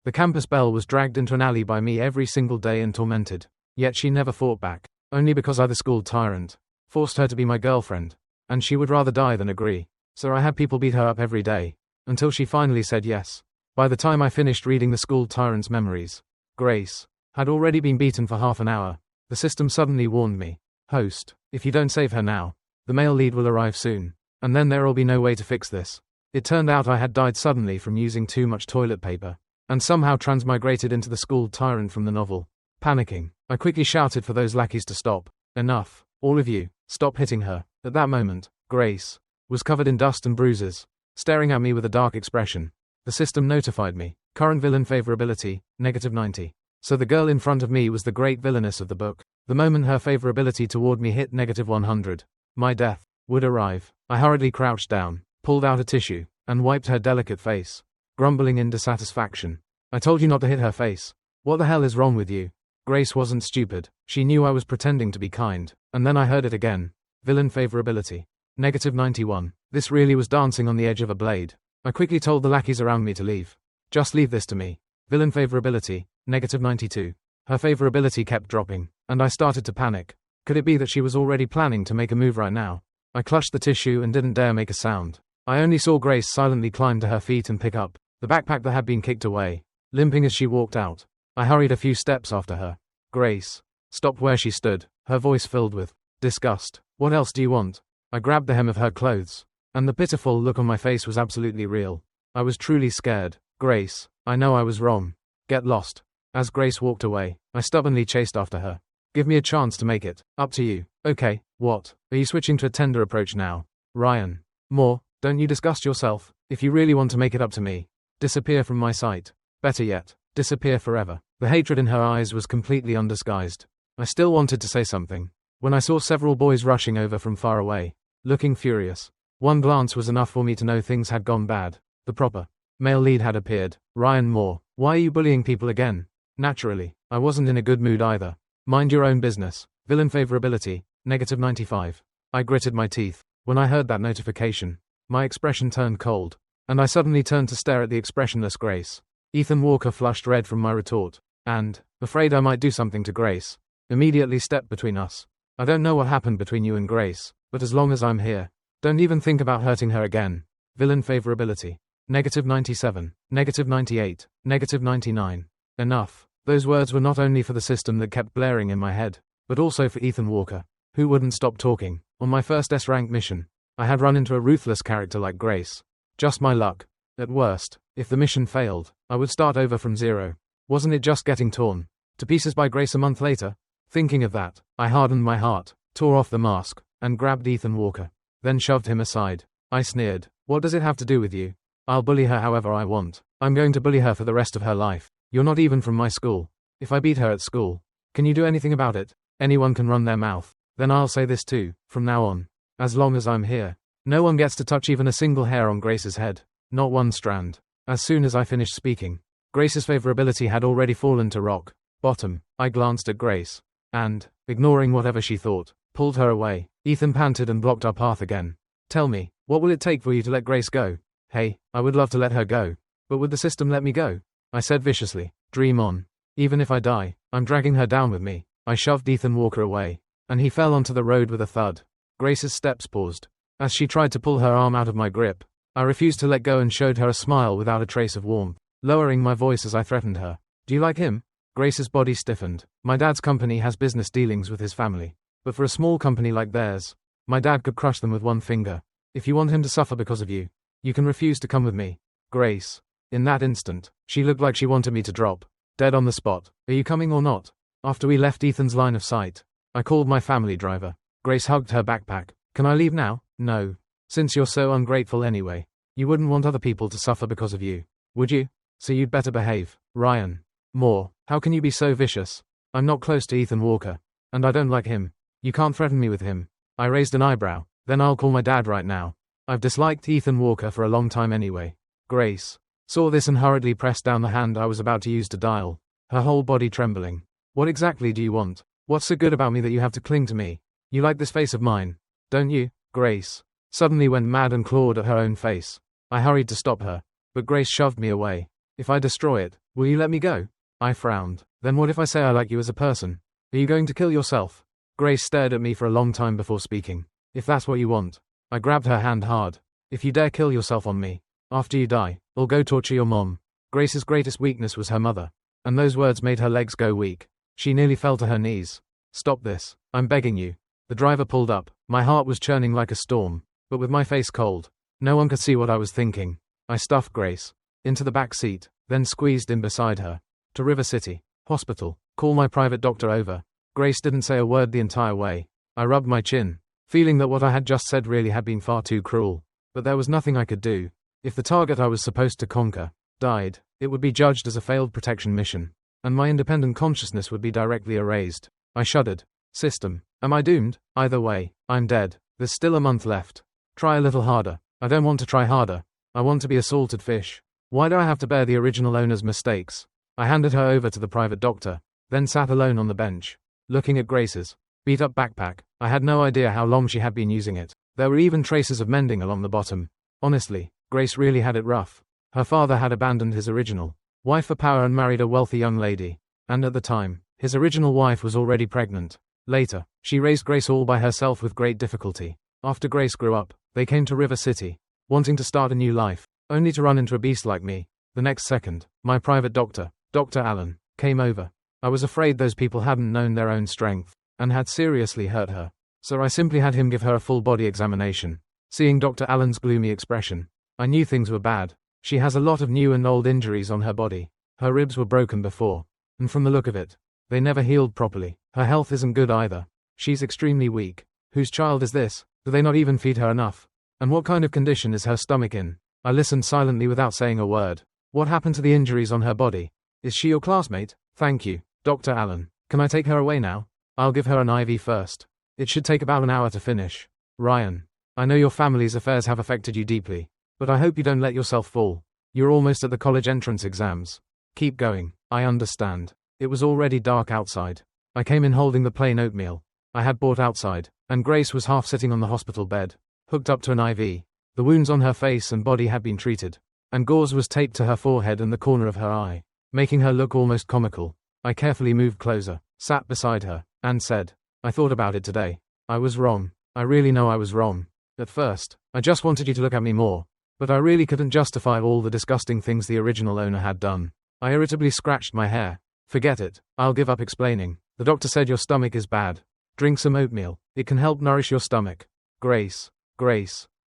The campus belle was dragged into an alley by me every single day and tormented. Yet she never fought back. Only because I, the school tyrant, forced her to be my girlfriend. And she would rather die than agree. So I had people beat her up every day. Until she finally said yes. By the time I finished reading the school tyrant's memories, Grace had already been beaten for half an hour. The system suddenly warned me. Host, if you don't save her now, the male lead will arrive soon. And then there'll be no way to fix this. It turned out I had died suddenly from using too much toilet paper. And somehow transmigrated into the school tyrant from the novel. Panicking, I quickly shouted for those lackeys to stop. Enough, all of you, stop hitting her. At that moment, Grace was covered in dust and bruises, staring at me with a dark expression. The system notified me. Current villain favorability, -90. So the girl in front of me was the great villainess of the book. The moment her favorability toward me hit -100, my death would arrive. I hurriedly crouched down, pulled out a tissue, and wiped her delicate face, grumbling in dissatisfaction. I told you not to hit her face. What the hell is wrong with you? Grace wasn't stupid. She knew I was pretending to be kind. And then I heard it again. Villain favorability, -91. This really was dancing on the edge of a blade. I quickly told the lackeys around me to leave. Just leave this to me. Villain favorability, -92. Her favorability kept dropping, and I started to panic. Could it be that she was already planning to make a move right now? I clutched the tissue and didn't dare make a sound. I only saw Grace silently climb to her feet and pick up the backpack that had been kicked away, limping as she walked out. I hurried a few steps after her. Grace stopped where she stood, her voice filled with disgust. What else do you want? I grabbed the hem of her clothes, and the pitiful look on my face was absolutely real. I was truly scared. Grace, I know I was wrong. Get lost. As Grace walked away, I stubbornly chased after her. Give me a chance to make it. Up to you. Okay, what? Are you switching to a tender approach now? Ryan. More, don't you disgust yourself? If you really want to make it up to me, disappear from my sight. Better yet, disappear forever. The hatred in her eyes was completely undisguised. I still wanted to say something, when I saw several boys rushing over from far away, looking furious. One glance was enough for me to know things had gone bad. The proper male lead had appeared. Ryan Moore. Why are you bullying people again? Naturally, I wasn't in a good mood either. Mind your own business. Villain favorability, -95. I gritted my teeth. When I heard that notification, my expression turned cold, and I suddenly turned to stare at the expressionless Grace. Ethan Walker flushed red from my retort, and, afraid I might do something to Grace, immediately stepped between us. I don't know what happened between you and Grace, but as long as I'm here, don't even think about hurting her again. Villain favorability, -97, -98, -99. Enough. Those words were not only for the system that kept blaring in my head, but also for Ethan Walker, who wouldn't stop talking. On my first S-rank mission, I had run into a ruthless character like Grace. Just my luck. At worst, if the mission failed, I would start over from zero. Wasn't it just getting torn to pieces by Grace a month later? Thinking of that, I hardened my heart, tore off the mask, and grabbed Ethan Walker, then shoved him aside. I sneered. What does it have to do with you? I'll bully her however I want. I'm going to bully her for the rest of her life. You're not even from my school. If I beat her at school, can you do anything about it? Anyone can run their mouth. Then I'll say this too, from now on. As long as I'm here, no one gets to touch even a single hair on Grace's head. Not one strand. As soon as I finished speaking, Grace's favorability had already fallen to rock bottom. I glanced at Grace, and, ignoring whatever she thought, pulled her away. Ethan panted and blocked our path again. Tell me, what will it take for you to let Grace go? Hey, I would love to let her go. But would the system let me go? I said viciously. Dream on. Even if I die, I'm dragging her down with me. I shoved Ethan Walker away, and he fell onto the road with a thud. Grace's steps paused. As she tried to pull her arm out of my grip, I refused to let go and showed her a smile without a trace of warmth, lowering my voice as I threatened her. Do you like him? Grace's body stiffened. My dad's company has business dealings with his family. But for a small company like theirs, my dad could crush them with one finger. If you want him to suffer because of you, you can refuse to come with me. Grace. In that instant, she looked like she wanted me to drop. Dead on the spot. Are you coming or not? After we left Ethan's line of sight, I called my family driver. Grace hugged her backpack. Can I leave now? No. Since you're so ungrateful anyway, you wouldn't want other people to suffer because of you, would you? So you'd better behave. Ryan Moore. How can you be so vicious? I'm not close to Ethan Walker, and I don't like him. You can't threaten me with him. I raised an eyebrow. Then I'll call my dad right now. I've disliked Ethan Walker for a long time anyway. Grace saw this and hurriedly pressed down the hand I was about to use to dial, her whole body trembling. What exactly do you want? What's so good about me that you have to cling to me? You like this face of mine, don't you? Grace suddenly went mad and clawed at her own face. I hurried to stop her, but Grace shoved me away. If I destroy it, Will you let me go? I frowned. Then what if I say I like you as a person? Are you going to kill yourself? Grace stared at me for a long time before speaking. If that's what you want. I grabbed her hand hard. If you dare kill yourself on me, after you die, I'll go torture your mom. Grace's greatest weakness was her mother. And those words made her legs go weak. She nearly fell to her knees. Stop this. I'm begging you. The driver pulled up. My heart was churning like a storm, but with my face cold. No one could see what I was thinking. I stuffed Grace into the back seat, then squeezed in beside her. To River City Hospital. Call my private doctor over. Grace didn't say a word the entire way. I rubbed my chin, feeling that what I had just said really had been far too cruel. But there was nothing I could do. If the target I was supposed to conquer died, it would be judged as a failed protection mission, and my independent consciousness would be directly erased. I shuddered. System. Am I doomed? Either way, I'm dead. There's still a month left. Try a little harder. I don't want to try harder. I want to be a salted fish. Why do I have to bear the original owner's mistakes? I handed her over to the private doctor, then sat alone on the bench, looking at Grace's beat-up backpack. I had no idea how long she had been using it. There were even traces of mending along the bottom. Honestly, Grace really had it rough. Her father had abandoned his original wife for power and married a wealthy young lady. And at the time, his original wife was already pregnant. Later, she raised Grace all by herself with great difficulty. After Grace grew up, they came to River City, wanting to start a new life, only to run into a beast like me. The next second, my private doctor, Dr. Allen, came over. I was afraid those people hadn't known their own strength, and had seriously hurt her. So I simply had him give her a full body examination. Seeing Dr. Allen's gloomy expression, I knew things were bad. She has a lot of new and old injuries on her body. Her ribs were broken before, and from the look of it, they never healed properly. Her health isn't good either. She's extremely weak. Whose child is this? Do they not even feed her enough? And what kind of condition is her stomach in? I listened silently without saying a word. What happened to the injuries on her body? Is she your classmate? Thank you, Dr. Allen. Can I take her away now? I'll give her an IV first. It should take about an hour to finish. Ryan, I know your family's affairs have affected you deeply, but I hope you don't let yourself fall. You're almost at the college entrance exams. Keep going. I understand. It was already dark outside. I came in holding the plain oatmeal I had bought outside, and Grace was half sitting on the hospital bed, hooked up to an IV. The wounds on her face and body had been treated, and gauze was taped to her forehead and the corner of her eye, making her look almost comical. I carefully moved closer, sat beside her, and said, I thought about it today. I was wrong. I really know I was wrong. At first, I just wanted you to look at me more, but I really couldn't justify all the disgusting things the original owner had done. I irritably scratched my hair. Forget it. I'll give up explaining. The doctor said your stomach is bad. Drink some oatmeal. It can help nourish your stomach. Grace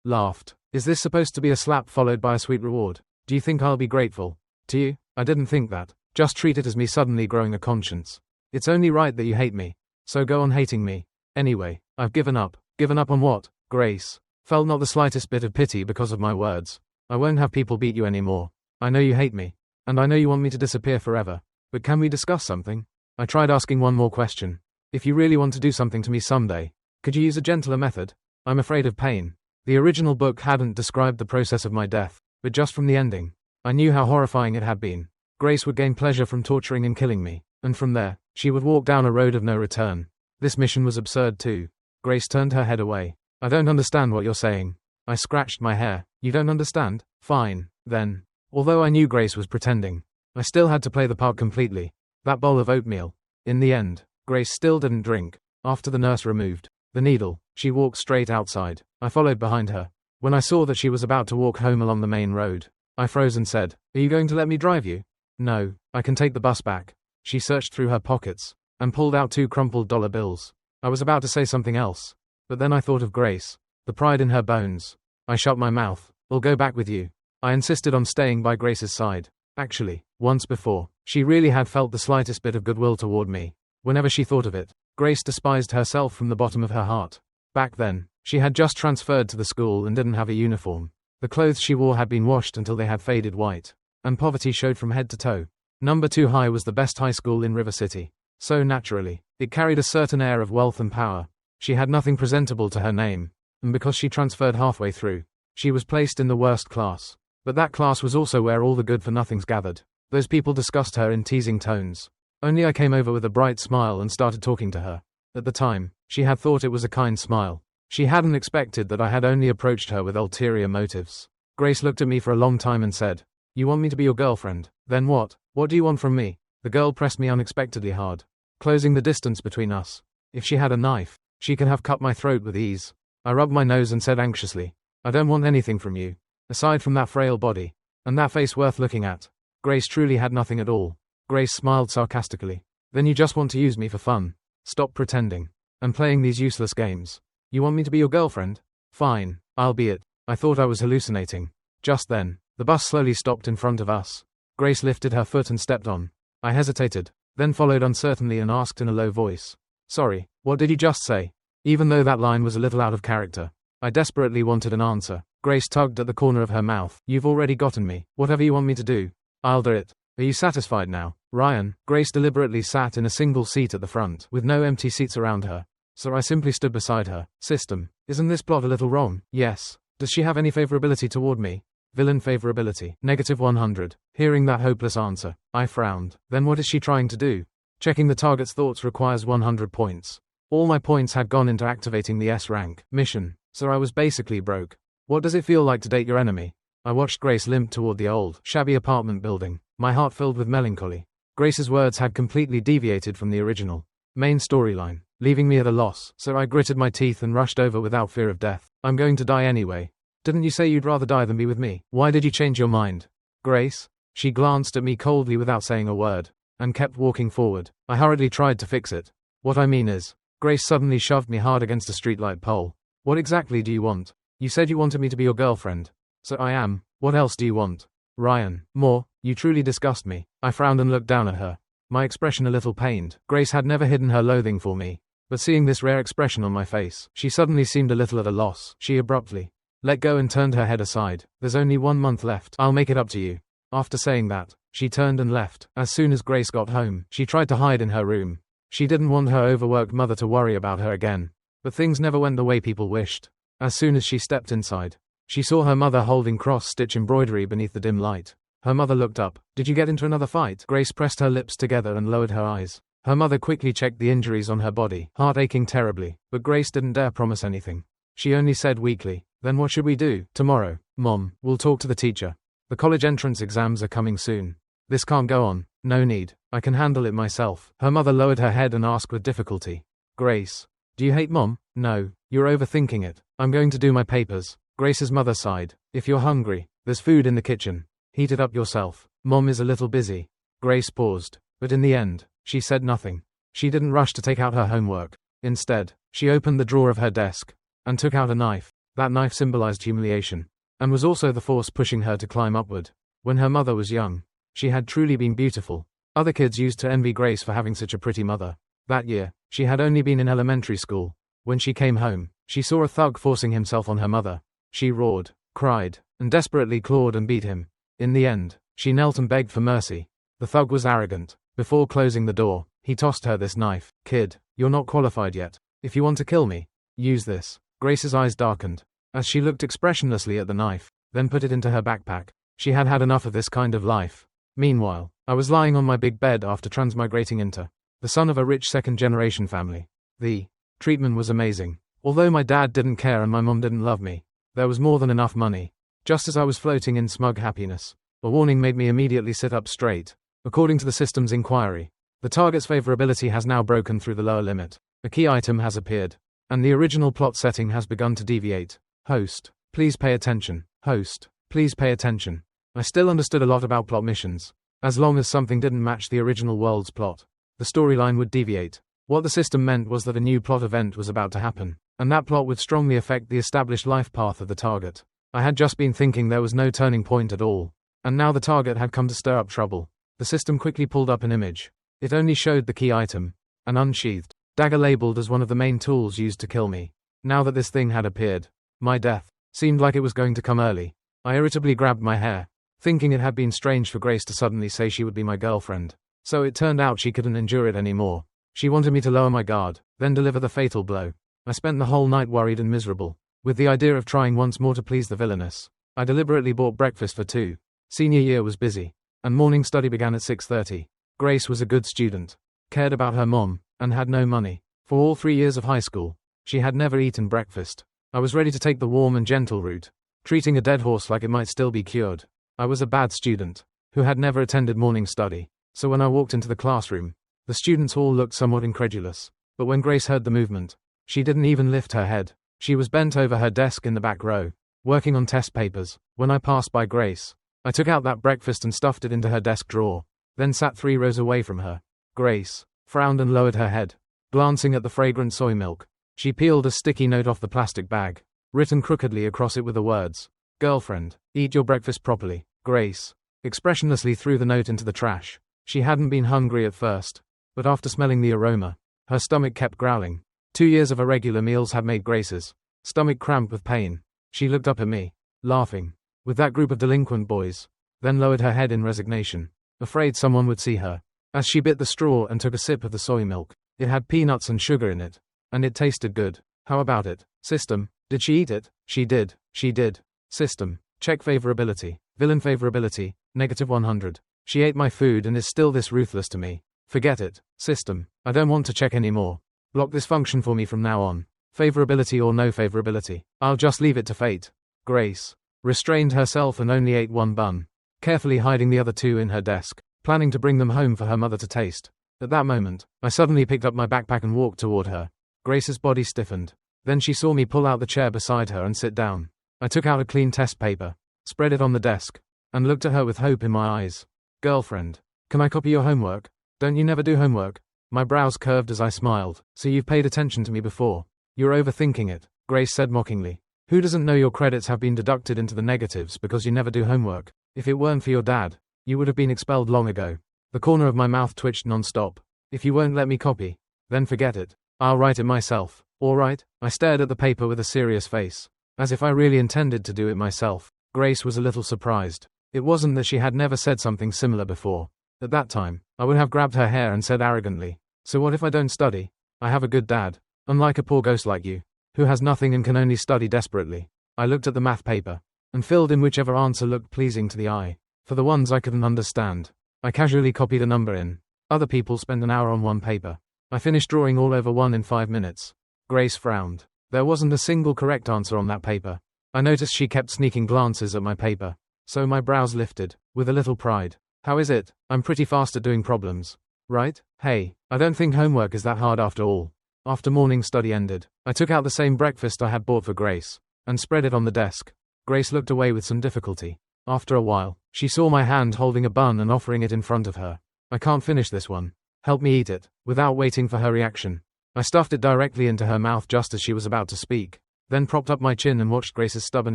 laughed. Is this supposed to be a slap followed by a sweet reward? Do you think I'll be grateful to you? I didn't think that. Just treat it as me suddenly growing a conscience. It's only right that you hate me. So go on hating me. Anyway, I've given up. Given up on what? Grace felt not the slightest bit of pity because of my words. I won't have people beat you anymore. I know you hate me. And I know you want me to disappear forever. But can we discuss something? I tried asking one more question. If you really want to do something to me someday, could you use a gentler method? I'm afraid of pain. The original book hadn't described the process of my death, but just from the ending, I knew how horrifying it had been. Grace would gain pleasure from torturing and killing me, and from there, she would walk down a road of no return. This mission was absurd too. Grace turned her head away. I don't understand what you're saying. I scratched my hair. You don't understand? Fine, then. Although I knew Grace was pretending, I still had to play the part completely. That bowl of oatmeal. In the end, Grace still didn't drink. After the nurse removed the needle, she walked straight outside. I followed behind her. When I saw that she was about to walk home along the main road, I froze and said, Are you going to let me drive you? No, I can take the bus back. She searched through her pockets and pulled out 2 crumpled dollar bills. I was about to say something else, but then I thought of Grace, the pride in her bones. I shut my mouth. I'll go back with you. I insisted on staying by Grace's side. Actually, once before, she really had felt the slightest bit of goodwill toward me. Whenever she thought of it, Grace despised herself from the bottom of her heart. Back then, she had just transferred to the school and didn't have a uniform. The clothes she wore had been washed until they had faded white, and poverty showed from head to toe. Number 2 High was the best high school in River City. So naturally, it carried a certain air of wealth and power. She had nothing presentable to her name, and because she transferred halfway through, she was placed in the worst class. But that class was also where all the good-for-nothings gathered. Those people discussed her in teasing tones. Only I came over with a bright smile and started talking to her. At the time, she had thought it was a kind smile. She hadn't expected that I had only approached her with ulterior motives. Grace looked at me for a long time and said, You want me to be your girlfriend? Then what? What do you want from me? The girl pressed me unexpectedly hard, closing the distance between us. If she had a knife, she could have cut my throat with ease. I rubbed my nose and said anxiously, I don't want anything from you, aside from that frail body, and that face worth looking at. Grace truly had nothing at all. Grace smiled sarcastically. Then you just want to use me for fun. Stop pretending and playing these useless games. You want me to be your girlfriend? Fine, I'll be it. I thought I was hallucinating. Just then, the bus slowly stopped in front of us. Grace lifted her foot and stepped on. I hesitated, then followed uncertainly and asked in a low voice. Sorry, what did you just say? Even though that line was a little out of character, I desperately wanted an answer. Grace tugged at the corner of her mouth. You've already gotten me. Whatever you want me to do, I'll do it. Are you satisfied now, Ryan? Grace deliberately sat in a single seat at the front, with no empty seats around her. So I simply stood beside her. System, isn't this plot a little wrong? Yes. Does she have any favorability toward me? Villain favorability, -100. Hearing that hopeless answer, I frowned. Then what is she trying to do? Checking the target's thoughts requires 100 points. All my points had gone into activating the S rank mission, so I was basically broke. What does it feel like to date your enemy? I watched Grace limp toward the old, shabby apartment building, my heart filled with melancholy. Grace's words had completely deviated from the original main storyline, leaving me at a loss, so I gritted my teeth and rushed over without fear of death. I'm going to die anyway. Didn't you say you'd rather die than be with me? Why did you change your mind? Grace? She glanced at me coldly without saying a word, and kept walking forward. I hurriedly tried to fix it. What I mean is, Grace suddenly shoved me hard against a streetlight pole. What exactly do you want? You said you wanted me to be your girlfriend. So I am. What else do you want? Ryan, more, you truly disgust me. I frowned and looked down at her, my expression a little pained. Grace had never hidden her loathing for me, but seeing this rare expression on my face, she suddenly seemed a little at a loss. She abruptly let go and turned her head aside. There's only 1 month left. I'll make it up to you. After saying that, she turned and left. As soon as Grace got home, she tried to hide in her room. She didn't want her overworked mother to worry about her again. But things never went the way people wished. As soon as she stepped inside, she saw her mother holding cross-stitch embroidery beneath the dim light. Her mother looked up. Did you get into another fight? Grace pressed her lips together and lowered her eyes. Her mother quickly checked the injuries on her body, heart aching terribly, but Grace didn't dare promise anything. She only said weakly, then what should we do? Tomorrow, Mom, we'll talk to the teacher. The college entrance exams are coming soon. This can't go on. No need. I can handle it myself. Her mother lowered her head and asked with difficulty. Grace, do you hate Mom? No, you're overthinking it. I'm going to do my papers. Grace's mother sighed. If you're hungry, there's food in the kitchen. Heat it up yourself. Mom is a little busy. Grace paused, but in the end, she said nothing. She didn't rush to take out her homework. Instead, she opened the drawer of her desk and took out a knife. That knife symbolized humiliation, and was also the force pushing her to climb upward. When her mother was young, she had truly been beautiful. Other kids used to envy Grace for having such a pretty mother. That year, she had only been in elementary school. When she came home, she saw a thug forcing himself on her mother. She roared, cried, and desperately clawed and beat him. In the end, she knelt and begged for mercy. The thug was arrogant. Before closing the door, he tossed her this knife. Kid, you're not qualified yet. If you want to kill me, use this. Grace's eyes darkened, as she looked expressionlessly at the knife, then put it into her backpack. She had had enough of this kind of life. Meanwhile, I was lying on my big bed after transmigrating into the son of a rich second-generation family. The treatment was amazing. Although my dad didn't care and my mom didn't love me, there was more than enough money. Just as I was floating in smug happiness, a warning made me immediately sit up straight. According to the system's inquiry, the target's favorability has now broken through the lower limit. A key item has appeared, and the original plot setting has begun to deviate. Host, please pay attention. Host, please pay attention. I still understood a lot about plot missions. As long as something didn't match the original world's plot, the storyline would deviate. What the system meant was that a new plot event was about to happen, and that plot would strongly affect the established life path of the target. I had just been thinking there was no turning point at all, and now the target had come to stir up trouble. The system quickly pulled up an image. It only showed the key item, an unsheathed dagger labeled as one of the main tools used to kill me. Now that this thing had appeared, my death seemed like it was going to come early. I irritably grabbed my hair, thinking it had been strange for Grace to suddenly say she would be my girlfriend. So it turned out she couldn't endure it anymore. She wanted me to lower my guard, then deliver the fatal blow. I spent the whole night worried and miserable, with the idea of trying once more to please the villainess. I deliberately bought breakfast for 2. Senior year was busy, and morning study began at 6:30. Grace was a good student, cared about her mom, and had no money. For all 3 years of high school, she had never eaten breakfast. I was ready to take the warm and gentle route, treating a dead horse like it might still be cured. I was a bad student, who had never attended morning study, so when I walked into the classroom, the students all looked somewhat incredulous. But when Grace heard the movement, she didn't even lift her head. She was bent over her desk in the back row, working on test papers. When I passed by Grace, I took out that breakfast and stuffed it into her desk drawer, then sat 3 rows away from her. Grace frowned and lowered her head, glancing at the fragrant soy milk. She peeled a sticky note off the plastic bag, written crookedly across it with the words, "Girlfriend, eat your breakfast properly." Grace expressionlessly threw the note into the trash. She hadn't been hungry at first, but after smelling the aroma, her stomach kept growling. 2 years of irregular meals had made Grace's stomach cramp with pain. She looked up at me, laughing, with that group of delinquent boys, then lowered her head in resignation, afraid someone would see her. As she bit the straw and took a sip of the soy milk, it had peanuts and sugar in it, and it tasted good. How about it? System. Did she eat it? She did. She did. System. Check favorability. Villain favorability, -100. She ate my food and is still this ruthless to me. Forget it. System. I don't want to check anymore. Block this function for me from now on. Favorability or no favorability. I'll just leave it to fate. Grace restrained herself and only ate 1 bun, carefully hiding the other 2 in her desk, planning to bring them home for her mother to taste. At that moment, I suddenly picked up my backpack and walked toward her. Grace's body stiffened. Then she saw me pull out the chair beside her and sit down. I took out a clean test paper, spread it on the desk, and looked at her with hope in my eyes. "Girlfriend, can I copy your homework? Don't you never do homework?" My brows curved as I smiled. "So you've paid attention to me before. You're overthinking it," Grace said mockingly. "Who doesn't know your credits have been deducted into the negatives because you never do homework? If it weren't for your dad, you would have been expelled long ago." The corner of my mouth twitched non-stop. "If you won't let me copy, then forget it. I'll write it myself." "All right." I stared at the paper with a serious face, as if I really intended to do it myself. Grace was a little surprised. It wasn't that she had never said something similar before. At that time, I would have grabbed her hair and said arrogantly, "So what if I don't study? I have a good dad, unlike a poor ghost like you, who has nothing and can only study desperately." I looked at the math paper, and filled in whichever answer looked pleasing to the eye. For the ones I couldn't understand, I casually copied a number in. Other people spend an hour on one paper. I finished drawing all over one in 5 minutes. Grace frowned. There wasn't a single correct answer on that paper. I noticed she kept sneaking glances at my paper, so my brows lifted, with a little pride. "How is it? I'm pretty fast at doing problems. Right? Hey, I don't think homework is that hard after all." After morning study ended, I took out the same breakfast I had bought for Grace, and spread it on the desk. Grace looked away with some difficulty. After a while, she saw my hand holding a bun and offering it in front of her. "I can't finish this one. Help me eat it." Without waiting for her reaction, I stuffed it directly into her mouth just as she was about to speak, then propped up my chin and watched Grace's stubborn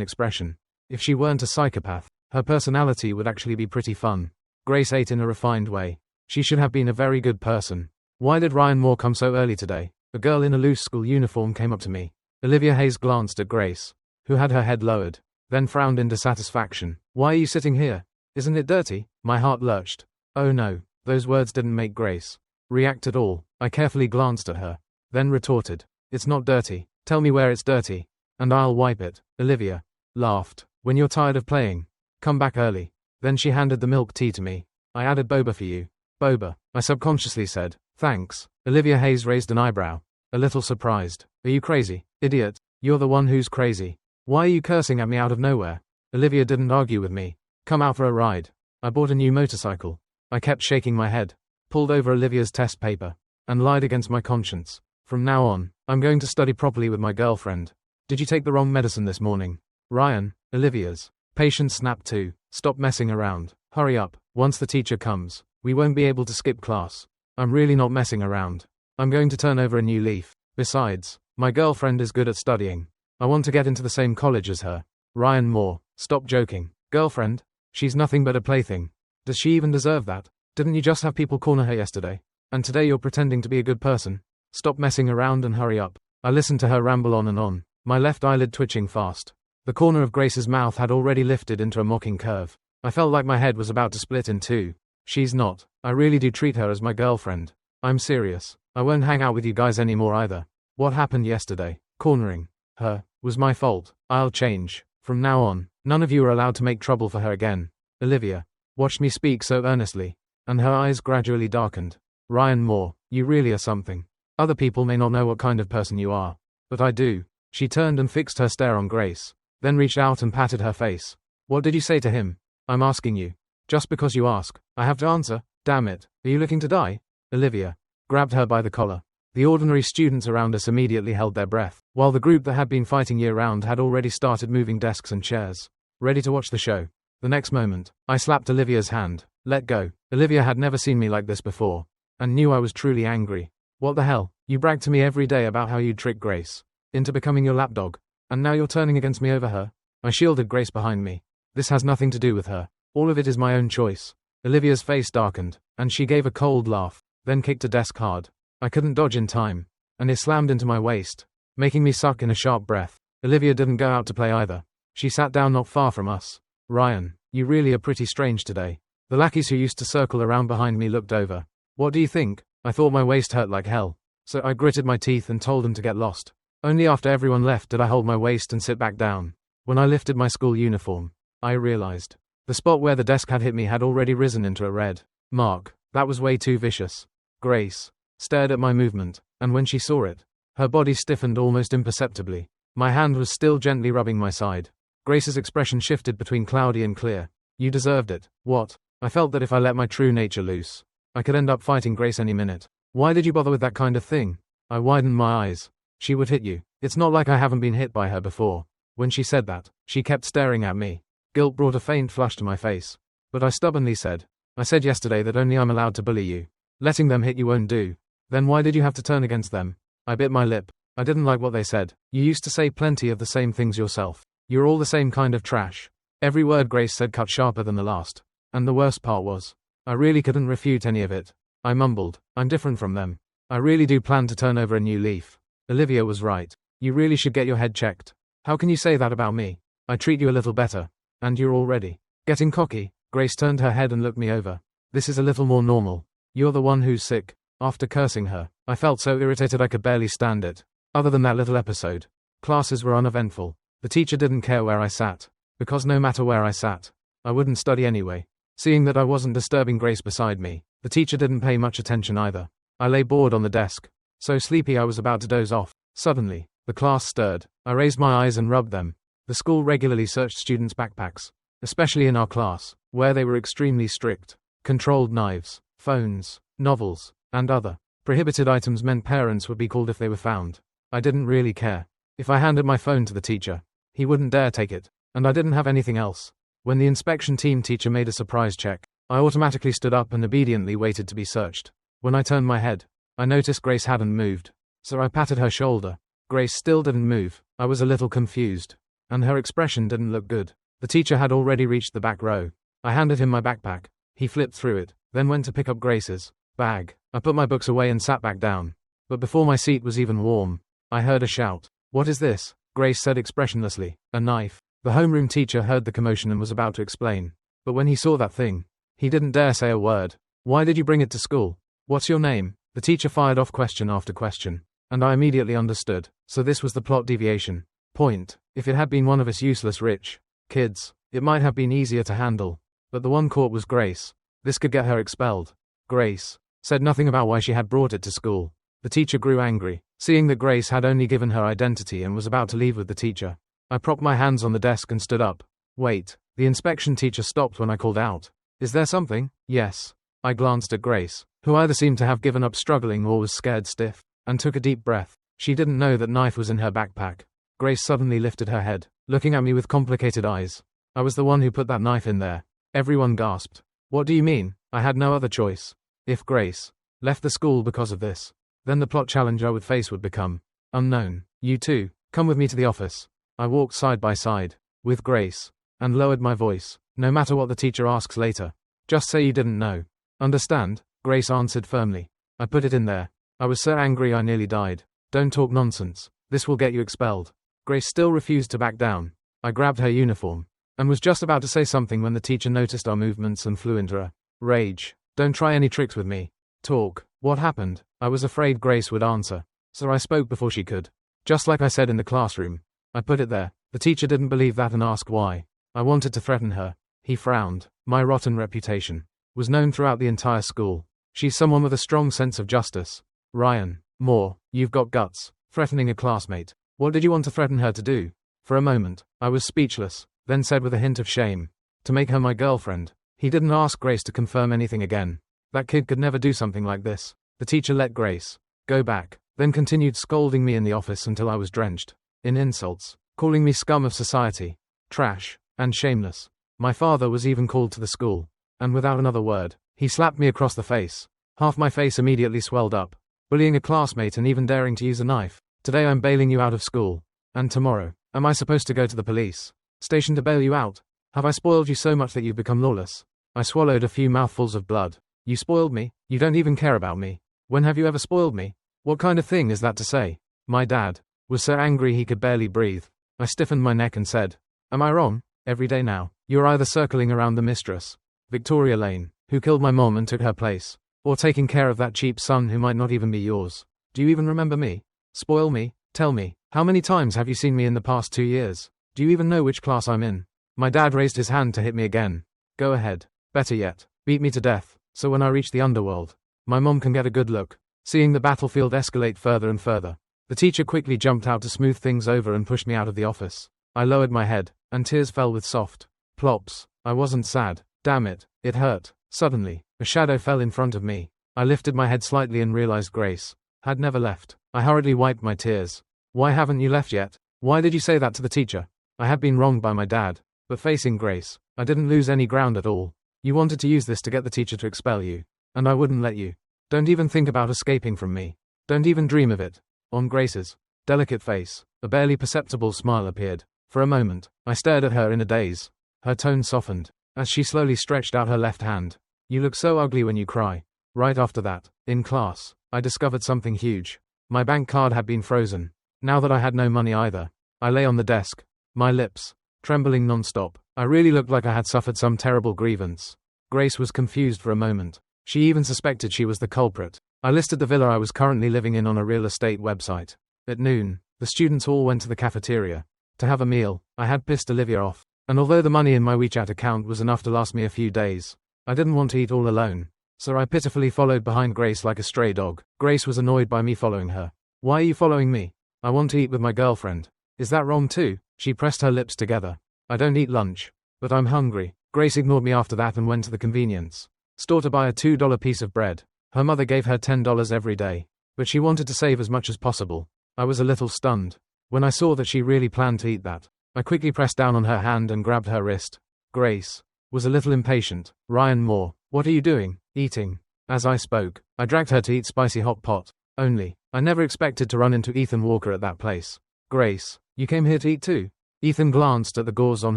expression. If she weren't a psychopath, her personality would actually be pretty fun. Grace ate in a refined way. She should have been a very good person. "Why did Ryan Moore come so early today?" A girl in a loose school uniform came up to me. Olivia Hayes glanced at Grace, who had her head lowered, then frowned in dissatisfaction. "Why are you sitting here? Isn't it dirty?" My heart lurched. Oh no, those words didn't make Grace react at all. I carefully glanced at her, then retorted, "It's not dirty. Tell me where it's dirty, and I'll wipe it." Olivia laughed. "When you're tired of playing, come back early." Then she handed the milk tea to me. "I added boba for you." "Boba," I subconsciously said. "Thanks." Olivia Hayes raised an eyebrow, a little surprised. "Are you crazy, idiot? You're the one who's crazy. Why are you cursing at me out of nowhere?" Olivia didn't argue with me. "Come out for a ride. I bought a new motorcycle." I kept shaking my head, pulled over Olivia's test paper, and lied against my conscience. "From now on, I'm going to study properly with my girlfriend." "Did you take the wrong medicine this morning?" Ryan, Olivia's patient snapped too. "Stop messing around. Hurry up. Once the teacher comes, we won't be able to skip class." "I'm really not messing around. I'm going to turn over a new leaf. Besides, my girlfriend is good at studying. I want to get into the same college as her." "Ryan Moore, stop joking. Girlfriend? She's nothing but a plaything. Does she even deserve that? Didn't you just have people corner her yesterday? And today you're pretending to be a good person? Stop messing around and hurry up." I listened to her ramble on and on, my left eyelid twitching fast. The corner of Grace's mouth had already lifted into a mocking curve. I felt like my head was about to split in two. "She's not. I really do treat her as my girlfriend. I'm serious. I won't hang out with you guys anymore either. What happened yesterday, cornering her, was my fault. I'll change. From now on, none of you are allowed to make trouble for her again." Olivia watched me speak so earnestly, and her eyes gradually darkened. "Ryan Moore, you really are something. Other people may not know what kind of person you are, but I do." She turned and fixed her stare on Grace, then reached out and patted her face. "What did you say to him?" I'm asking you. Just because you ask, I have to answer. Damn it. Are you looking to die? Olivia grabbed her by the collar. The ordinary students around us immediately held their breath, while the group that had been fighting year-round had already started moving desks and chairs, ready to watch the show. The next moment, I slapped Olivia's hand. Let go. Olivia had never seen me like this before, and knew I was truly angry. What the hell? You bragged to me every day about how you'd trick Grace into becoming your lapdog, and now you're turning against me over her? I shielded Grace behind me. This has nothing to do with her. All of it is my own choice. Olivia's face darkened, and she gave a cold laugh, then kicked a desk hard. I couldn't dodge in time, and it slammed into my waist, making me suck in a sharp breath. Olivia didn't go out to play either. She sat down not far from us. Ryan, you really are pretty strange today. The lackeys who used to circle around behind me looked over. What do you think? I thought my waist hurt like hell, so I gritted my teeth and told them to get lost. Only after everyone left did I hold my waist and sit back down. When I lifted my school uniform, I realized the spot where the desk had hit me had already risen into a red mark. That was way too vicious. Grace stared at my movement, and when she saw it, her body stiffened almost imperceptibly. My hand was still gently rubbing my side. Grace's expression shifted between cloudy and clear. You deserved it. What? I felt that if I let my true nature loose, I could end up fighting Grace any minute. Why did you bother with that kind of thing? I widened my eyes. She would hit you. It's not like I haven't been hit by her before. When she said that, she kept staring at me. Guilt brought a faint flush to my face. But I stubbornly said, I said yesterday that only I'm allowed to bully you. Letting them hit you won't do. Then why did you have to turn against them? I bit my lip. I didn't like what they said. You used to say plenty of the same things yourself. You're all the same kind of trash. Every word Grace said cut sharper than the last. And the worst part was, I really couldn't refute any of it. I mumbled, I'm different from them. I really do plan to turn over a new leaf. Olivia was right. You really should get your head checked. How can you say that about me? I treat you a little better. And you're already getting cocky. Grace turned her head and looked me over. This is a little more normal. You're the one who's sick. After cursing her, I felt so irritated I could barely stand it. Other than that little episode, classes were uneventful. The teacher didn't care where I sat, because no matter where I sat, I wouldn't study anyway. Seeing that I wasn't disturbing Grace beside me, the teacher didn't pay much attention either. I lay bored on the desk, so sleepy I was about to doze off. Suddenly, the class stirred. I raised my eyes and rubbed them. The school regularly searched students' backpacks, especially in our class, where they were extremely strict. Controlled knives, phones, novels, and other prohibited items meant parents would be called if they were found. I didn't really care. If I handed my phone to the teacher, he wouldn't dare take it, and I didn't have anything else. When the inspection team teacher made a surprise check, I automatically stood up and obediently waited to be searched. When I turned my head, I noticed Grace hadn't moved, so I patted her shoulder. Grace still didn't move. I was a little confused, and her expression didn't look good. The teacher had already reached the back row. I handed him my backpack. He flipped through it, then went to pick up Grace's bag. I put my books away and sat back down. But before my seat was even warm, I heard a shout. What is this? Grace said expressionlessly. A knife. The homeroom teacher heard the commotion and was about to explain. But when he saw that thing, he didn't dare say a word. Why did you bring it to school? What's your name? The teacher fired off question after question, and I immediately understood. So this was the plot deviation. Point. If it had been one of us useless rich kids, it might have been easier to handle. But the one caught was Grace. This could get her expelled. Grace said nothing about why she had brought it to school. The teacher grew angry, seeing that Grace had only given her identity and was about to leave with the teacher. I propped my hands on the desk and stood up. Wait. The inspection teacher stopped when I called out. Is there something? Yes. I glanced at Grace, who either seemed to have given up struggling or was scared stiff, and took a deep breath. She didn't know that knife was in her backpack. Grace suddenly lifted her head, looking at me with complicated eyes. I was the one who put that knife in there. Everyone gasped. What do you mean? I had no other choice. If Grace left the school because of this, then the plot challenge I would face would become unknown. You two, come with me to the office. I walked side by side with Grace and lowered my voice. No matter what the teacher asks later, just say you didn't know. Understand? Grace answered firmly. I put it in there. I was so angry I nearly died. Don't talk nonsense. This will get you expelled. Grace still refused to back down. I grabbed her uniform and was just about to say something when the teacher noticed our movements and flew into a rage. Don't try any tricks with me. Talk. What happened? I was afraid Grace would answer, so I spoke before she could. Just like I said in the classroom. I put it there. The teacher didn't believe that and asked why. I wanted to threaten her. He frowned. My rotten reputation was known throughout the entire school. She's someone with a strong sense of justice. Ryan, more, you've got guts. Threatening a classmate. What did you want to threaten her to do? For a moment, I was speechless, then said with a hint of shame. to make her my girlfriend. He didn't ask Grace to confirm anything again. That kid could never do something like this. The teacher let Grace go back, then continued scolding me in the office until I was drenched in insults, calling me scum of society, trash, and shameless. My father was even called to the school, and without another word, he slapped me across the face. Half my face immediately swelled up, bullying a classmate and even daring to use a knife. Today I'm bailing you out of school. And tomorrow, am I supposed to go to the police station to bail you out? Have I spoiled you so much that you've become lawless? I swallowed a few mouthfuls of blood. You spoiled me? You don't even care about me. When have you ever spoiled me? What kind of thing is that to say? My dad was so angry he could barely breathe. I stiffened my neck and said, am I wrong? Every day now, you're either circling around the mistress, Victoria Lane, who killed my mom and took her place, or taking care of that cheap son who might not even be yours. Do you even remember me? Spoil me? Tell me, how many times have you seen me in the past 2 years? Do you even know which class I'm in? My dad raised his hand to hit me again. Go ahead. Better yet, beat me to death, so when I reach the underworld, my mom can get a good look. Seeing the battlefield escalate further and further, the teacher quickly jumped out to smooth things over and pushed me out of the office. I lowered my head, and tears fell with soft plops. I wasn't sad. Damn it, it hurt. Suddenly, a shadow fell in front of me. I lifted my head slightly and realized Grace had never left. I hurriedly wiped my tears. Why haven't you left yet? Why did you say that to the teacher? I had been wronged by my dad, but facing Grace, I didn't lose any ground at all. You wanted to use this to get the teacher to expel you, and I wouldn't let you. Don't even think about escaping from me. Don't even dream of it. On Grace's delicate face, a barely perceptible smile appeared. For a moment, I stared at her in a daze. Her tone softened, as she slowly stretched out her left hand. You look so ugly when you cry. Right after that, in class, I discovered something huge. My bank card had been frozen. Now that I had no money either, I lay on the desk, my lips trembling non-stop. I really looked like I had suffered some terrible grievance. Grace was confused for a moment. She even suspected she was the culprit. I listed the villa I was currently living in on a real estate website. At noon, the students all went to the cafeteria to have a meal. I had pissed Olivia off, and although the money in my WeChat account was enough to last me a few days, I didn't want to eat all alone, so I pitifully followed behind Grace like a stray dog. Grace was annoyed by me following her. Why are you following me? I want to eat with my girlfriend. Is that wrong too? She pressed her lips together. I don't eat lunch, but I'm hungry. Grace ignored me after that and went to the convenience store to buy a $2 piece of bread. Her mother gave her $10 every day, but she wanted to save as much as possible. I was a little stunned when I saw that she really planned to eat that. I quickly pressed down on her hand and grabbed her wrist. Grace was a little impatient. Ryan Moore, what are you doing? Eating. As I spoke, I dragged her to eat spicy hot pot. Only, I never expected to run into Ethan Walker at that place. Grace, you came here to eat too? Ethan glanced at the gauze on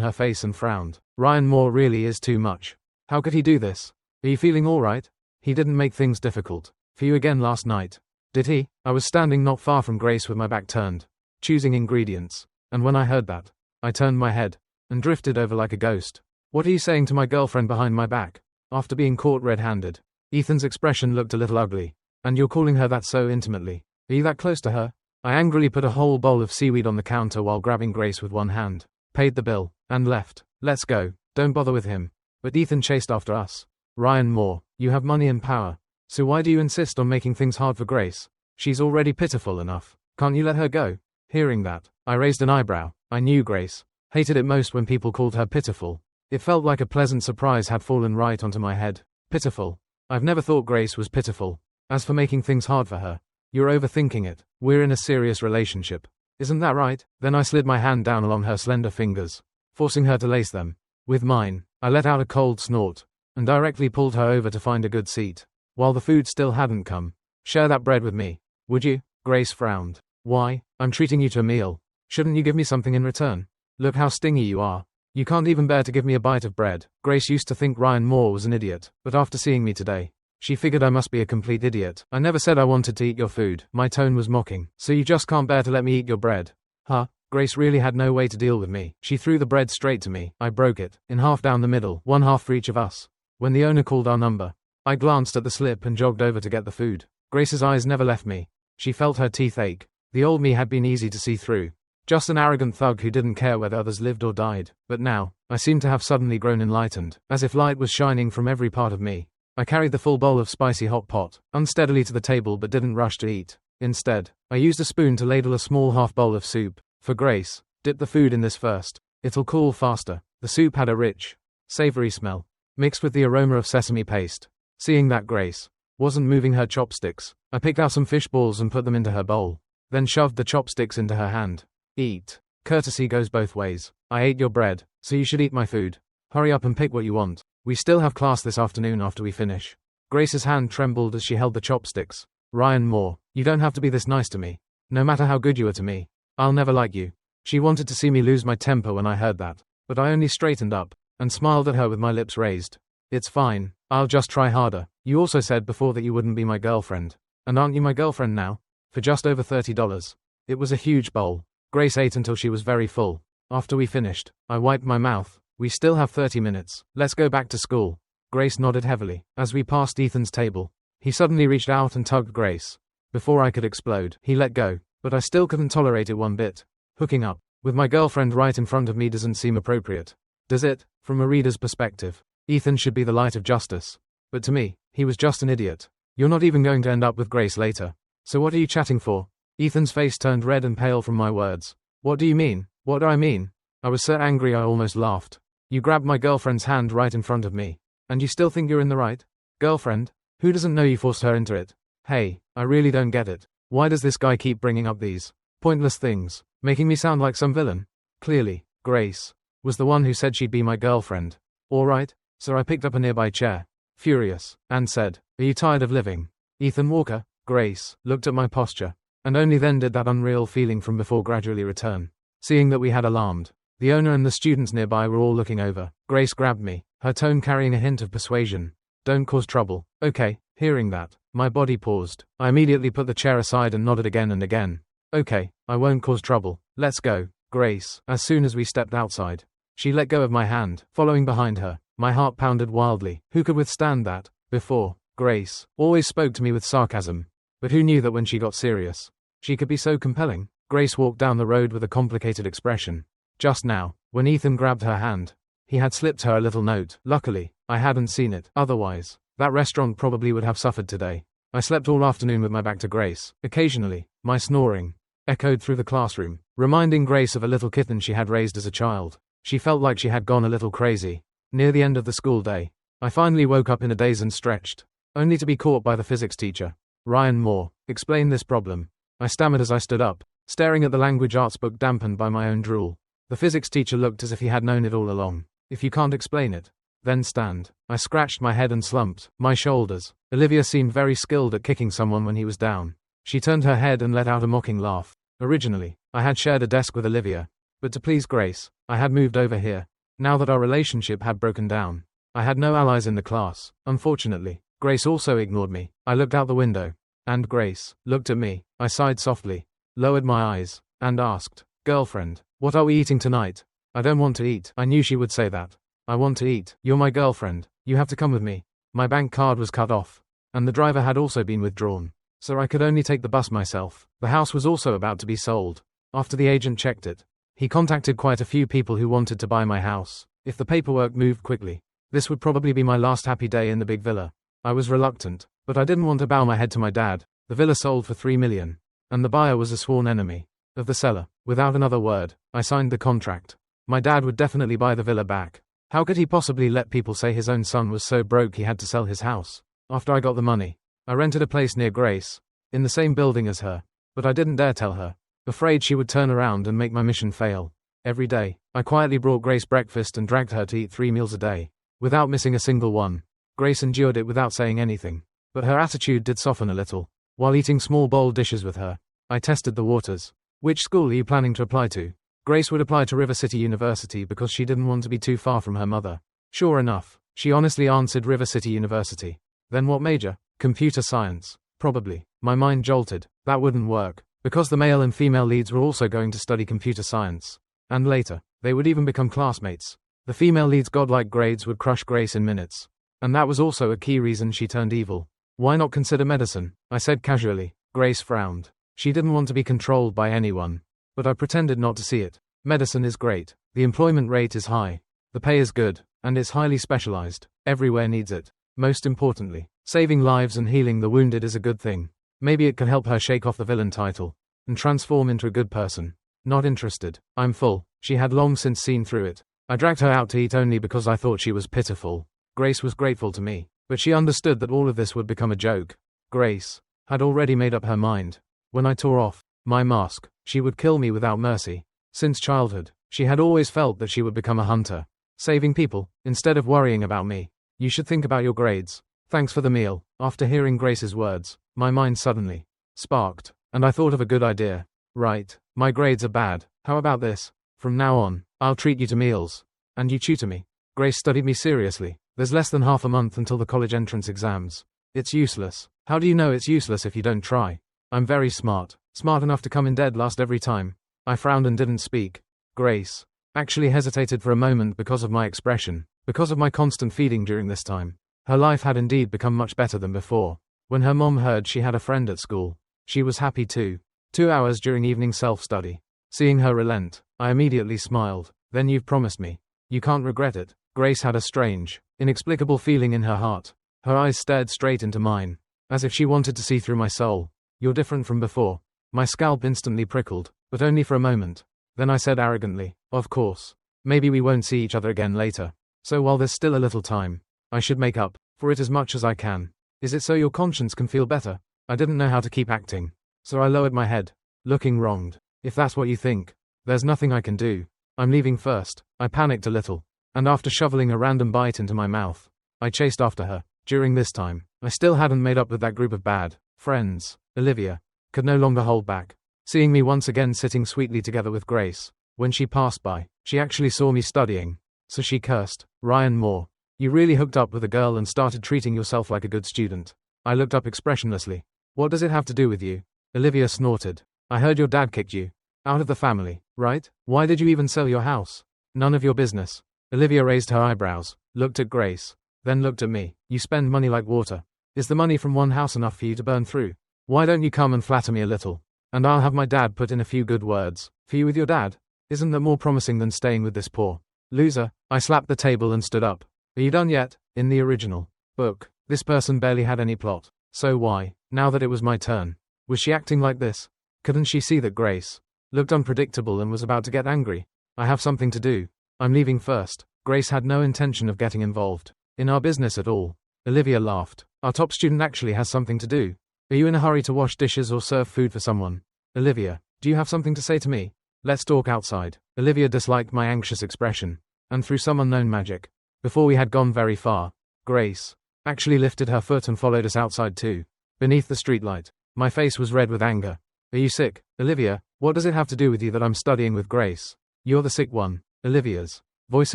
her face and frowned. Ryan Moore really is too much. How could he do this? Are you feeling alright? He didn't make things difficult for you again last night, did he? I was standing not far from Grace with my back turned, choosing ingredients, and when I heard that, I turned my head and drifted over like a ghost. What are you saying to my girlfriend behind my back? After being caught red-handed, Ethan's expression looked a little ugly. And you're calling her that so intimately? Are you that close to her? I angrily put a whole bowl of seaweed on the counter while grabbing Grace with one hand, paid the bill, and left. Let's go. Don't bother with him. But Ethan chased after us. Ryan Moore, you have money and power. So why do you insist on making things hard for Grace? She's already pitiful enough. Can't you let her go? Hearing that, I raised an eyebrow. I knew Grace hated it most when people called her pitiful. It felt like a pleasant surprise had fallen right onto my head. Pitiful. I've never thought Grace was pitiful. As for making things hard for her, you're overthinking it. We're in a serious relationship. Isn't that right? Then I slid my hand down along her slender fingers, forcing her to lace them with mine. I let out a cold snort and directly pulled her over to find a good seat. While the food still hadn't come. Share that bread with me, would you? Grace frowned. Why? I'm treating you to a meal. Shouldn't you give me something in return? Look how stingy you are. You can't even bear to give me a bite of bread. Grace used to think Ryan Moore was an idiot, but after seeing me today, she figured I must be a complete idiot. I never said I wanted to eat your food. My tone was mocking. So you just can't bear to let me eat your bread? Huh? Grace really had no way to deal with me. She threw the bread straight to me. I broke it in half down the middle, one half for each of us. When the owner called our number, I glanced at the slip and jogged over to get the food. Grace's eyes never left me. She felt her teeth ache. The old me had been easy to see through. Just an arrogant thug who didn't care whether others lived or died. But now, I seemed to have suddenly grown enlightened, as if light was shining from every part of me. I carried the full bowl of spicy hot pot, unsteadily to the table but didn't rush to eat. Instead, I used a spoon to ladle a small half bowl of soup. For Grace, dip the food in this first. It'll cool faster. The soup had a rich, savory smell, mixed with the aroma of sesame paste. Seeing that Grace wasn't moving her chopsticks, I picked out some fish balls and put them into her bowl, then shoved the chopsticks into her hand. Eat. Courtesy goes both ways. I ate your bread, so you should eat my food. Hurry up and pick what you want. We still have class this afternoon after we finish. Grace's hand trembled as she held the chopsticks. Ryan Moore, you don't have to be this nice to me. No matter how good you are to me, I'll never like you. She wanted to see me lose my temper when I heard that, but I only straightened up and smiled at her with my lips raised. It's fine, I'll just try harder. You also said before that you wouldn't be my girlfriend. And aren't you my girlfriend now? For just over $30. It was a huge bowl. Grace ate until she was very full. After we finished, I wiped my mouth. We still have 30 minutes. Let's go back to school. Grace nodded heavily. As we passed Ethan's table, he suddenly reached out and tugged Grace. Before I could explode, he let go, but I still couldn't tolerate it one bit. Hooking up with my girlfriend right in front of me doesn't seem appropriate. Does it? From a reader's perspective, Ethan should be the light of justice. But to me, he was just an idiot. You're not even going to end up with Grace later. So what are you chatting for? Ethan's face turned red and pale from my words. What do you mean? What do I mean? I was so angry I almost laughed. You grabbed my girlfriend's hand right in front of me. And you still think you're in the right? Girlfriend? Who doesn't know you forced her into it? Hey, I really don't get it. Why does this guy keep bringing up these pointless things, making me sound like some villain? Clearly, Grace was the one who said she'd be my girlfriend. Alright, so I picked up a nearby chair, furious, and said, are you tired of living? Ethan Walker? Grace looked at my posture, and only then did that unreal feeling from before gradually return. Seeing that we had alarmed, the owner and the students nearby were all looking over. Grace grabbed me, her tone carrying a hint of persuasion. Don't cause trouble. Okay. Hearing that, my body paused. I immediately put the chair aside and nodded again and again. Okay, I won't cause trouble. Let's go. Grace, as soon as we stepped outside, she let go of my hand, following behind her. My heart pounded wildly. Who could withstand that? Before, Grace always spoke to me with sarcasm. But who knew that when she got serious, she could be so compelling? Grace walked down the road with a complicated expression. Just now, when Ethan grabbed her hand, he had slipped her a little note. Luckily, I hadn't seen it. Otherwise, that restaurant probably would have suffered today. I slept all afternoon with my back to Grace. Occasionally, my snoring echoed through the classroom, reminding Grace of a little kitten she had raised as a child. She felt like she had gone a little crazy. Near the end of the school day, I finally woke up in a daze and stretched, only to be caught by the physics teacher. Ryan Moore, explain this problem. I stammered as I stood up, staring at the language arts book dampened by my own drool. The physics teacher looked as if he had known it all along. If you can't explain it, then stand. I scratched my head and slumped my shoulders. Olivia seemed very skilled at kicking someone when he was down. She turned her head and let out a mocking laugh. Originally, I had shared a desk with Olivia, but to please Grace, I had moved over here. Now that our relationship had broken down, I had no allies in the class. Unfortunately, Grace also ignored me. I looked out the window, and Grace looked at me. I sighed softly, lowered my eyes, and asked, girlfriend, what are we eating tonight? I don't want to eat. I knew she would say that. I want to eat. You're my girlfriend. You have to come with me. My bank card was cut off, and the driver had also been withdrawn, so I could only take the bus myself. The house was also about to be sold. After the agent checked it, he contacted quite a few people who wanted to buy my house. If the paperwork moved quickly, this would probably be my last happy day in the big villa. I was reluctant, but I didn't want to bow my head to my dad. The villa sold for $3 million, and the buyer was a sworn enemy of the seller. Without another word, I signed the contract. My dad would definitely buy the villa back. How could he possibly let people say his own son was so broke he had to sell his house? After I got the money, I rented a place near Grace, in the same building as her, but I didn't dare tell her, afraid she would turn around and make my mission fail. Every day, I quietly brought Grace breakfast and dragged her to eat 3 meals a day, without missing a single one. Grace endured it without saying anything, but her attitude did soften a little. While eating small bowl dishes with her, I tested the waters. Which school are you planning to apply to? Grace would apply to River City University because she didn't want to be too far from her mother. Sure enough, she honestly answered River City University. Then what major? Computer science. Probably. My mind jolted. That wouldn't work, because the male and female leads were also going to study computer science. And later, they would even become classmates. The female lead's godlike grades would crush Grace in minutes. And that was also a key reason she turned evil. Why not consider medicine? I said casually. Grace frowned. She didn't want to be controlled by anyone. But I pretended not to see it. Medicine is great. The employment rate is high. The pay is good, and it's highly specialized. Everywhere needs it. Most importantly, saving lives and healing the wounded is a good thing. Maybe it could help her shake off the villain title and transform into a good person. Not interested. I'm full. She had long since seen through it. I dragged her out to eat only because I thought she was pitiful. Grace was grateful to me, but she understood that all of this would become a joke. Grace had already made up her mind. When I tore off my mask, she would kill me without mercy. Since childhood, she had always felt that she would become a hunter, saving people, instead of worrying about me. You should think about your grades. Thanks for the meal. After hearing Grace's words, my mind suddenly sparked, and I thought of a good idea. Right, my grades are bad. How about this? From now on, I'll treat you to meals. And you tutor me. Grace studied me seriously. There's less than half a month until the college entrance exams. It's useless. How do you know it's useless if you don't try? I'm very smart. Smart enough to come in dead last every time. I frowned and didn't speak. Grace actually hesitated for a moment because of my expression, because of my constant feeding during this time. Her life had indeed become much better than before. When her mom heard she had a friend at school, she was happy too. 2 hours during evening self-study. Seeing her relent, I immediately smiled. Then you've promised me. You can't regret it. Grace had a strange, inexplicable feeling in her heart. Her eyes stared straight into mine, as if she wanted to see through my soul. You're different from before. My scalp instantly prickled, but only for a moment. Then I said arrogantly, of course. Maybe we won't see each other again later. So while there's still a little time, I should make up for it as much as I can. Is it so your conscience can feel better? I didn't know how to keep acting, so I lowered my head, looking wronged. If that's what you think, there's nothing I can do. I'm leaving first. I panicked a little, and after shoveling a random bite into my mouth, I chased after her. During this time, I still hadn't made up with that group of bad friends. Olivia could no longer hold back. Seeing me once again sitting sweetly together with Grace, when she passed by, she actually saw me studying, so she cursed. Ryan Moore, you really hooked up with a girl and started treating yourself like a good student. I looked up expressionlessly. What does it have to do with you? Olivia snorted. I heard your dad kicked you out of the family, right? Why did you even sell your house? None of your business. Olivia raised her eyebrows, looked at Grace, then looked at me. You spend money like water. Is the money from one house enough for you to burn through? Why don't you come and flatter me a little? And I'll have my dad put in a few good words for you with your dad. Isn't that more promising than staying with this poor loser? I slapped the table and stood up. Are you done yet? In the original book, this person barely had any plot. So why, now that it was my turn, was she acting like this? Couldn't she see that Grace looked unpredictable and was about to get angry? I have something to do. I'm leaving first. Grace had no intention of getting involved in our business at all. Olivia laughed. Our top student actually has something to do. Are you in a hurry to wash dishes or serve food for someone? Olivia, do you have something to say to me? Let's talk outside. Olivia disliked my anxious expression, and through some unknown magic, before we had gone very far, Grace actually lifted her foot and followed us outside too. Beneath the streetlight, my face was red with anger. Are you sick? Olivia, what does it have to do with you that I'm studying with Grace? You're the sick one. Olivia's voice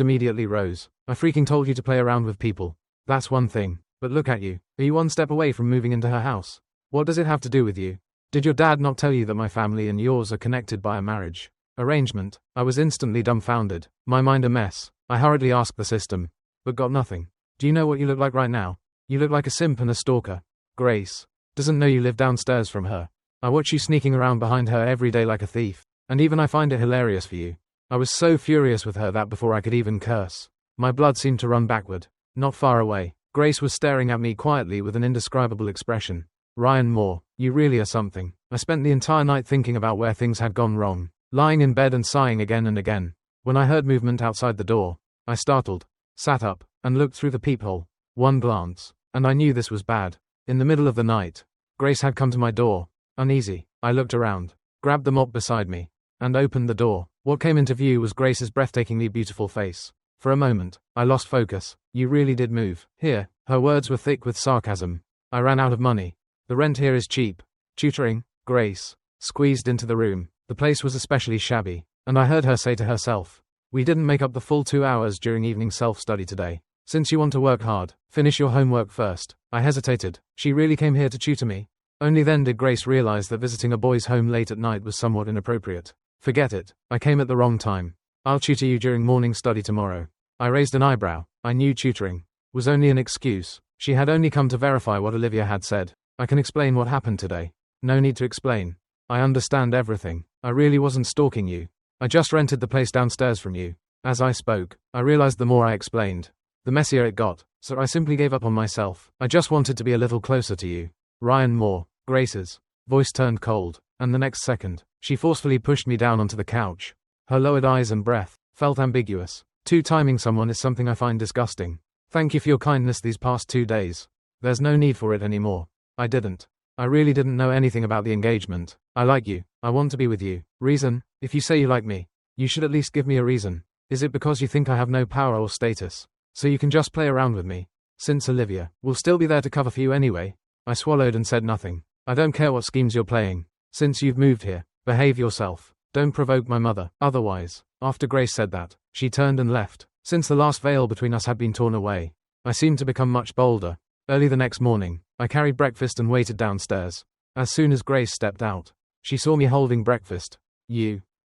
immediately rose. I freaking told you to play around with people. That's one thing, but look at you. Are you one step away from moving into her house? What does it have to do with you? Did your dad not tell you that my family and yours are connected by a marriage arrangement? I was instantly dumbfounded, my mind a mess. I hurriedly asked the system, but got nothing. Do you know what you look like right now? You look like a simp and a stalker. Grace doesn't know you live downstairs from her. I watch you sneaking around behind her every day like a thief, and even I find it hilarious for you. I was so furious with her that before I could even curse, my blood seemed to run backward. Not far away, Grace was staring at me quietly with an indescribable expression. Ryan Moore, you really are something. I spent the entire night thinking about where things had gone wrong, lying in bed and sighing again and again. When I heard movement outside the door, I startled, sat up, and looked through the peephole. One glance, and I knew this was bad. In the middle of the night, Grace had come to my door. Uneasy, I looked around, grabbed the mop beside me, and opened the door. What came into view was Grace's breathtakingly beautiful face. For a moment, I lost focus. You really did move. Here, her words were thick with sarcasm. I ran out of money. The rent here is cheap. Tutoring, Grace squeezed into the room. The place was especially shabby, and I heard her say to herself, we didn't make up the full 2 hours during evening self-study today. Since you want to work hard, finish your homework first. I hesitated. She really came here to tutor me? Only then did Grace realize that visiting a boy's home late at night was somewhat inappropriate. Forget it. I came at the wrong time. I'll tutor you during morning study tomorrow. I raised an eyebrow. I knew tutoring was only an excuse. She had only come to verify what Olivia had said. I can explain what happened today. No need to explain. I understand everything. I really wasn't stalking you. I just rented the place downstairs from you. As I spoke, I realized the more I explained, the messier it got, so I simply gave up on myself. I just wanted to be a little closer to you. Ryan Moore. Grace's voice turned cold, and the next second, she forcefully pushed me down onto the couch. Her lowered eyes and breath felt ambiguous. Two-timing someone is something I find disgusting. Thank you for your kindness these past 2 days. There's no need for it anymore. I really didn't know anything about the engagement. I like you. I want to be with you. Reason? If you say you like me, you should at least give me a reason. Is it because you think I have no power or status, so you can just play around with me? Since Olivia will still be there to cover for you anyway. I swallowed and said nothing. I don't care what schemes you're playing. Since you've moved here, behave yourself. Don't provoke my mother, otherwise. After Grace said that, she turned and left. Since the last veil between us had been torn away, I seemed to become much bolder. Early the next morning, I carried breakfast and waited downstairs. As soon as Grace stepped out, she saw me holding breakfast.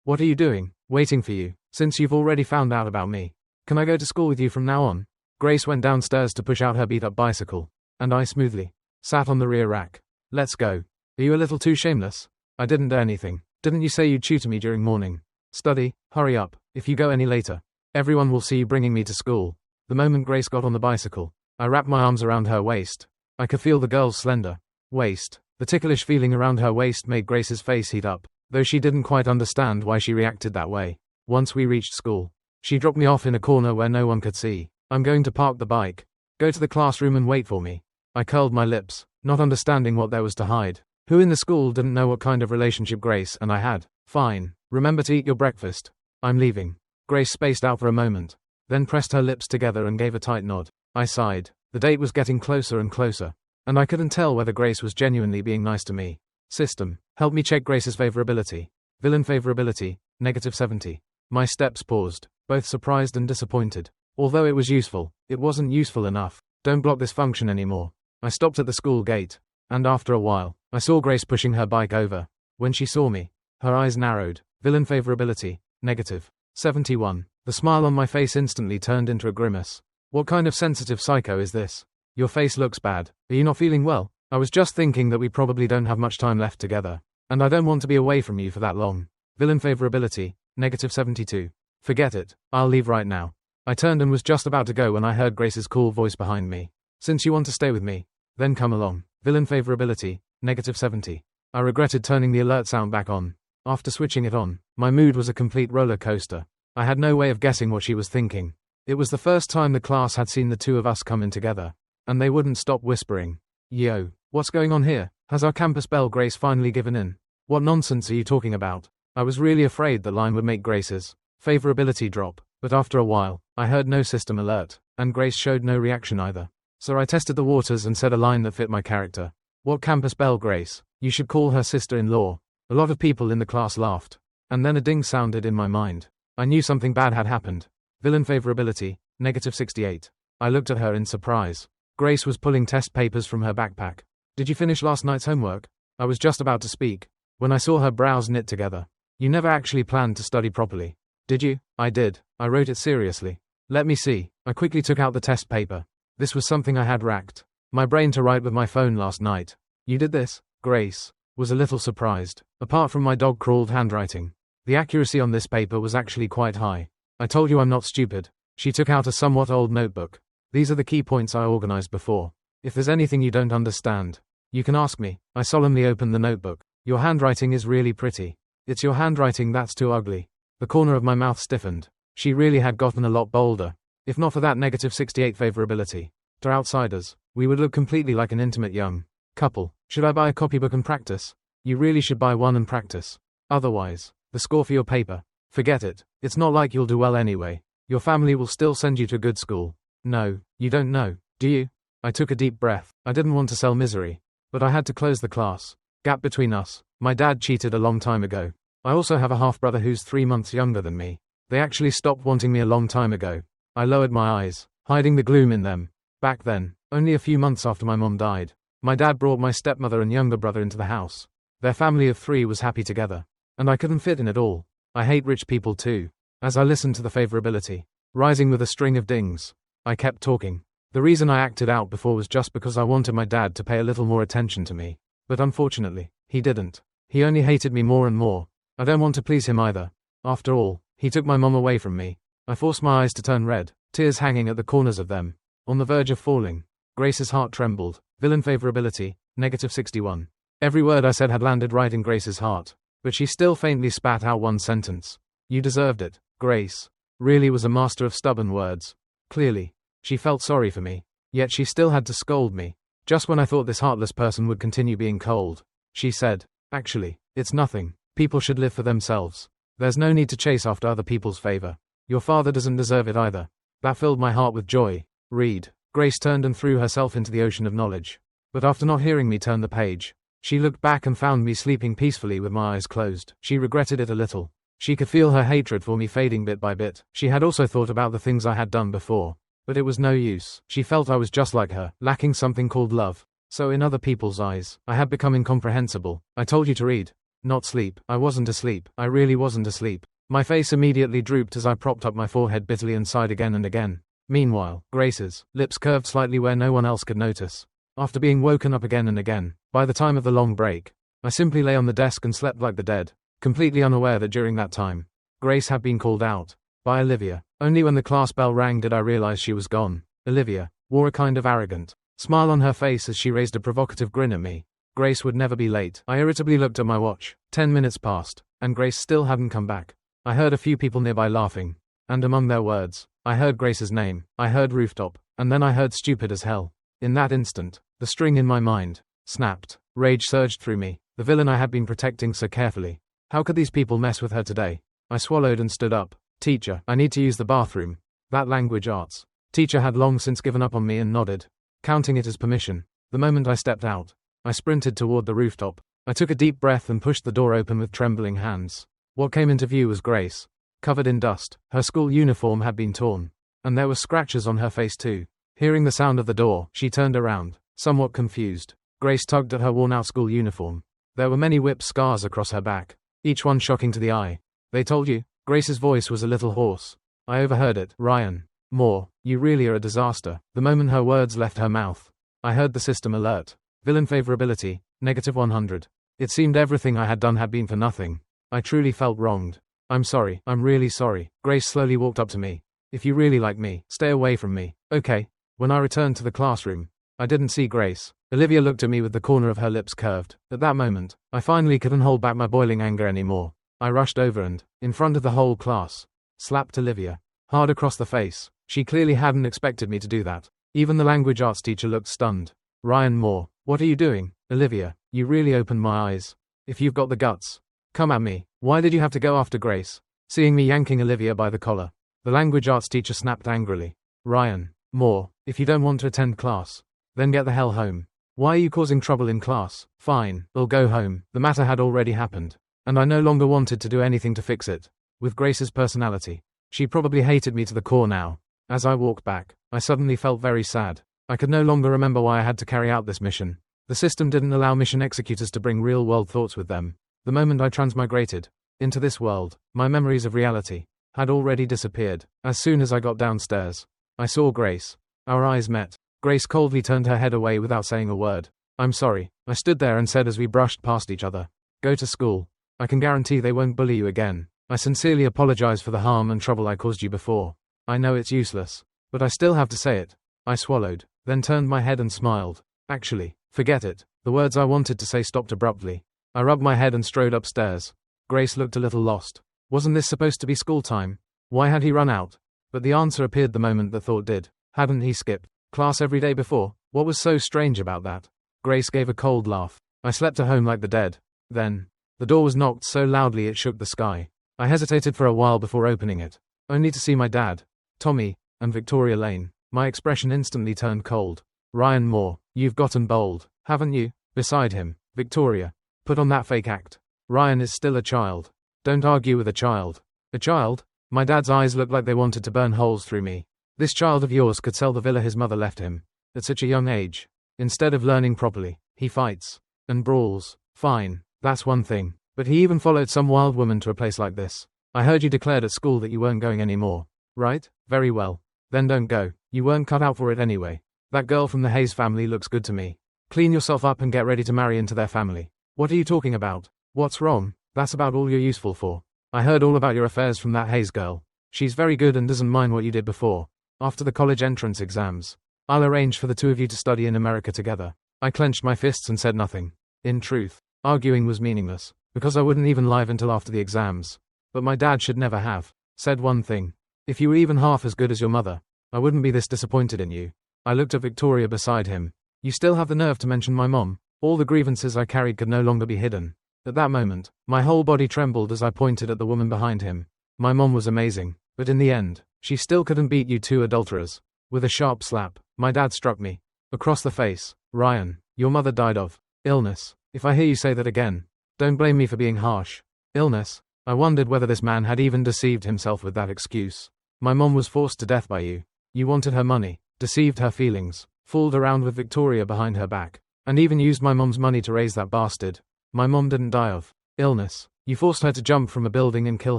What are you doing? Waiting for you, since you've already found out about me. Can I go to school with you from now on? Grace went downstairs to push out her beat-up bicycle, and I smoothly sat on the rear rack. Let's go. Are you a little too shameless? I didn't do anything. Didn't you say you'd tutor me during morning study? Hurry up. If you go any later, everyone will see you bringing me to school. The moment Grace got on the bicycle, I wrapped my arms around her waist. I could feel the girl's slender waist. The ticklish feeling around her waist made Grace's face heat up, though she didn't quite understand why she reacted that way. Once we reached school, she dropped me off in a corner where no one could see. I'm going to park the bike. Go to the classroom and wait for me. I curled my lips, not understanding what there was to hide. Who in the school didn't know what kind of relationship Grace and I had? Fine. Remember to eat your breakfast. I'm leaving. Grace spaced out for a moment, then pressed her lips together and gave a tight nod. I sighed. The date was getting closer and closer, and I couldn't tell whether Grace was genuinely being nice to me. System, help me check Grace's favorability. Villain favorability, -70. My steps paused, both surprised and disappointed. Although it was useful, it wasn't useful enough. Don't block this function anymore. I stopped at the school gate, and after a while, I saw Grace pushing her bike over. When she saw me, her eyes narrowed. Villain favorability, -71. The smile on my face instantly turned into a grimace. What kind of sensitive psycho is this? Your face looks bad. Are you not feeling well? I was just thinking that we probably don't have much time left together, and I don't want to be away from you for that long. Villain favorability, -72. Forget it. I'll leave right now. I turned and was just about to go when I heard Grace's cool voice behind me. Since you want to stay with me, then come along. Villain favorability, -70. I regretted turning the alert sound back on. After switching it on, my mood was a complete roller coaster. I had no way of guessing what she was thinking. It was the first time the class had seen the two of us come in together, and they wouldn't stop whispering. Yo, what's going on here? Has our campus belle Grace finally given in? What nonsense are you talking about? I was really afraid that line would make Grace's favorability drop, but after a while, I heard no system alert, and Grace showed no reaction either. So I tested the waters and said a line that fit my character. What campus belle Grace? You should call her sister-in-law. A lot of people in the class laughed, and then a ding sounded in my mind. I knew something bad had happened. Villain favorability, -68. I looked at her in surprise. Grace was pulling test papers from her backpack. Did you finish last night's homework? I was just about to speak, when I saw her brows knit together. You never actually planned to study properly, did you? I did. I wrote it seriously. Let me see. I quickly took out the test paper. This was something I had racked my brain to write with my phone last night. You did this? Grace was a little surprised. Apart from my dog-crawled handwriting, the accuracy on this paper was actually quite high. I told you I'm not stupid. She took out a somewhat old notebook. These are the key points I organized before. If there's anything you don't understand, you can ask me. I solemnly opened the notebook. Your handwriting is really pretty. It's your handwriting that's too ugly. The corner of my mouth stiffened. She really had gotten a lot bolder. If not for that -68 favorability, to outsiders, we would look completely like an intimate young couple. Should I buy a copybook and practice? You really should buy one and practice. Otherwise, the score for your paper, forget it. It's not like you'll do well anyway. Your family will still send you to good school. No, you don't know, do you? I took a deep breath. I didn't want to sell misery, but I had to close the class. Gap between us. My dad cheated a long time ago. I also have a half-brother who's 3 months younger than me. They actually stopped wanting me a long time ago. I lowered my eyes, hiding the gloom in them. Back then, only a few months after my mom died, my dad brought my stepmother and younger brother into the house. Their family of 3 was happy together, and I couldn't fit in at all. I hate rich people too. As I listened to the favorability, rising with a string of dings, I kept talking. The reason I acted out before was just because I wanted my dad to pay a little more attention to me. But unfortunately, he didn't. He only hated me more and more. I don't want to please him either. After all, he took my mom away from me. I forced my eyes to turn red, tears hanging at the corners of them, on the verge of falling. Grace's heart trembled. Villain favorability, -61. Every word I said had landed right in Grace's heart, but she still faintly spat out one sentence. You deserved it, Grace. really was a master of stubborn words. Clearly, she felt sorry for me, yet she still had to scold me. Just when I thought this heartless person would continue being cold, she said, "Actually, it's nothing. People should live for themselves. There's no need to chase after other people's favor. Your father doesn't deserve it either." That filled my heart with joy. Read. Grace turned and threw herself into the ocean of knowledge. But after not hearing me turn the page, she looked back and found me sleeping peacefully with my eyes closed. She regretted it a little. She could feel her hatred for me fading bit by bit. She had also thought about the things I had done before. But it was no use. She felt I was just like her, lacking something called love. So in other people's eyes, I had become incomprehensible. I told you to read, not sleep. I wasn't asleep. I really wasn't asleep. My face immediately drooped as I propped up my forehead bitterly and sighed again and again. Meanwhile, Grace's lips curved slightly where no one else could notice. After being woken up again and again, by the time of the long break, I simply lay on the desk and slept like the dead, completely unaware that during that time, Grace had been called out by Olivia. Only when the class bell rang did I realize she was gone. Olivia wore a kind of arrogant smile on her face as she raised a provocative grin at me. Grace would never be late. I irritably looked at my watch. 10 minutes passed, and Grace still hadn't come back. I heard a few people nearby laughing, and among their words, I heard Grace's name, I heard rooftop, and then I heard stupid as hell. In that instant, the string in my mind snapped. Rage surged through me. The villain I had been protecting so carefully. How could these people mess with her today? I swallowed and stood up. "Teacher, I need to use the bathroom." That language arts teacher had long since given up on me and nodded, counting it as permission. The moment I stepped out, I sprinted toward the rooftop. I took a deep breath and pushed the door open with trembling hands. What came into view was Grace, covered in dust. Her school uniform had been torn, and there were scratches on her face too. Hearing the sound of the door, she turned around, somewhat confused. Grace tugged at her worn-out school uniform. There were many whip scars across her back, each one shocking to the eye. "They told you?" Grace's voice was a little hoarse. I overheard it. "Ryan Moore, you really are a disaster." The moment her words left her mouth, I heard the system alert. Villain favorability, -100. It seemed everything I had done had been for nothing. I truly felt wronged. "I'm sorry. I'm really sorry." Grace slowly walked up to me. "If you really like me, stay away from me, okay?" When I returned to the classroom, I didn't see Grace. Olivia looked at me with the corner of her lips curved. At that moment, I finally couldn't hold back my boiling anger anymore. I rushed over and, in front of the whole class, slapped Olivia hard across the face. She clearly hadn't expected me to do that. Even the language arts teacher looked stunned. "Ryan Moore, what are you doing?" "Olivia, you really opened my eyes. If you've got the guts, come at me. Why did you have to go after Grace?" Seeing me yanking Olivia by the collar, the language arts teacher snapped angrily. "Ryan Moore, if you don't want to attend class, then get the hell home. Why are you causing trouble in class?" "Fine, I'll go home." The matter had already happened, and I no longer wanted to do anything to fix it. With Grace's personality, she probably hated me to the core now. As I walked back, I suddenly felt very sad. I could no longer remember why I had to carry out this mission. The system didn't allow mission executors to bring real-world thoughts with them. The moment I transmigrated into this world, my memories of reality had already disappeared. As soon as I got downstairs, I saw Grace. Our eyes met. Grace coldly turned her head away without saying a word. "I'm sorry," I stood there and said as we brushed past each other. "Go to school. I can guarantee they won't bully you again. I sincerely apologize for the harm and trouble I caused you before. I know it's useless, but I still have to say it." I swallowed, then turned my head and smiled. "Actually, forget it." The words I wanted to say stopped abruptly. I rubbed my head and strode upstairs. Grace looked a little lost. Wasn't this supposed to be school time? Why had he run out? But the answer appeared the moment the thought did. Hadn't he skipped class every day before? What was so strange about that? Grace gave a cold laugh. I slept at home like the dead. Then, the door was knocked so loudly it shook the sky. I hesitated for a while before opening it, only to see my dad, Tommy, and Victoria Lane. My expression instantly turned cold. "Ryan Moore, you've gotten bold, haven't you?" Beside him, Victoria, "Put on that fake act. Ryan is still a child. Don't argue with a child." "A child?" My dad's eyes looked like they wanted to burn holes through me. "This child of yours could sell the villa his mother left him. At such a young age. Instead of learning properly, he fights and brawls. Fine, that's one thing. But he even followed some wild woman to a place like this. I heard you declared at school that you weren't going anymore. Right? Very well. Then don't go. You weren't cut out for it anyway. That girl from the Hayes family looks good to me. Clean yourself up and get ready to marry into their family." "What are you talking about? What's wrong?" "That's about all you're useful for. I heard all about your affairs from that Hayes girl. She's very good and doesn't mind what you did before. After the college entrance exams, I'll arrange for the two of you to study in America together." I clenched my fists and said nothing. In truth, arguing was meaningless, because I wouldn't even leave until after the exams. But my dad should never have said one thing. If you were even half as good as your mother, I wouldn't be this disappointed in you. I looked at Victoria beside him. You still have the nerve to mention my mom? All the grievances I carried could no longer be hidden. At that moment, my whole body trembled as I pointed at the woman behind him. My mom was amazing, but in the end, she still couldn't beat you two adulterers. With a sharp slap, my dad struck me across the face. Ryan, your mother died of illness. If I hear you say that again, don't blame me for being harsh. Illness? I wondered whether this man had even deceived himself with that excuse. My mom was forced to death by you. You wanted her money, deceived her feelings, fooled around with Victoria behind her back, and even used my mom's money to raise that bastard. My mom didn't die of illness. You forced her to jump from a building and kill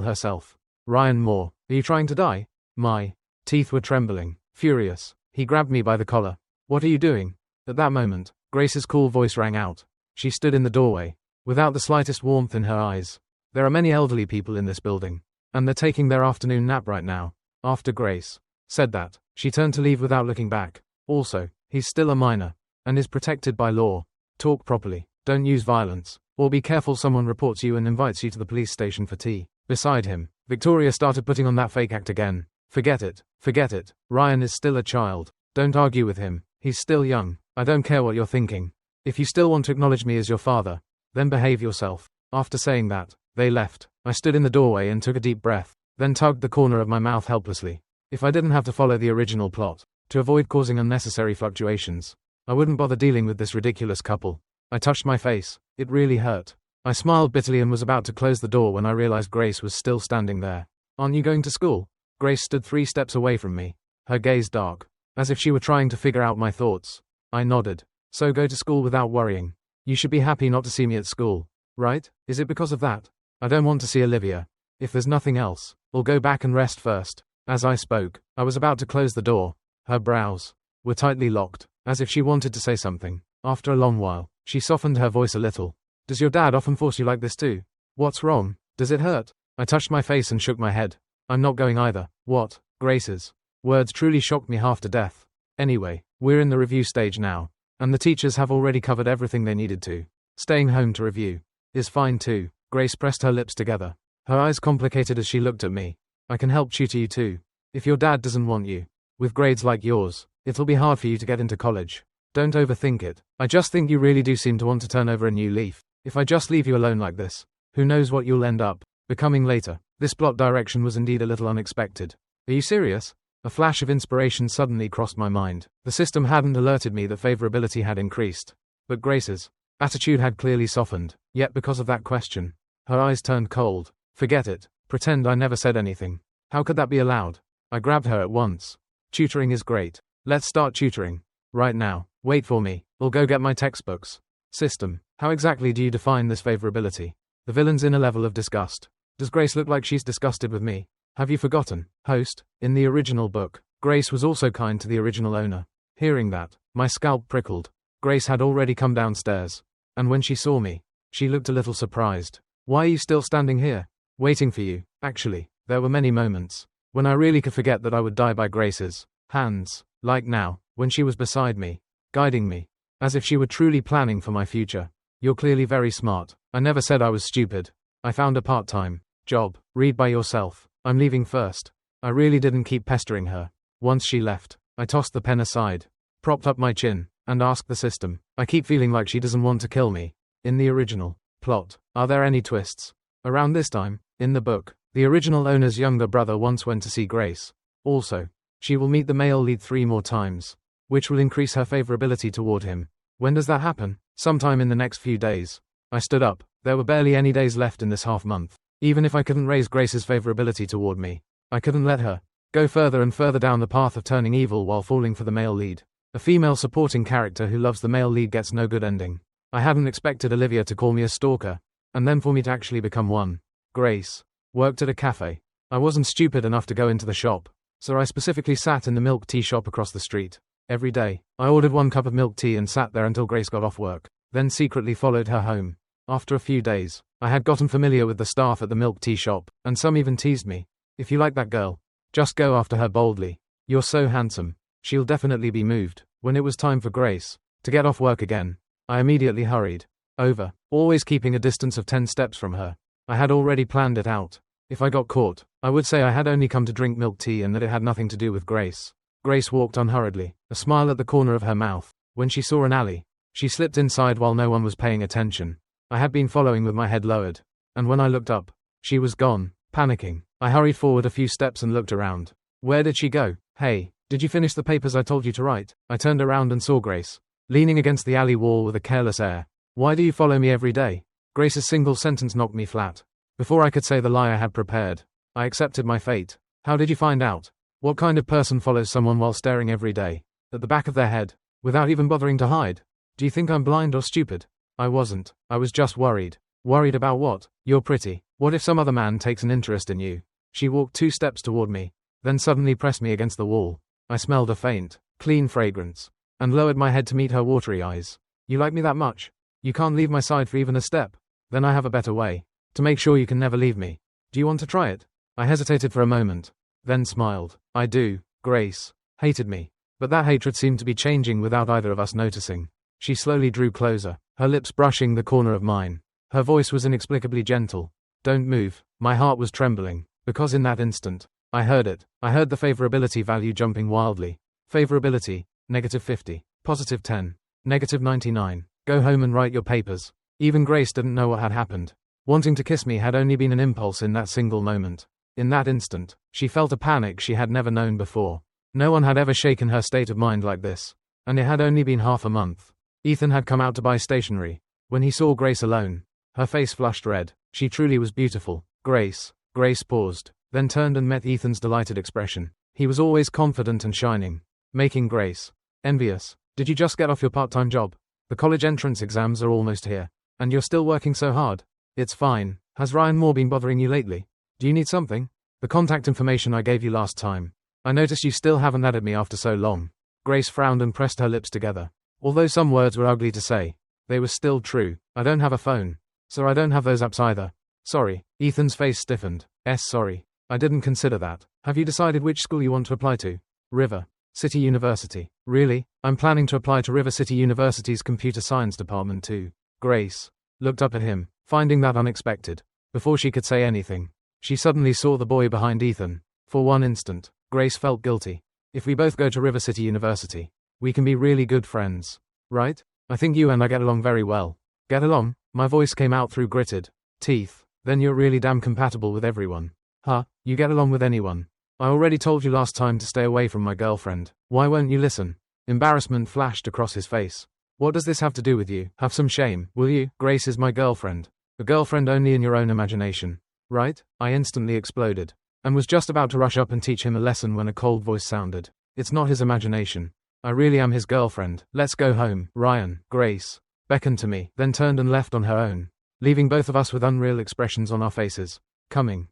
herself. Ryan Moore, are you trying to die? My teeth were trembling. Furious, he grabbed me by the collar. What are you doing? At that moment, Grace's cool voice rang out. She stood in the doorway, without the slightest warmth in her eyes. There are many elderly people in this building, and they're taking their afternoon nap right now. After Grace said that, she turned to leave without looking back. Also, he's still a minor, and is protected by law. Talk properly, don't use violence, or be careful someone reports you and invites you to the police station for tea. Beside him, Victoria started putting on that fake act again. Forget it, forget it. Ryan is still a child. Don't argue with him, he's still young. I don't care what you're thinking. If you still want to acknowledge me as your father, then behave yourself. After saying that, they left. I stood in the doorway and took a deep breath, then tugged the corner of my mouth helplessly. If I didn't have to follow the original plot, to avoid causing unnecessary fluctuations, I wouldn't bother dealing with this ridiculous couple. I touched my face. It really hurt. I smiled bitterly and was about to close the door when I realized Grace was still standing there. Aren't you going to school? Grace stood 3 steps away from me, her gaze dark, as if she were trying to figure out my thoughts. I nodded. So go to school without worrying. You should be happy not to see me at school, right? Is it because of that? I don't want to see Olivia. If there's nothing else, we'll go back and rest first. As I spoke, I was about to close the door. Her brows were tightly locked, as if she wanted to say something. After a long while, she softened her voice a little. Does your dad often force you like this too? What's wrong? Does it hurt? I touched my face and shook my head. I'm not going either. What? Grace's words truly shocked me half to death. Anyway, we're in the review stage now, and the teachers have already covered everything they needed to. Staying home to review is fine too. Grace pressed her lips together. Her eyes complicated as she looked at me. I can help tutor you too. If your dad doesn't want you, with grades like yours, it'll be hard for you to get into college. Don't overthink it. I just think you really do seem to want to turn over a new leaf. If I just leave you alone like this, who knows what you'll end up becoming later. This plot direction was indeed a little unexpected. Are you serious? A flash of inspiration suddenly crossed my mind. The system hadn't alerted me that favorability had increased. But Grace's attitude had clearly softened. Yet because of that question, her eyes turned cold. Forget it. Pretend I never said anything. How could that be allowed? I grabbed her at once. Tutoring is great. Let's start tutoring. Right now. Wait for me. I'll go get my textbooks. System. How exactly do you define this favorability? The villain's in a level of disgust. Does Grace look like she's disgusted with me? Have you forgotten, host? In the original book, Grace was also kind to the original owner. Hearing that, my scalp prickled. Grace had already come downstairs, and when she saw me, she looked a little surprised. Why are you still standing here? Waiting for you. Actually, there were many moments when I really could forget that I would die by Grace's hands, like now, when she was beside me, guiding me, as if she were truly planning for my future. You're clearly very smart. I never said I was stupid. I found a part-time job. Read by yourself. I'm leaving first. I really didn't keep pestering her. Once she left, I tossed the pen aside, propped up my chin, and asked the system. I keep feeling like she doesn't want to kill me. In the original plot, are there any twists? Around this time, in the book, the original owner's younger brother once went to see Grace. Also, she will meet the male lead 3 more times, which will increase her favorability toward him. When does that happen? Sometime in the next few days. I stood up. There were barely any days left in this half-month. Even if I couldn't raise Grace's favorability toward me, I couldn't let her go further and further down the path of turning evil while falling for the male lead. A female supporting character who loves the male lead gets no good ending. I hadn't expected Olivia to call me a stalker, and then for me to actually become one. Grace worked at a cafe. I wasn't stupid enough to go into the shop, so I specifically sat in the milk tea shop across the street. Every day, I ordered 1 cup of milk tea and sat there until Grace got off work, then secretly followed her home. After a few days, I had gotten familiar with the staff at the milk tea shop, and some even teased me. If you like that girl, just go after her boldly. You're so handsome. She'll definitely be moved. When it was time for Grace to get off work again, I immediately hurried over, always keeping a distance of 10 steps from her. I had already planned it out. If I got caught, I would say I had only come to drink milk tea and that it had nothing to do with Grace. Grace walked unhurriedly, a smile at the corner of her mouth. When she saw an alley, she slipped inside while no one was paying attention. I had been following with my head lowered, and when I looked up, she was gone. Panicking, I hurried forward a few steps and looked around. Where did she go? Hey, did you finish the papers I told you to write? I turned around and saw Grace, leaning against the alley wall with a careless air. Why do you follow me every day? Grace's single sentence knocked me flat. Before I could say the lie I had prepared, I accepted my fate. How did you find out? What kind of person follows someone while staring every day, at the back of their head, without even bothering to hide? Do you think I'm blind or stupid? I wasn't. I was just worried. Worried about what? You're pretty. What if some other man takes an interest in you? She walked 2 steps toward me, then suddenly pressed me against the wall. I smelled a faint, clean fragrance, and lowered my head to meet her watery eyes. You like me that much? You can't leave my side for even a step? Then I have a better way, to make sure you can never leave me. Do you want to try it? I hesitated for a moment, then smiled. I do. Grace hated me, but that hatred seemed to be changing without either of us noticing. She slowly drew closer, her lips brushing the corner of mine. Her voice was inexplicably gentle. Don't move. My heart was trembling, because in that instant, I heard it. I heard the favorability value jumping wildly. Favorability, -50, +10, -99. Go home and write your papers. Even Grace didn't know what had happened. Wanting to kiss me had only been an impulse in that single moment. In that instant, she felt a panic she had never known before. No one had ever shaken her state of mind like this. And it had only been half a month. Ethan had come out to buy stationery. When he saw Grace alone, her face flushed red. She truly was beautiful. Grace. Grace paused, then turned and met Ethan's delighted expression. He was always confident and shining, making Grace envious. Did you just get off your part-time job? The college entrance exams are almost here, and you're still working so hard. It's fine. Has Ryan Moore been bothering you lately? Do you need something? The contact information I gave you last time. I noticed you still haven't added me after so long. Grace frowned and pressed her lips together. Although some words were ugly to say, they were still true. I don't have a phone, so I don't have those apps either. Sorry. Ethan's face stiffened. Sorry. I didn't consider that. Have you decided which school you want to apply to? River City University. Really? I'm planning to apply to River City University's computer science department too. Grace looked up at him, finding that unexpected. Before she could say anything, she suddenly saw the boy behind Ethan. For one instant, Grace felt guilty. If we both go to River City University, we can be really good friends, right? I think you and I get along very well. Get along? My voice came out through gritted teeth. Then you're really damn compatible with everyone. Huh? You get along with anyone? I already told you last time to stay away from my girlfriend. Why won't you listen? Embarrassment flashed across his face. What does this have to do with you? Have some shame, will you? Grace is my girlfriend. A girlfriend only in your own imagination. Right? I instantly exploded, and was just about to rush up and teach him a lesson when a cold voice sounded. It's not his imagination. I really am his girlfriend. Let's go home. Ryan. Grace beckoned to me, then turned and left on her own, leaving both of us with unreal expressions on our faces. Coming.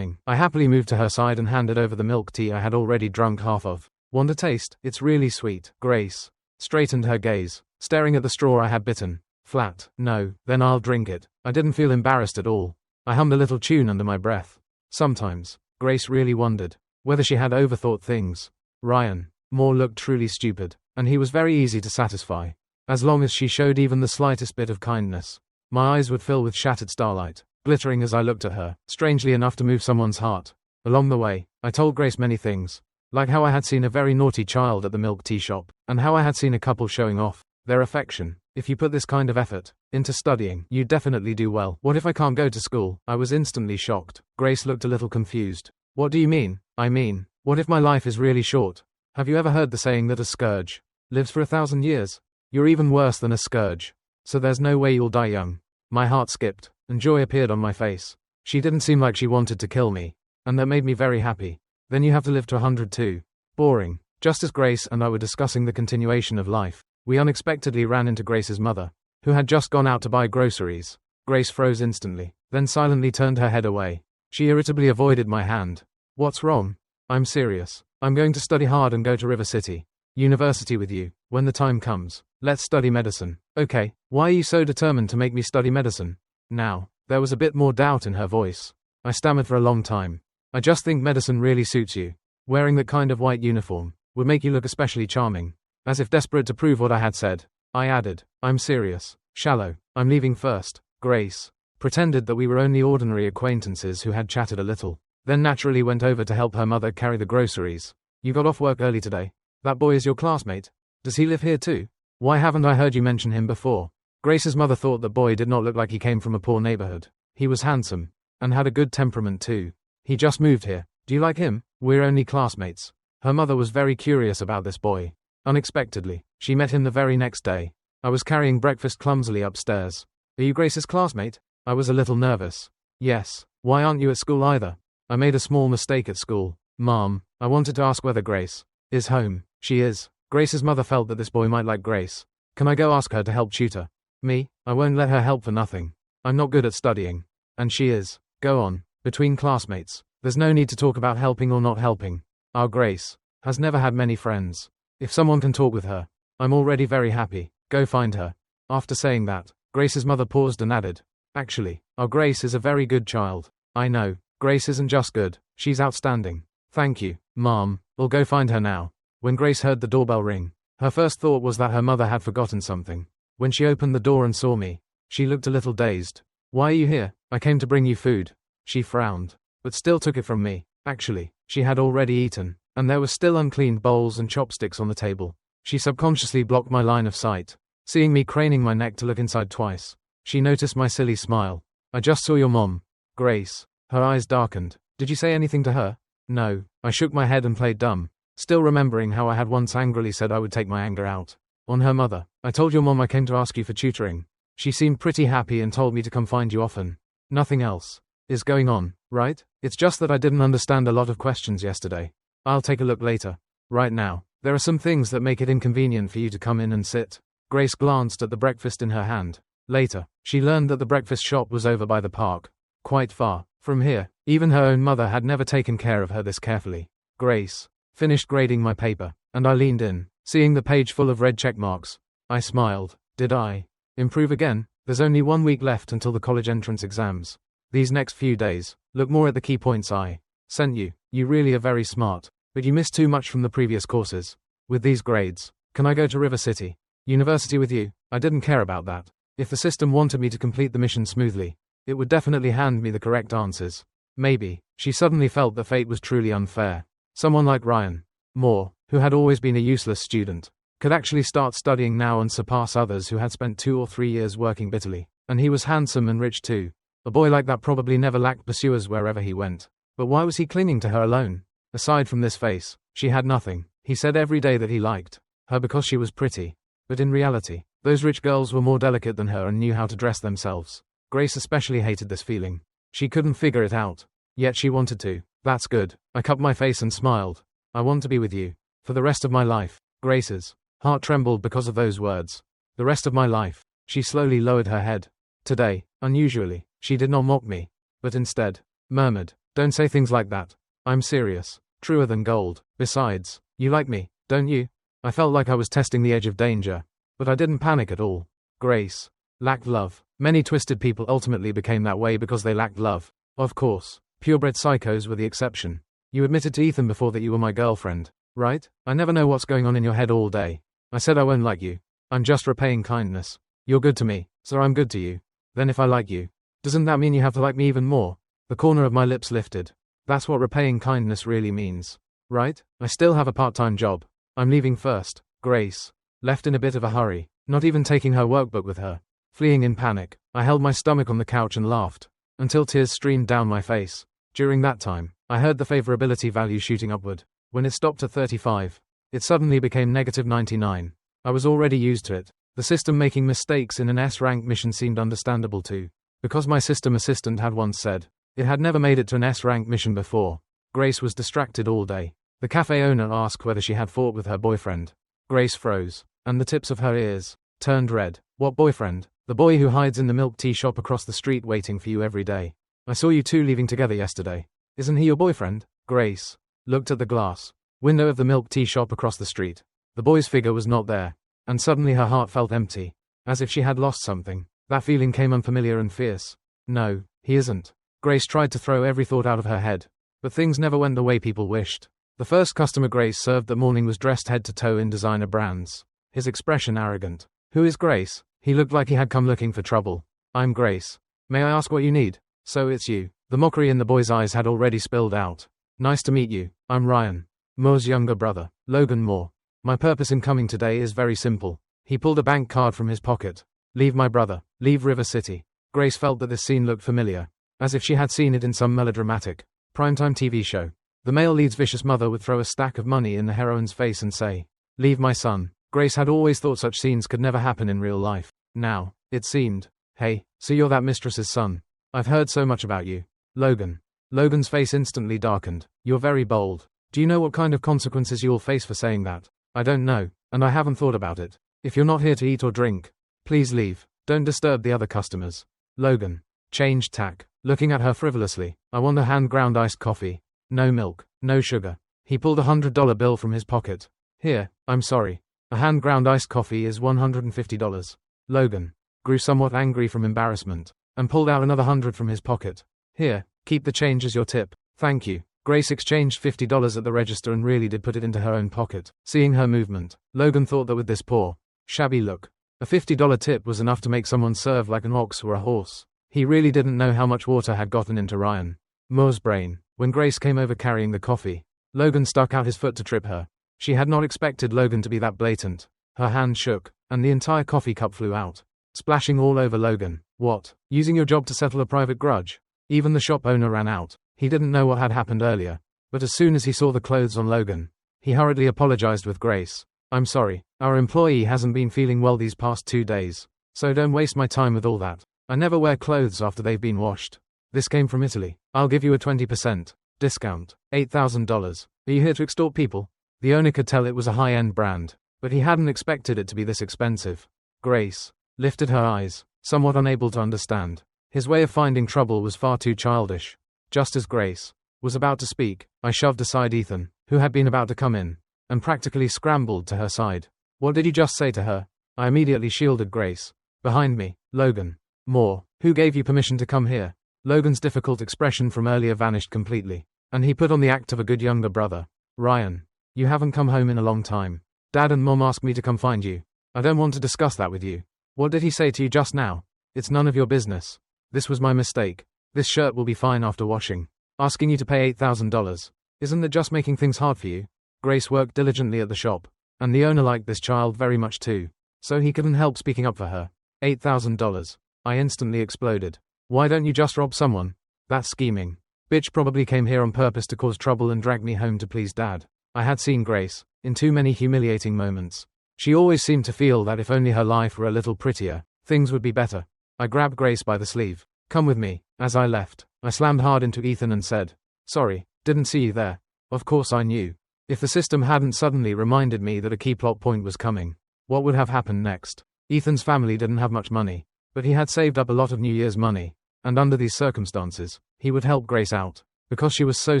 I happily moved to her side and handed over the milk tea I had already drunk half of. Want a taste? It's really sweet. Grace straightened her gaze, staring at the straw I had bitten. Flat. No, then I'll drink it. I didn't feel embarrassed at all. I hummed a little tune under my breath. Sometimes, Grace really wondered whether she had overthought things. Ryan Moore looked truly stupid, and he was very easy to satisfy. As long as she showed even the slightest bit of kindness, my eyes would fill with shattered starlight, glittering as I looked at her, strangely enough to move someone's heart. Along the way, I told Grace many things, like how I had seen a very naughty child at the milk tea shop, and how I had seen a couple showing off their affection. If you put this kind of effort into studying, you definitely do well. What if I can't go to school? I was instantly shocked. Grace looked a little confused. What do you mean? I mean, what if my life is really short? Have you ever heard the saying that a scourge lives for 1,000 years? You're even worse than a scourge. So there's no way you'll die young. My heart skipped, and joy appeared on my face. She didn't seem like she wanted to kill me, and that made me very happy. Then you have to live to 100 too. Boring. Just as Grace and I were discussing the continuation of life, we unexpectedly ran into Grace's mother, who had just gone out to buy groceries. Grace froze instantly, then silently turned her head away. She irritably avoided my hand. What's wrong? I'm serious. I'm going to study hard and go to River City University with you. When the time comes, let's study medicine. Okay, why are you so determined to make me study medicine? Now, there was a bit more doubt in her voice. I stammered for a long time. I just think medicine really suits you. Wearing that kind of white uniform would make you look especially charming. As if desperate to prove what I had said, I added, I'm serious. Shallow. I'm leaving first. Grace pretended that we were only ordinary acquaintances who had chatted a little. then naturally went over to help her mother carry the groceries. You got off work early today. That boy is your classmate? Does he live here too? Why haven't I heard you mention him before? Grace's mother thought the boy did not look like he came from a poor neighborhood. He was handsome, and had a good temperament too. He just moved here. Do you like him? We're only classmates. Her mother was very curious about this boy. Unexpectedly, she met him the very next day. I was carrying breakfast clumsily upstairs. Are you Grace's classmate? I was a little nervous. Yes. Why aren't you at school either? I made a small mistake at school. Mom, I wanted to ask whether Grace is home. She is. Grace's mother felt that this boy might like Grace. Can I go ask her to help tutor? Me? I won't let her help for nothing. I'm not good at studying. And she is. Go on. Between classmates, there's no need to talk about helping or not helping. Our Grace has never had many friends. If someone can talk with her, I'm already very happy. Go find her. After saying that, Grace's mother paused and added, actually, our Grace is a very good child. I know. Grace isn't just good, she's outstanding. Thank you, Mom. We'll go find her now. When Grace heard the doorbell ring, her first thought was that her mother had forgotten something. When she opened the door and saw me, she looked a little dazed. Why are you here? I came to bring you food. She frowned, but still took it from me. Actually, she had already eaten, and there were still uncleaned bowls and chopsticks on the table. She subconsciously blocked my line of sight. Seeing me craning my neck to look inside twice, she noticed my silly smile. I just saw your mom. Grace. Her eyes darkened. Did you say anything to her? No. I shook my head and played dumb, still remembering how I had once angrily said I would take my anger out on her mother. I told your mom I came to ask you for tutoring. She seemed pretty happy and told me to come find you often. Nothing else is going on, right? It's just that I didn't understand a lot of questions yesterday. I'll take a look later. Right now, there are some things that make it inconvenient for you to come in and sit. Grace glanced at the breakfast in her hand. Later, she learned that the breakfast shop was over by the park, quite far from here. Even her own mother had never taken care of her this carefully. Grace finished grading my paper, and I leaned in, seeing the page full of red check marks. I smiled. Did I improve again? There's only 1 week left until the college entrance exams. These next few days, look more at the key points I sent you. You really are very smart, but you missed too much from the previous courses. With these grades, can I go to River City University with you? I didn't care about that. If the system wanted me to complete the mission smoothly, it would definitely hand me the correct answers. Maybe, she suddenly felt that fate was truly unfair. Someone like Ryan Moore, who had always been a useless student, could actually start studying now and surpass others who had spent 2 or 3 years working bitterly. And he was handsome and rich too. A boy like that probably never lacked pursuers wherever he went. But why was he clinging to her alone? Aside from this face, she had nothing. He said every day that he liked her because she was pretty. But in reality, those rich girls were more delicate than her and knew how to dress themselves. Grace especially hated this feeling. She couldn't figure it out. Yet she wanted to. That's good. I cupped my face and smiled. I want to be with you. For the rest of my life. Grace's heart trembled because of those words. The rest of my life. She slowly lowered her head. Today, unusually, she did not mock me, but instead murmured, "Don't say things like that. I'm serious. Truer than gold. Besides, you like me, don't you?" I felt like I was testing the edge of danger, but I didn't panic at all. Grace lacked love. Many twisted people ultimately became that way because they lacked love. Of course, purebred psychos were the exception. You admitted to Ethan before that you were my girlfriend, right? I never know what's going on in your head all day. I said I won't like you. I'm just repaying kindness. You're good to me, so I'm good to you. Then if I like you, doesn't that mean you have to like me even more? The corner of my lips lifted. That's what repaying kindness really means, right? I still have a part-time job. I'm leaving first. Grace left in a bit of a hurry, not even taking her workbook with her. Fleeing in panic, I held my stomach on the couch and laughed, until tears streamed down my face. During that time, I heard the favorability value shooting upward. When it stopped at 35, it suddenly became -99. I was already used to it. The system making mistakes in an S-rank mission seemed understandable too, because my system assistant had once said it had never made it to an S-rank mission before. Grace was distracted all day. The cafe owner asked whether she had fought with her boyfriend. Grace froze, and the tips of her ears turned red. What boyfriend? The boy who hides in the milk tea shop across the street waiting for you every day. I saw you two leaving together yesterday. Isn't he your boyfriend? Grace looked at the glass window of the milk tea shop across the street. The boy's figure was not there, and suddenly her heart felt empty, as if she had lost something. That feeling came unfamiliar and fierce. No, he isn't. Grace tried to throw every thought out of her head, but things never went the way people wished. The first customer Grace served that morning was dressed head to toe in designer brands, his expression arrogant. Who is Grace? He looked like he had come looking for trouble. I'm Grace. May I ask what you need? So it's you. The mockery in the boy's eyes had already spilled out. Nice to meet you, I'm Ryan. Moore's younger brother, Logan Moore. My purpose in coming today is very simple. He pulled a bank card from his pocket. Leave my brother, leave River City. Grace felt that this scene looked familiar, as if she had seen it in some melodramatic, primetime TV show. The male lead's vicious mother would throw a stack of money in the heroine's face and say, "Leave my son." Grace had always thought such scenes could never happen in real life. Now, it seemed. Hey, so you're that mistress's son. I've heard so much about you. Logan. Logan's face instantly darkened. You're very bold. Do you know what kind of consequences you'll face for saying that? I don't know, and I haven't thought about it. If you're not here to eat or drink, please leave. Don't disturb the other customers. Logan changed tack, looking at her frivolously. I want a hand-ground iced coffee. No milk, no sugar. He pulled a $100 bill from his pocket. Here, I'm sorry. A hand-ground iced coffee is $150. Logan grew somewhat angry from embarrassment, and pulled out another $100 from his pocket. Here, keep the change as your tip. Thank you. Grace exchanged $50 at the register and really did put it into her own pocket. Seeing her movement, Logan thought that with this poor, shabby look, a $50 tip was enough to make someone serve like an ox or a horse. He really didn't know how much water had gotten into Ryan Moore's brain. When Grace came over carrying the coffee, Logan stuck out his foot to trip her. She had not expected Logan to be that blatant. Her hand shook, and the entire coffee cup flew out, splashing all over Logan. What? Using your job to settle a private grudge? Even the shop owner ran out. He didn't know what had happened earlier, but as soon as he saw the clothes on Logan, he hurriedly apologized with grace. I'm sorry, our employee hasn't been feeling well these past 2 days, so don't waste my time with all that. I never wear clothes after they've been washed. This came from Italy. I'll give you a 20% discount. $8,000. Are you here to extort people? The owner could tell it was a high-end brand, but he hadn't expected it to be this expensive. Grace lifted her eyes, somewhat unable to understand. His way of finding trouble was far too childish. Just as Grace was about to speak, I shoved aside Ethan, who had been about to come in, and practically scrambled to her side. What did you just say to her? I immediately shielded Grace. Behind me, Logan Moore. Who gave you permission to come here? Logan's difficult expression from earlier vanished completely, and he put on the act of a good younger brother. Ryan, you haven't come home in a long time. Dad and Mom asked me to come find you. I don't want to discuss that with you. What did he say to you just now? It's none of your business. This was my mistake. This shirt will be fine after washing. Asking you to pay $8,000. Isn't that just making things hard for you? Grace worked diligently at the shop, and the owner liked this child very much too, so he couldn't help speaking up for her. $8,000. I instantly exploded. Why don't you just rob someone? That scheming bitch probably came here on purpose to cause trouble and drag me home to please Dad. I had seen Grace in too many humiliating moments. She always seemed to feel that if only her life were a little prettier, things would be better. I grabbed Grace by the sleeve. Come with me. As I left, I slammed hard into Ethan and said, sorry, didn't see you there. Of course I knew. If the system hadn't suddenly reminded me that a key plot point was coming, what would have happened next? Ethan's family didn't have much money, but he had saved up a lot of New Year's money, and under these circumstances, he would help Grace out. Because she was so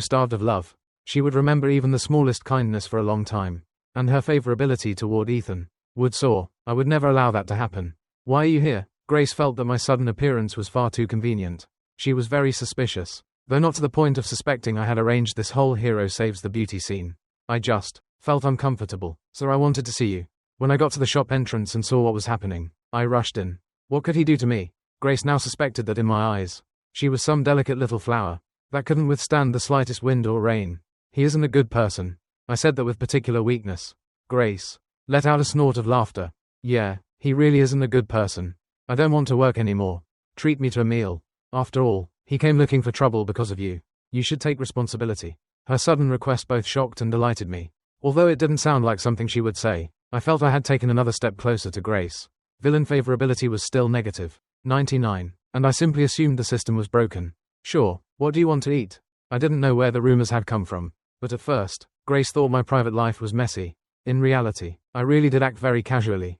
starved of love, she would remember even the smallest kindness for a long time, and her favorability toward Ethan would soar. I would never allow that to happen. Why are you here? Grace felt that my sudden appearance was far too convenient. She was very suspicious, though not to the point of suspecting I had arranged this whole hero saves the beauty scene. I just felt uncomfortable, so I wanted to see you. When I got to the shop entrance and saw what was happening, I rushed in. What could he do to me? Grace now suspected that in my eyes, she was some delicate little flower that couldn't withstand the slightest wind or rain. He isn't a good person. I said that with particular weakness. Grace let out a snort of laughter. Yeah, he really isn't a good person. I don't want to work anymore. Treat me to a meal. After all, he came looking for trouble because of you. You should take responsibility. Her sudden request both shocked and delighted me. Although it didn't sound like something she would say, I felt I had taken another step closer to Grace. Villain favorability was still negative, 99, and I simply assumed the system was broken. Sure, what do you want to eat? I didn't know where the rumors had come from, but at first, Grace thought my private life was messy. In reality, I really did act very casually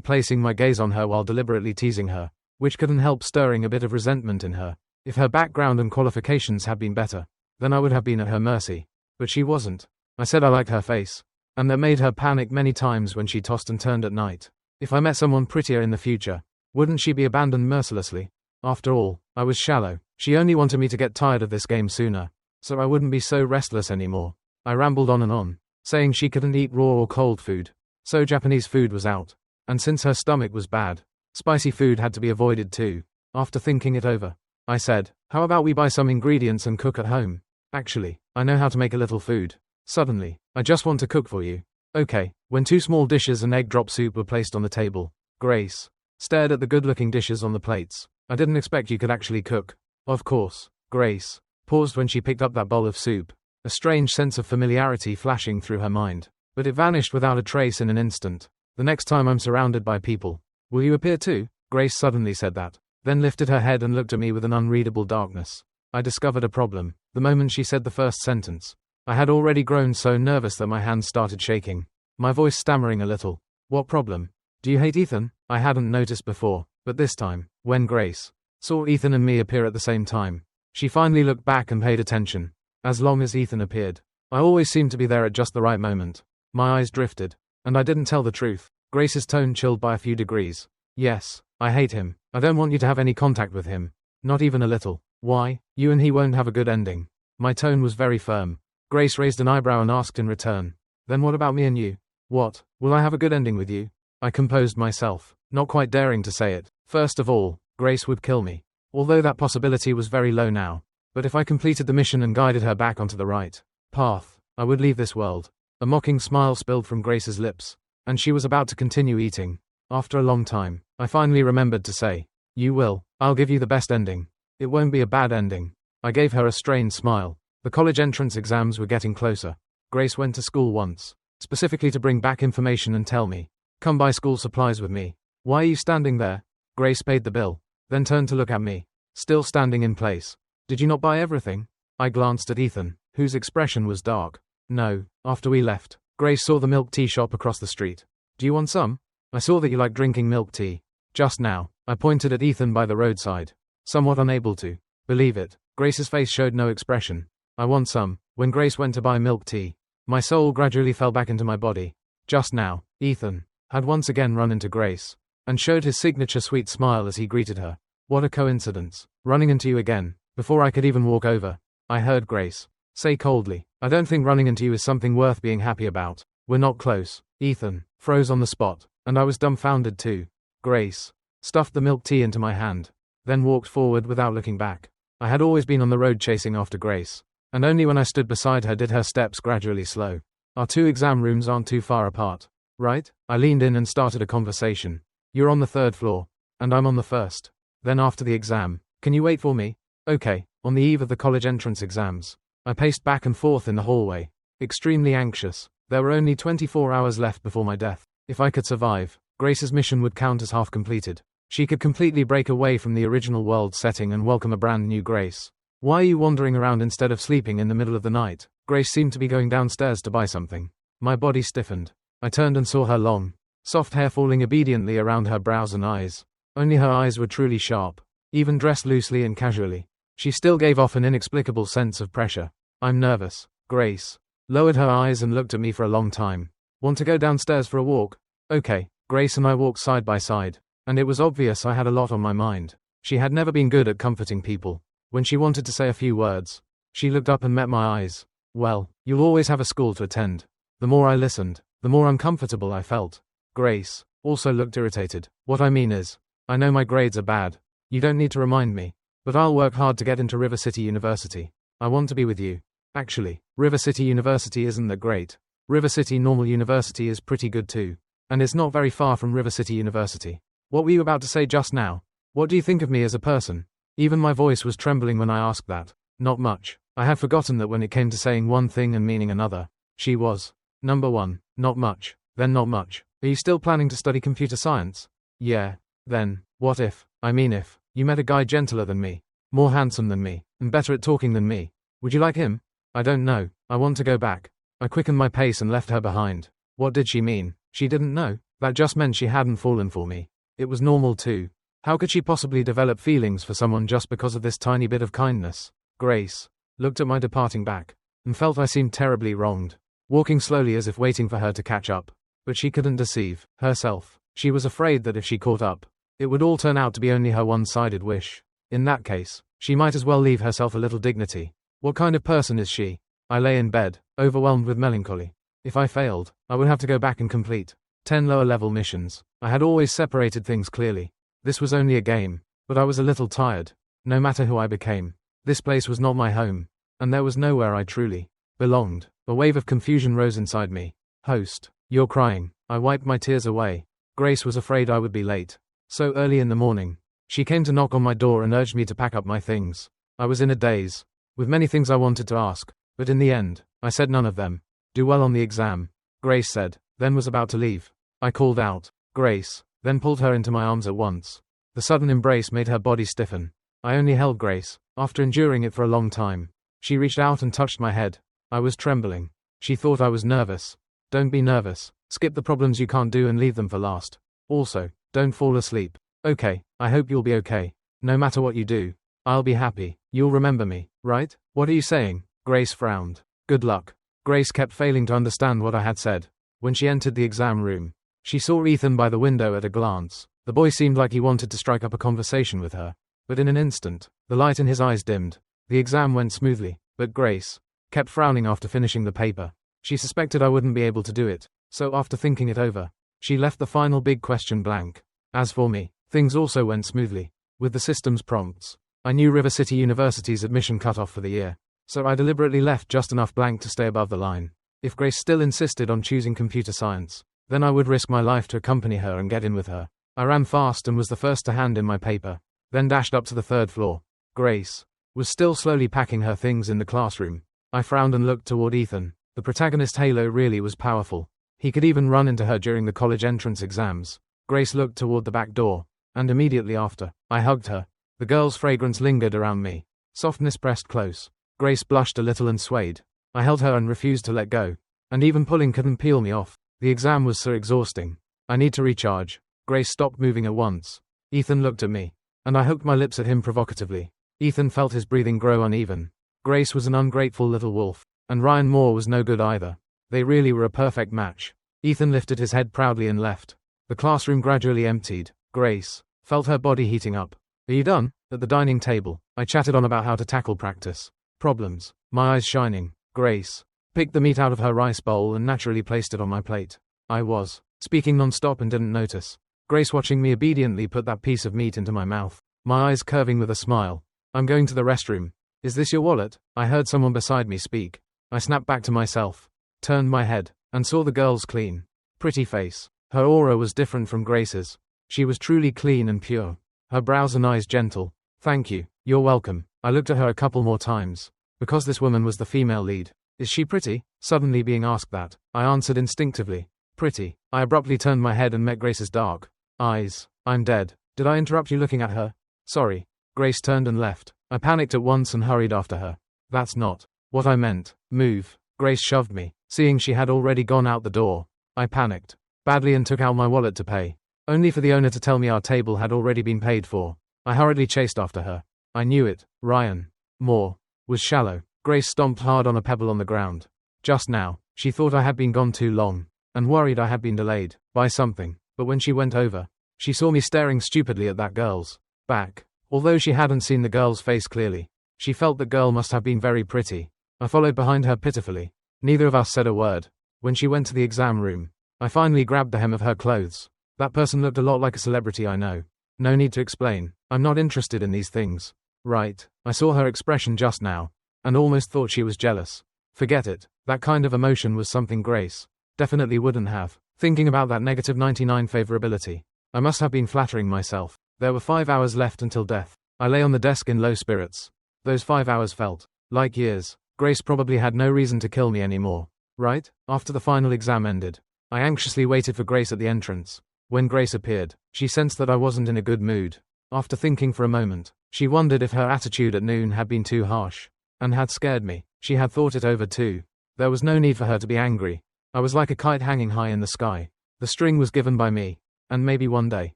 placing my gaze on her while deliberately teasing her, which couldn't help stirring a bit of resentment in her. If her background and qualifications had been better, then I would have been at her mercy. But she wasn't. I said I liked her face, and that made her panic many times when she tossed and turned at night. If I met someone prettier in the future, wouldn't she be abandoned mercilessly? After all, I was shallow. She only wanted me to get tired of this game sooner, so I wouldn't be so restless anymore. I rambled on and on, saying she couldn't eat raw or cold food, so Japanese food was out. And since her stomach was bad, spicy food had to be avoided too. After thinking it over, I said, How about we buy some ingredients and cook at home? Actually, I know how to make a little food. Suddenly, I just want to cook for you. Okay. When 2 small dishes and egg drop soup were placed on the table, Grace stared at the good-looking dishes on the plates. I didn't expect you could actually cook. Of course. Grace paused when she picked up that bowl of soup, a strange sense of familiarity flashing through her mind. But it vanished without a trace in an instant. The next time I'm surrounded by people, will you appear too? Grace suddenly said that, then lifted her head and looked at me with an unreadable darkness. I discovered a problem the moment she said the first sentence. I had already grown so nervous that my hands started shaking, my voice stammering a little. What problem? Do you hate Ethan? I hadn't noticed before, but this time, when Grace saw Ethan and me appear at the same time, she finally looked back and paid attention. As long as Ethan appeared, I always seemed to be there at just the right moment. My eyes drifted, and I didn't tell the truth. Grace's tone chilled by a few degrees. Yes, I hate him. I don't want you to have any contact with him. Not even a little. Why? You and he won't have a good ending. My tone was very firm. Grace raised an eyebrow and asked in return, then what about me and you? What? Will I have a good ending with you? I composed myself, not quite daring to say it. First of all, Grace would kill me. Although that possibility was very low now. But if I completed the mission and guided her back onto the right path, I would leave this world. A mocking smile spilled from Grace's lips, and she was about to continue eating. After a long time, I finally remembered to say, you will. I'll give you the best ending. It won't be a bad ending. I gave her a strained smile. The college entrance exams were getting closer. Grace went to school once, specifically to bring back information and tell me, come buy school supplies with me. Why are you standing there? Grace paid the bill, then turned to look at me, still standing in place. Did you not buy everything? I glanced at Ethan, whose expression was dark. No. After we left, Grace saw the milk tea shop across the street. Do you want some? I saw that you like drinking milk tea. Just now, I pointed at Ethan by the roadside, somewhat unable to believe it. Grace's face showed no expression. I want some. When Grace went to buy milk tea, my soul gradually fell back into my body. Just now, Ethan had once again run into Grace, and showed his signature sweet smile as he greeted her. What a coincidence. Running into you again. Before I could even walk over, I heard Grace say coldly, I don't think running into you is something worth being happy about. We're not close. Ethan froze on the spot, and I was dumbfounded too. Grace stuffed the milk tea into my hand, then walked forward without looking back. I had always been on the road chasing after Grace, and only when I stood beside her did her steps gradually slow. Our 2 exam rooms aren't too far apart, right? I leaned in and started a conversation. You're on the 3rd floor, and I'm on the 1st. Then after the exam, can you wait for me? Okay. On the eve of the college entrance exams, I paced back and forth in the hallway, extremely anxious. There were only 24 hours left before my death. If I could survive, Grace's mission would count as half completed. She could completely break away from the original world setting and welcome a brand new Grace. Why are you wandering around instead of sleeping in the middle of the night? Grace seemed to be going downstairs to buy something. My body stiffened. I turned and saw her long, soft hair falling obediently around her brows and eyes. Only her eyes were truly sharp, even dressed loosely and casually. She still gave off an inexplicable sense of pressure. I'm nervous. Grace lowered her eyes and looked at me for a long time. Want to go downstairs for a walk? Okay. Grace and I walked side by side, and it was obvious I had a lot on my mind. She had never been good at comforting people. When she wanted to say a few words, she looked up and met my eyes. Well, you'll always have a school to attend. The more I listened, the more uncomfortable I felt. Grace also looked irritated. What I mean is, I know my grades are bad. You don't need to remind me. But I'll work hard to get into River City University. I want to be with you. Actually, River City University isn't that great. River City Normal University is pretty good too. And it's not very far from River City University. What were you about to say just now? What do you think of me as a person? Even my voice was trembling when I asked that. Not much. I had forgotten that when it came to saying one thing and meaning another, she was. Number 1, not much. Then not much. Are you still planning to study computer science? Yeah. Then, what if, if, you met a guy gentler than me, more handsome than me, and better at talking than me? Would you like him? I don't know. I want to go back. I quickened my pace and left her behind. What did she mean? She didn't know. That just meant she hadn't fallen for me. It was normal too. How could she possibly develop feelings for someone just because of this tiny bit of kindness? Grace looked at my departing back, and felt I seemed terribly wronged, walking slowly as if waiting for her to catch up. But she couldn't deceive herself. She was afraid that if she caught up, it would all turn out to be only her one-sided wish. In that case, she might as well leave herself a little dignity. What kind of person is she? I lay in bed, overwhelmed with melancholy. If I failed, I would have to go back and complete 10 lower-level missions. I had always separated things clearly. This was only a game, but I was a little tired. No matter who I became, This place was not my home. And there was nowhere I truly belonged. A wave of confusion rose inside me. Host, you're crying. I wiped my tears away. Grace was afraid I would be late. So early in the morning. She came to knock on my door and urged me to pack up my things. I was in a daze, with many things I wanted to ask, but in the end, I said none of them. Do well on the exam, Grace said, then was about to leave. I called out, Grace, then pulled her into my arms at once. The sudden embrace made her body stiffen. I only held Grace, after enduring it for a long time. She reached out and touched my head. I was trembling. She thought I was nervous. Don't be nervous. Skip the problems you can't do and leave them for last. Also, don't fall asleep. Okay, I hope you'll be okay. No matter what you do, I'll be happy. You'll remember me, right? What are you saying? Grace frowned. Good luck. Grace kept failing to understand what I had said. When she entered the exam room, she saw Ethan by the window at a glance. The boy seemed like he wanted to strike up a conversation with her. But in an instant, the light in his eyes dimmed. The exam went smoothly, but Grace kept frowning after finishing the paper. She suspected I wouldn't be able to do it, so after thinking it over, she left the final big question blank. As for me, things also went smoothly. With the system's prompts, I knew River City University's admission cutoff for the year, so I deliberately left just enough blank to stay above the line. If Grace still insisted on choosing computer science, then I would risk my life to accompany her and get in with her. I ran fast and was the first to hand in my paper, then dashed up to the 3rd floor. Grace was still slowly packing her things in the classroom. I frowned and looked toward Ethan. The protagonist Halo really was powerful. He could even run into her during the college entrance exams. Grace looked toward the back door, and immediately after, I hugged her. The girl's fragrance lingered around me. Softness pressed close. Grace blushed a little and swayed. I held her and refused to let go. And even pulling couldn't peel me off. The exam was so exhausting. I need to recharge. Grace stopped moving at once. Ethan looked at me, and I hooked my lips at him provocatively. Ethan felt his breathing grow uneven. Grace was an ungrateful little wolf, and Ryan Moore was no good either. They really were a perfect match. Ethan lifted his head proudly and left. The classroom gradually emptied. Grace felt her body heating up. Are you done? At the dining table, I chatted on about how to tackle practice problems, my eyes shining. Grace picked the meat out of her rice bowl and naturally placed it on my plate. I was speaking non-stop and didn't notice. Grace, watching me obediently, put that piece of meat into my mouth, my eyes curving with a smile. I'm going to the restroom. Is this your wallet? I heard someone beside me speak. I snapped back to myself, turned my head, and saw the girl's clean, pretty face. Her aura was different from Grace's. She was truly clean and pure. Her brows and eyes gentle. Thank you. You're welcome. I looked at her a couple more times. Because this woman was the female lead. Is she pretty? Suddenly being asked that, I answered instinctively. Pretty. I abruptly turned my head and met Grace's dark eyes. I'm dead. Did I interrupt you looking at her? Sorry. Grace turned and left. I panicked at once and hurried after her. That's not what I meant. Move. Grace shoved me. Seeing she had already gone out the door, I panicked badly and took out my wallet to pay, only for the owner to tell me our table had already been paid for. I hurriedly chased after her. I knew it. Ryan Moore was shallow. Grace stomped hard on a pebble on the ground. Just now, she thought I had been gone too long, and worried I had been delayed by something, but when she went over, she saw me staring stupidly at that girl's back. Although she hadn't seen the girl's face clearly, she felt the girl must have been very pretty. I followed behind her pitifully. Neither of us said a word. When she went to the exam room, I finally grabbed the hem of her clothes. That person looked a lot like a celebrity I know. No need to explain. I'm not interested in these things. Right. I saw her expression just now, and almost thought she was jealous. Forget it. That kind of emotion was something Grace definitely wouldn't have. Thinking about that negative 99 favorability, I must have been flattering myself. There were 5 hours left until death. I lay on the desk in low spirits. Those 5 hours felt like years. Grace probably had no reason to kill me anymore, right? After the final exam ended, I anxiously waited for Grace at the entrance. When Grace appeared, she sensed that I wasn't in a good mood. After thinking for a moment, she wondered if her attitude at noon had been too harsh, and had scared me. She had thought it over too. There was no need for her to be angry. I was like a kite hanging high in the sky. The string was given by me, and maybe one day,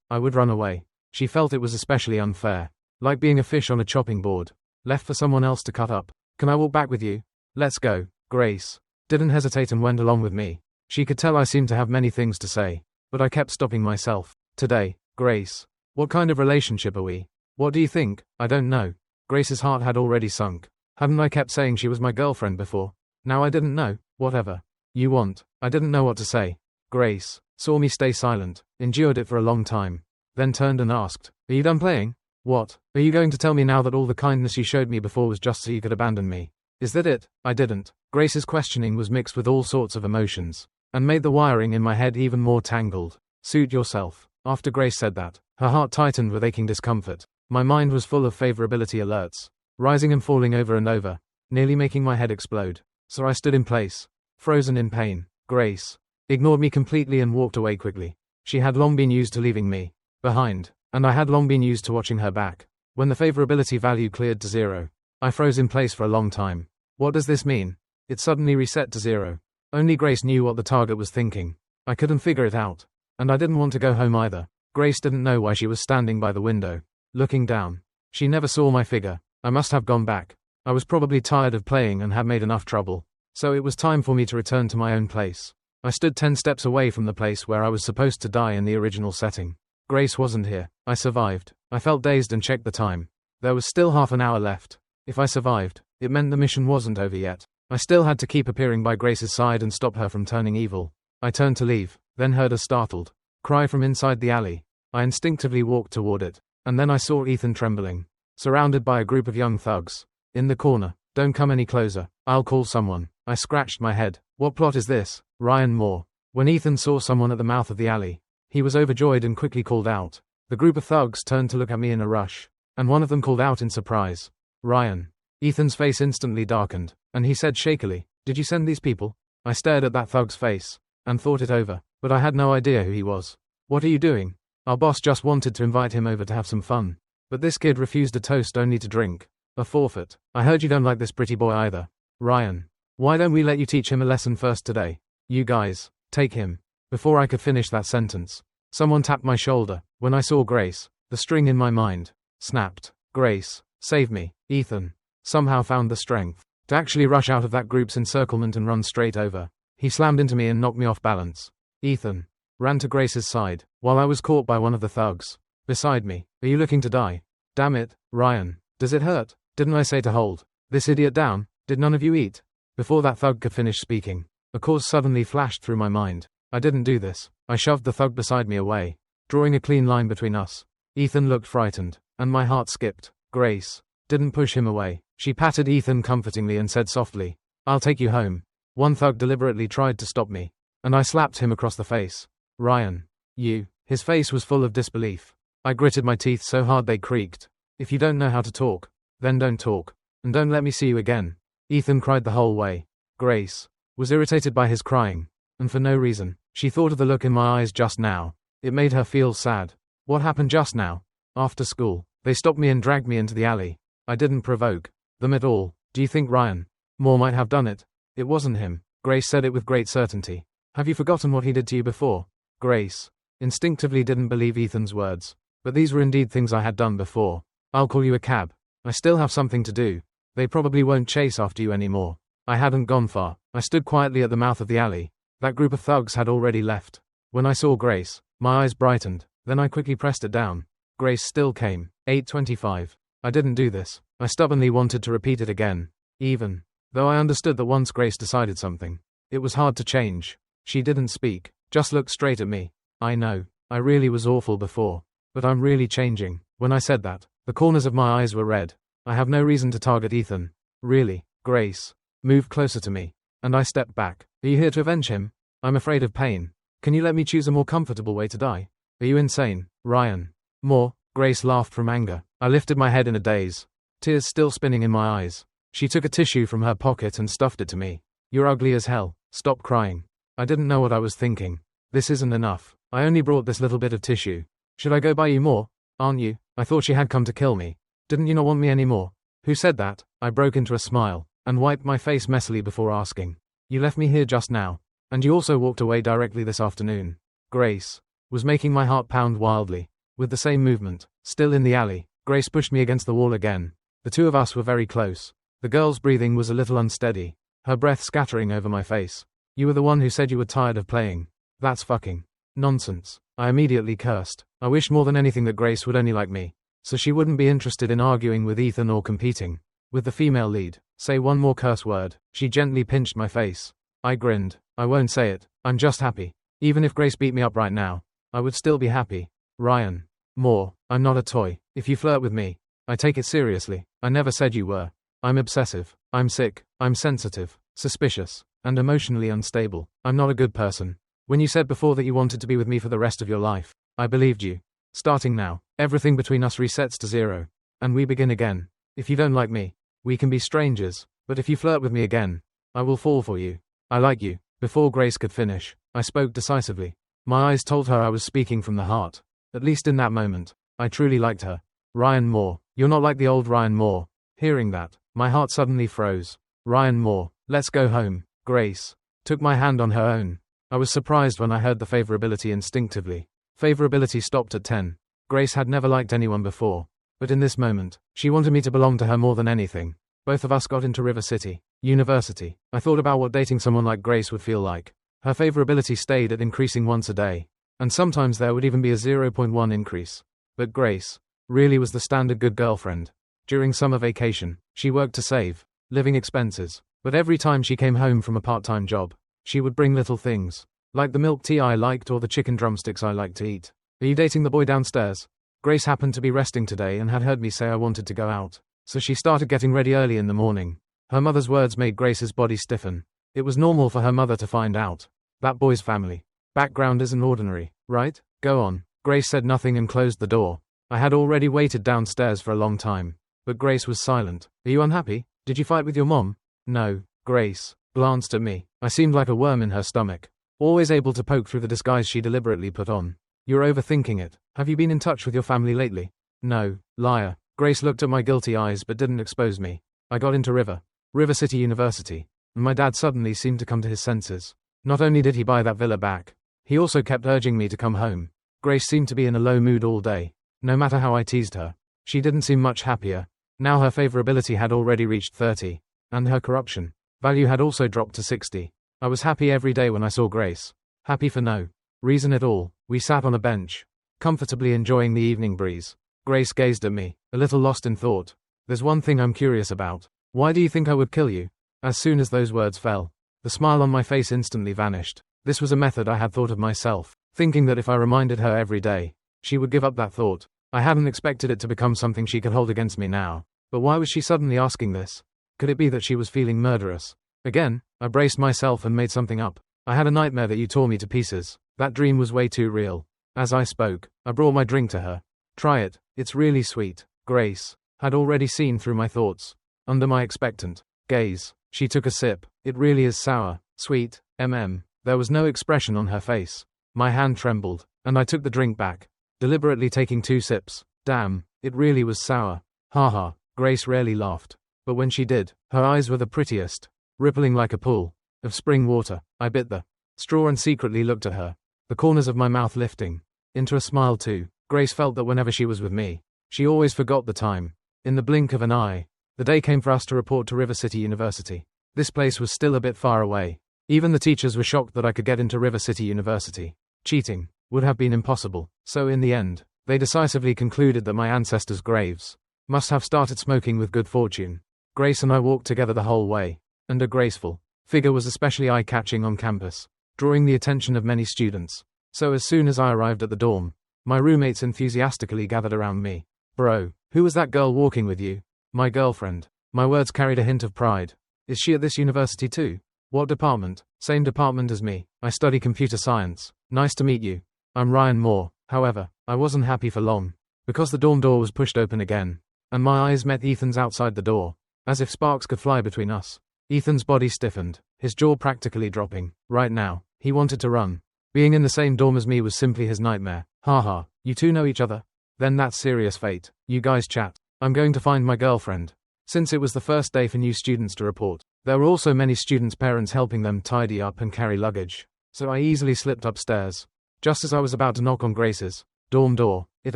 I would run away. She felt it was especially unfair. Like being a fish on a chopping board, left for someone else to cut up. Can I walk back with you? Let's go. Grace didn't hesitate and went along with me. She could tell I seemed to have many things to say, but I kept stopping myself. Today, Grace, what kind of relationship are we? What do you think? I don't know. Grace's heart had already sunk. Hadn't I kept saying she was my girlfriend before? Now I didn't know. Whatever you want. I didn't know what to say. Grace saw me stay silent, endured it for a long time, then turned and asked, Are you done playing? What? Are you going to tell me now that all the kindness you showed me before was just so you could abandon me? Is that it? I didn't. Grace's questioning was mixed with all sorts of emotions, and made the wiring in my head even more tangled. Suit yourself. After Grace said that, her heart tightened with aching discomfort. My mind was full of favorability alerts, rising and falling over and over, nearly making my head explode. So I stood in place, frozen in pain. Grace ignored me completely and walked away quickly. She had long been used to leaving me behind, and I had long been used to watching her back. When the favorability value cleared to 0, I froze in place for a long time. What does this mean? It suddenly reset to 0. Only Grace knew what the target was thinking. I couldn't figure it out, and I didn't want to go home either. Grace didn't know why she was standing by the window, looking down. She never saw my figure. I must have gone back. I was probably tired of playing and had made enough trouble. So it was time for me to return to my own place. I stood 10 steps away from the place where I was supposed to die in the original setting. Grace wasn't here. I survived. I felt dazed and checked the time. There was still half an hour left. If I survived, it meant the mission wasn't over yet. I still had to keep appearing by Grace's side and stop her from turning evil. I turned to leave, then heard a startled cry from inside the alley. I instinctively walked toward it, and then I saw Ethan trembling, surrounded by a group of young thugs. In the corner. Don't come any closer. I'll call someone. I scratched my head. What plot is this? Ryan Moore. When Ethan saw someone at the mouth of the alley, he was overjoyed and quickly called out. The group of thugs turned to look at me in a rush, and one of them called out in surprise. Ryan. Ethan's face instantly darkened, and he said shakily, "Did you send these people?" I stared at that thug's face, and thought it over, but I had no idea who he was. What are you doing? Our boss just wanted to invite him over to have some fun. But this kid refused a toast only to drink. A forfeit. I heard you don't like this pretty boy either. Ryan. Why don't we let you teach him a lesson first today? You guys, take him. Before I could finish that sentence, someone tapped my shoulder. When I saw Grace, the string in my mind snapped. Grace, save me. Ethan somehow found the strength to actually rush out of that group's encirclement and run straight over. He slammed into me and knocked me off balance. Ethan ran to Grace's side, while I was caught by one of the thugs beside me. Are you looking to die? Damn it, Ryan. Does it hurt? Didn't I say to hold this idiot down? Did none of you eat? Before that thug could finish speaking, a cause suddenly flashed through my mind. I didn't do this. I shoved the thug beside me away, drawing a clean line between us. Ethan looked frightened, and my heart skipped. Grace didn't push him away. She patted Ethan comfortingly and said softly, "I'll take you home." One thug deliberately tried to stop me, and I slapped him across the face. Ryan. You. His face was full of disbelief. I gritted my teeth so hard they creaked. If you don't know how to talk, then don't talk. And don't let me see you again. Ethan cried the whole way. Grace was irritated by his crying, and for no reason. She thought of the look in my eyes just now. It made her feel sad. What happened just now? After school, they stopped me and dragged me into the alley. I didn't provoke them at all. Do you think Ryan Moore might have done it? It wasn't him. Grace said it with great certainty. Have you forgotten what he did to you before? Grace instinctively didn't believe Ethan's words, but these were indeed things I had done before. I'll call you a cab. I still have something to do. They probably won't chase after you anymore. I hadn't gone far. I stood quietly at the mouth of the alley. That group of thugs had already left. When I saw Grace, my eyes brightened, then I quickly pressed it down. Grace still came. 8:25. I didn't do this. I stubbornly wanted to repeat it again. Even though I understood that once Grace decided something, it was hard to change. She didn't speak, just looked straight at me. I know, I really was awful before, but I'm really changing. When I said that, the corners of my eyes were red. I have no reason to target Ethan. Really. Grace moved closer to me, and I stepped back. Are you here to avenge him? I'm afraid of pain. Can you let me choose a more comfortable way to die? Are you insane, Ryan Moore? Grace laughed from anger. I lifted my head in a daze, tears still spinning in my eyes. She took a tissue from her pocket and stuffed it to me. You're ugly as hell. Stop crying. I didn't know what I was thinking. This isn't enough. I only brought this little bit of tissue. Should I go buy you more? Aren't you? I thought she had come to kill me. Didn't you not want me anymore? Who said that? I broke into a smile, and wiped my face messily before asking. You left me here just now, and you also walked away directly this afternoon. Grace was making my heart pound wildly. With the same movement, still in the alley, Grace pushed me against the wall again. The two of us were very close. The girl's breathing was a little unsteady, her breath scattering over my face. You were the one who said you were tired of playing. That's fucking nonsense. I immediately cursed. I wished more than anything that Grace would only like me, so she wouldn't be interested in arguing with Ethan or competing with the female lead. Say one more curse word. She gently pinched my face. I grinned. I won't say it. I'm just happy. Even if Grace beat me up right now, I would still be happy. Ryan More, I'm not a toy. If you flirt with me, I take it seriously. I never said you were. I'm obsessive. I'm sick. I'm sensitive, suspicious, and emotionally unstable. I'm not a good person. When you said before that you wanted to be with me for the rest of your life, I believed you. Starting now, everything between us resets to zero, and we begin again. If you don't like me, we can be strangers, but if you flirt with me again, I will fall for you. I like you. Before Grace could finish, I spoke decisively. My eyes told her I was speaking from the heart. At least in that moment, I truly liked her. Ryan Moore, you're not like the old Ryan Moore. Hearing that, my heart suddenly froze. Ryan Moore, let's go home. Grace took my hand on her own. I was surprised when I heard the favorability instinctively. Favorability stopped at 10. Grace had never liked anyone before, but in this moment, she wanted me to belong to her more than anything. Both of us got into River City University. I thought about what dating someone like Grace would feel like. Her favorability stayed at increasing once a day, and sometimes there would even be a 0.1 increase. But Grace really was the standard good girlfriend. During summer vacation, she worked to save living expenses, but every time she came home from a part-time job, she would bring little things, like the milk tea I liked or the chicken drumsticks I liked to eat. Are you dating the boy downstairs? Grace happened to be resting today and had heard me say I wanted to go out, so she started getting ready early in the morning. Her mother's words made Grace's body stiffen. It was normal for her mother to find out. That boy's family background isn't ordinary, right? Go on. Grace said nothing and closed the door. I had already waited downstairs for a long time, but Grace was silent. Are you unhappy? Did you fight with your mom? No. Grace glanced at me. I seemed like a worm in her stomach, always able to poke through the disguise she deliberately put on. You're overthinking it. Have you been in touch with your family lately? No. Liar. Grace looked at my guilty eyes but didn't expose me. I got into River City University, and my dad suddenly seemed to come to his senses. Not only did he buy that villa back, he also kept urging me to come home. Grace seemed to be in a low mood all day. No matter how I teased her, she didn't seem much happier. Now her favorability had already reached 30, and her corruption value had also dropped to 60. I was happy every day when I saw Grace. Happy for no reason at all. We sat on a bench, comfortably enjoying the evening breeze. Grace gazed at me, a little lost in thought. There's one thing I'm curious about. Why do you think I would kill you? As soon as those words fell, the smile on my face instantly vanished. This was a method I had thought of myself, thinking that if I reminded her every day, she would give up that thought. I hadn't expected it to become something she could hold against me now. But why was she suddenly asking this? Could it be that she was feeling murderous? Again, I braced myself and made something up. I had a nightmare that you tore me to pieces. That dream was way too real. As I spoke, I brought my drink to her. Try it, it's really sweet. Grace had already seen through my thoughts. Under my expectant gaze, she took a sip. It really is sour. Sweet. There was no expression on her face. My hand trembled, and I took the drink back, deliberately taking 2 sips. Damn, it really was sour. Haha. Grace rarely laughed, but when she did, her eyes were the prettiest, rippling like a pool of spring water. I bit the straw and secretly looked at her, the corners of my mouth lifting into a smile too. Grace felt that whenever she was with me, she always forgot the time. In the blink of an eye, the day came for us to report to River City University. This place was still a bit far away. Even the teachers were shocked that I could get into River City University. Cheating would have been impossible. So in the end, they decisively concluded that my ancestors' graves must have started smoking with good fortune. Grace and I walked together the whole way, and her graceful figure was especially eye-catching on campus, drawing the attention of many students. So as soon as I arrived at the dorm, my roommates enthusiastically gathered around me. Bro, who was that girl walking with you? My girlfriend. My words carried a hint of pride. Is she at this university too? What department? Same department as me. I study computer science. Nice to meet you. I'm Ryan Moore. However, I wasn't happy for long, because the dorm door was pushed open again, and my eyes met Ethan's outside the door, as if sparks could fly between us. Ethan's body stiffened, his jaw practically dropping. Right now, he wanted to run. Being in the same dorm as me was simply his nightmare. Haha, you two know each other? Then that's serious fate. You guys chat. I'm going to find my girlfriend. Since it was the first day for new students to report, there were also many students' parents helping them tidy up and carry luggage, so I easily slipped upstairs. Just as I was about to knock on Grace's dorm door, it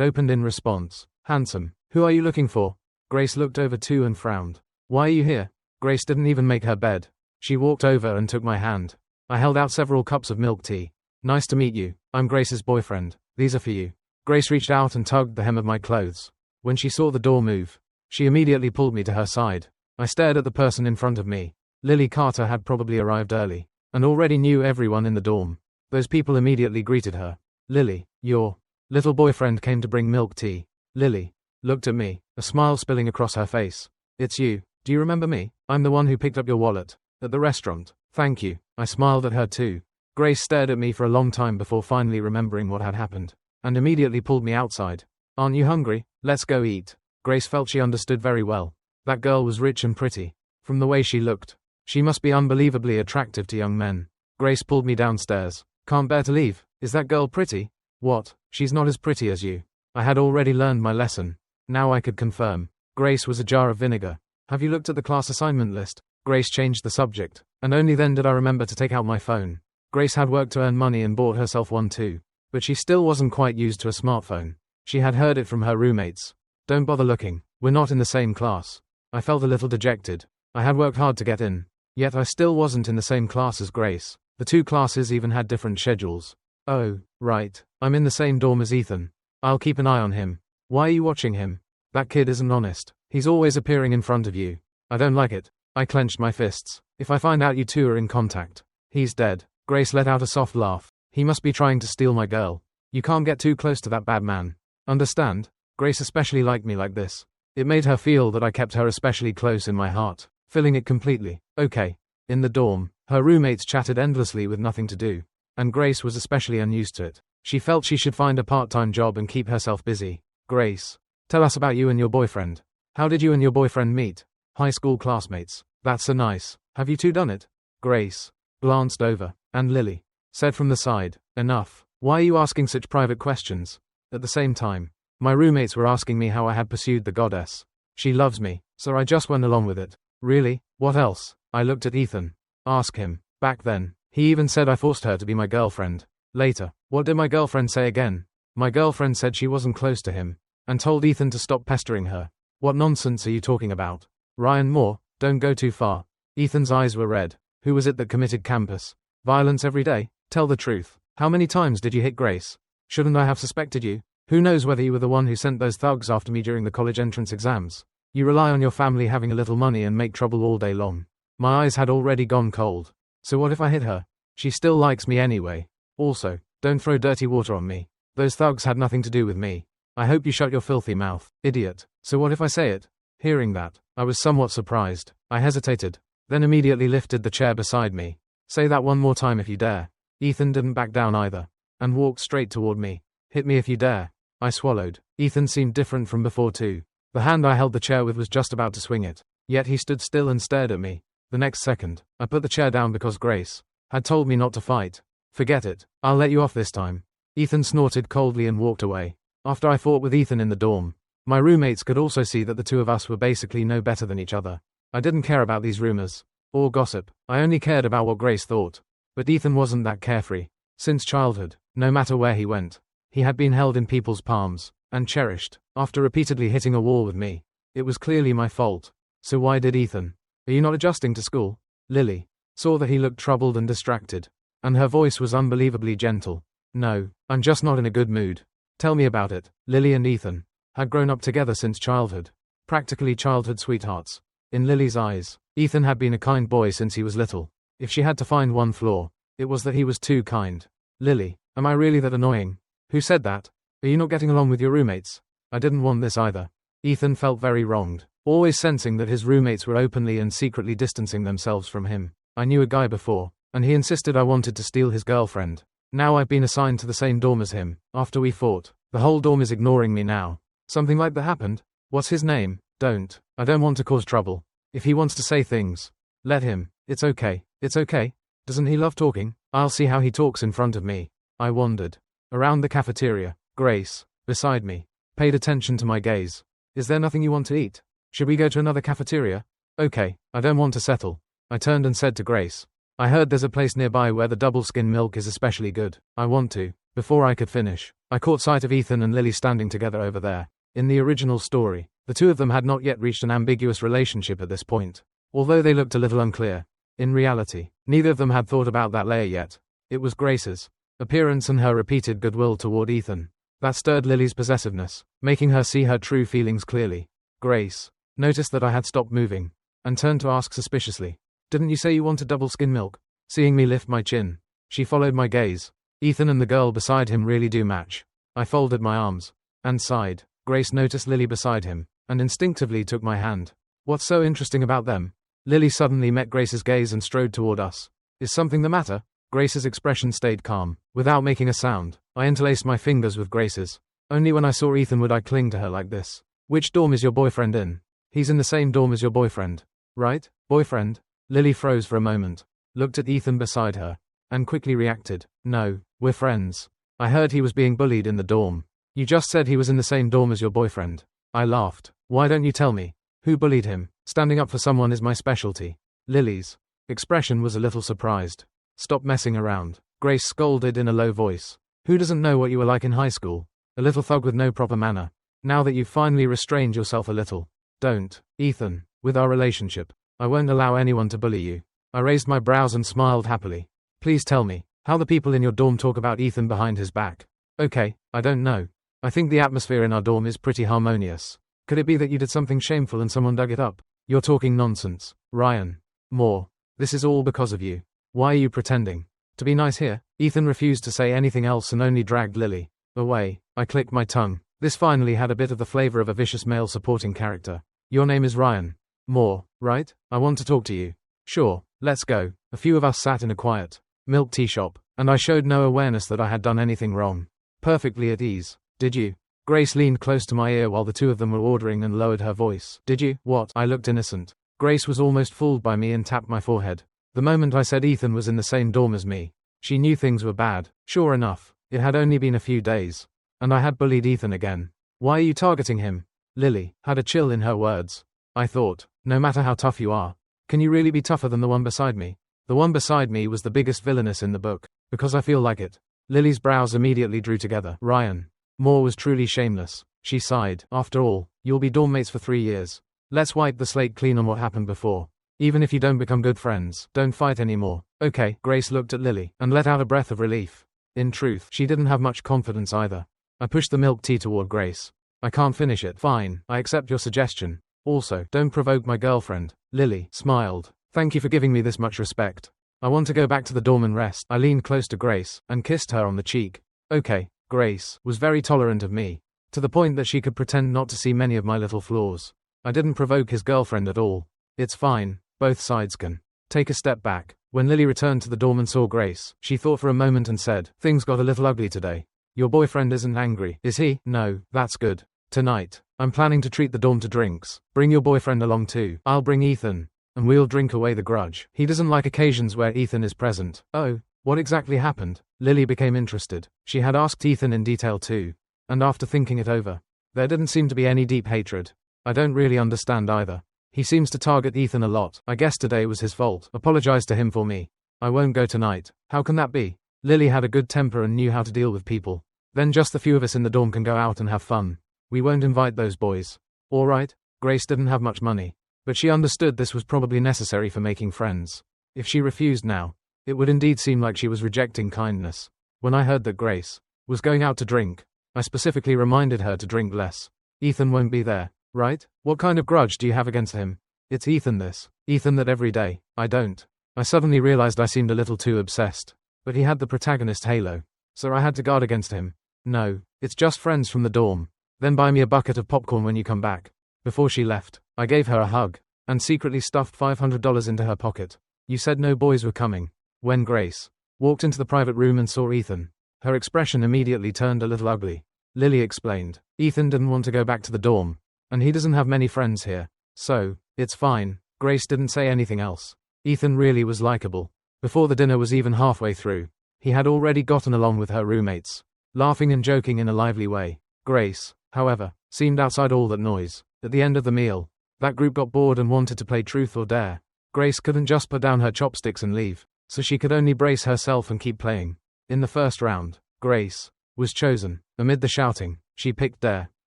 opened in response. Handsome, who are you looking for? Grace looked over too and frowned. Why are you here? Grace didn't even make her bed. She walked over and took my hand. I held out several cups of milk tea. Nice to meet you. I'm Grace's boyfriend. These are for you. Grace reached out and tugged the hem of my clothes. When she saw the door move, she immediately pulled me to her side. I stared at the person in front of me. Lily Carter had probably arrived early, and already knew everyone in the dorm. Those people immediately greeted her. Lily, you're Little boyfriend came to bring milk tea. Lily looked at me, a smile spilling across her face. It's you. Do you remember me? I'm the one who picked up your wallet at the restaurant. Thank you. I smiled at her too. Grace stared at me for a long time before finally remembering what had happened, and immediately pulled me outside. Aren't you hungry? Let's go eat. Grace felt she understood very well. That girl was rich and pretty. From the way she looked, she must be unbelievably attractive to young men. Grace pulled me downstairs. Can't bear to leave. Is that girl pretty? What? She's not as pretty as you. I had already learned my lesson. Now I could confirm. Grace was a jar of vinegar. Have you looked at the class assignment list? Grace changed the subject, and only then did I remember to take out my phone. Grace had worked to earn money and bought herself one too. But she still wasn't quite used to a smartphone. She had heard it from her roommates. Don't bother looking. We're not in the same class. I felt a little dejected. I had worked hard to get in. Yet I still wasn't in the same class as Grace. The two classes even had different schedules. Oh, right. I'm in the same dorm as Ethan. I'll keep an eye on him. Why are you watching him? That kid isn't honest. He's always appearing in front of you. I don't like it. I clenched my fists. If I find out you two are in contact, he's dead. Grace let out a soft laugh. He must be trying to steal my girl. You can't get too close to that bad man. Understand? Grace especially liked me like this. It made her feel that I kept her especially close in my heart, filling it completely. Okay. In the dorm, her roommates chatted endlessly with nothing to do, and Grace was especially unused to it. She felt she should find a part-time job and keep herself busy. Grace, tell us about you and your boyfriend. How did you and your boyfriend meet? High school classmates. That's so nice. Have you two done it? Grace glanced over, and Lily said from the side, enough. Why are you asking such private questions? At the same time, my roommates were asking me how I had pursued the goddess. She loves me, so I just went along with it. Really? What else? I looked at Ethan. Ask him. Back then, he even said I forced her to be my girlfriend. Later, what did my girlfriend say again? My girlfriend said she wasn't close to him, and told Ethan to stop pestering her. What nonsense are you talking about? Ryan Moore, don't go too far. Ethan's eyes were red. Who was it that committed campus violence every day? Tell the truth. How many times did you hit Grace? Shouldn't I have suspected you? Who knows whether you were the one who sent those thugs after me during the college entrance exams? You rely on your family having a little money and make trouble all day long. My eyes had already gone cold. So what if I hit her? She still likes me anyway. Also, don't throw dirty water on me. Those thugs had nothing to do with me. I hope you shut your filthy mouth, idiot. So what if I say it? Hearing that, I was somewhat surprised. I hesitated, then immediately lifted the chair beside me. Say that one more time if you dare. Ethan didn't back down either, and walked straight toward me. Hit me if you dare. I swallowed. Ethan seemed different from before too. The hand I held the chair with was just about to swing it, yet he stood still and stared at me. The next second, I put the chair down because Grace had told me not to fight. Forget it. I'll let you off this time. Ethan snorted coldly and walked away. After I fought with Ethan in the dorm, my roommates could also see that the two of us were basically no better than each other. I didn't care about these rumors or gossip. I only cared about what Grace thought. But Ethan wasn't that carefree. Since childhood, no matter where he went, he had been held in people's palms and cherished. After repeatedly hitting a wall with me, it was clearly my fault. So why did Ethan? Are you not adjusting to school? Lily saw that he looked troubled and distracted, and her voice was unbelievably gentle. No, I'm just not in a good mood. Tell me about it. Lily and Ethan had grown up together since childhood. Practically childhood sweethearts. In Lily's eyes, Ethan had been a kind boy since he was little. If she had to find one flaw, it was that he was too kind. Lily, am I really that annoying? Who said that? Are you not getting along with your roommates? I didn't want this either. Ethan felt very wronged, always sensing that his roommates were openly and secretly distancing themselves from him. I knew a guy before, and he insisted I wanted to steal his girlfriend. Now I've been assigned to the same dorm as him. After we fought, the whole dorm is ignoring me now. Something like that happened? What's his name? Don't. I don't want to cause trouble. If he wants to say things, let him. It's okay. It's okay. Doesn't he love talking? I'll see how he talks in front of me. I wandered around the cafeteria. Grace, beside me, paid attention to my gaze. Is there nothing you want to eat? Should we go to another cafeteria? Okay, I don't want to settle. I turned and said to Grace, I heard there's a place nearby where the double skim milk is especially good. I want to. Before I could finish, I caught sight of Ethan and Lily standing together over there. In the original story, the two of them had not yet reached an ambiguous relationship at this point, although they looked a little unclear. In reality, neither of them had thought about that layer yet. It was Grace's appearance and her repeated goodwill toward Ethan that stirred Lily's possessiveness, making her see her true feelings clearly. Grace noticed that I had stopped moving, and turned to ask suspiciously, didn't you say you wanted double skim milk? Seeing me lift my chin, she followed my gaze. Ethan and the girl beside him really do match. I folded my arms and sighed. Grace noticed Lily beside him and instinctively took my hand. What's so interesting about them? Lily suddenly met Grace's gaze and strode toward us. Is something the matter? Grace's expression stayed calm. Without making a sound, I interlaced my fingers with Grace's. Only when I saw Ethan would I cling to her like this. Which dorm is your boyfriend in? He's in the same dorm as your boyfriend, right? Boyfriend? Lily froze for a moment, looked at Ethan beside her, and quickly reacted. No, we're friends. I heard he was being bullied in the dorm. You just said he was in the same dorm as your boyfriend. I laughed. Why don't you tell me? Who bullied him? Standing up for someone is my specialty. Lily's expression was a little surprised. Stop messing around. Grace scolded in a low voice. Who doesn't know what you were like in high school? A little thug with no proper manner. Now that you've finally restrained yourself a little. Don't, Ethan, with our relationship. I won't allow anyone to bully you. I raised my brows and smiled happily. Please tell me how the people in your dorm talk about Ethan behind his back. Okay, I don't know. I think the atmosphere in our dorm is pretty harmonious. Could it be that you did something shameful and someone dug it up? You're talking nonsense, Ryan. More. This is all because of you. Why are you pretending to be nice here? Ethan refused to say anything else and only dragged Lily away. I clicked my tongue. This finally had a bit of the flavor of a vicious male supporting character. Your name is Ryan Moore, right? I want to talk to you. Sure, let's go. A few of us sat in a quiet milk tea shop, and I showed no awareness that I had done anything wrong. Perfectly at ease. Did you? Grace leaned close to my ear while the two of them were ordering and lowered her voice. Did you? What? I looked innocent. Grace was almost fooled by me and tapped my forehead. The moment I said Ethan was in the same dorm as me, she knew things were bad. Sure enough, it had only been a few days, and I had bullied Ethan again. Why are you targeting him? Lily had a chill in her words. I thought, no matter how tough you are, can you really be tougher than the one beside me? The one beside me was the biggest villainess in the book, because I feel like it. Lily's brows immediately drew together. Ryan Moore was truly shameless. She sighed. After all, you'll be dorm mates for 3 years. Let's wipe the slate clean on what happened before. Even if you don't become good friends, don't fight anymore. Okay. Grace looked at Lily and let out a breath of relief. In truth, she didn't have much confidence either. I pushed the milk tea toward Grace. I can't finish it. Fine, I accept your suggestion. Also, don't provoke my girlfriend. Lily smiled. Thank you for giving me this much respect. I want to go back to the dorm and rest. I leaned close to Grace and kissed her on the cheek. Okay. Grace was very tolerant of me, to the point that she could pretend not to see many of my little flaws. I didn't provoke his girlfriend at all. It's fine, both sides can take a step back. When Lily returned to the dorm and saw Grace, she thought for a moment and said, things got a little ugly today. Your boyfriend isn't angry, is he? No, that's good. Tonight, I'm planning to treat the dorm to drinks. Bring your boyfriend along too. I'll bring Ethan, and we'll drink away the grudge. He doesn't like occasions where Ethan is present. Oh, what exactly happened? Lily became interested. She had asked Ethan in detail too, and after thinking it over, there didn't seem to be any deep hatred. I don't really understand either. He seems to target Ethan a lot. I guess today was his fault. Apologize to him for me. I won't go tonight. How can that be? Lily had a good temper and knew how to deal with people. Then just the few of us in the dorm can go out and have fun. We won't invite those boys. All right. Grace didn't have much money, but she understood this was probably necessary for making friends. If she refused now, it would indeed seem like she was rejecting kindness. When I heard that Grace was going out to drink, I specifically reminded her to drink less. Ethan won't be there, right? What kind of grudge do you have against him? It's Ethan this. Ethan that every day. I don't. I suddenly realized I seemed a little too obsessed. But he had the protagonist halo, so I had to guard against him. No, it's just friends from the dorm. Then buy me a bucket of popcorn when you come back. Before she left, I gave her a hug, and secretly stuffed $500 into her pocket. You said no boys were coming. When Grace walked into the private room and saw Ethan, her expression immediately turned a little ugly. Lily explained, Ethan didn't want to go back to the dorm, and he doesn't have many friends here. So, it's fine. Grace didn't say anything else. Ethan really was likable. Before the dinner was even halfway through, he had already gotten along with her roommates, laughing and joking in a lively way. Grace, however, seemed outside all that noise. At the end of the meal, that group got bored and wanted to play truth or dare. Grace couldn't just put down her chopsticks and leave, so she could only brace herself and keep playing. In the first round, Grace was chosen. Amid the shouting, she picked dare.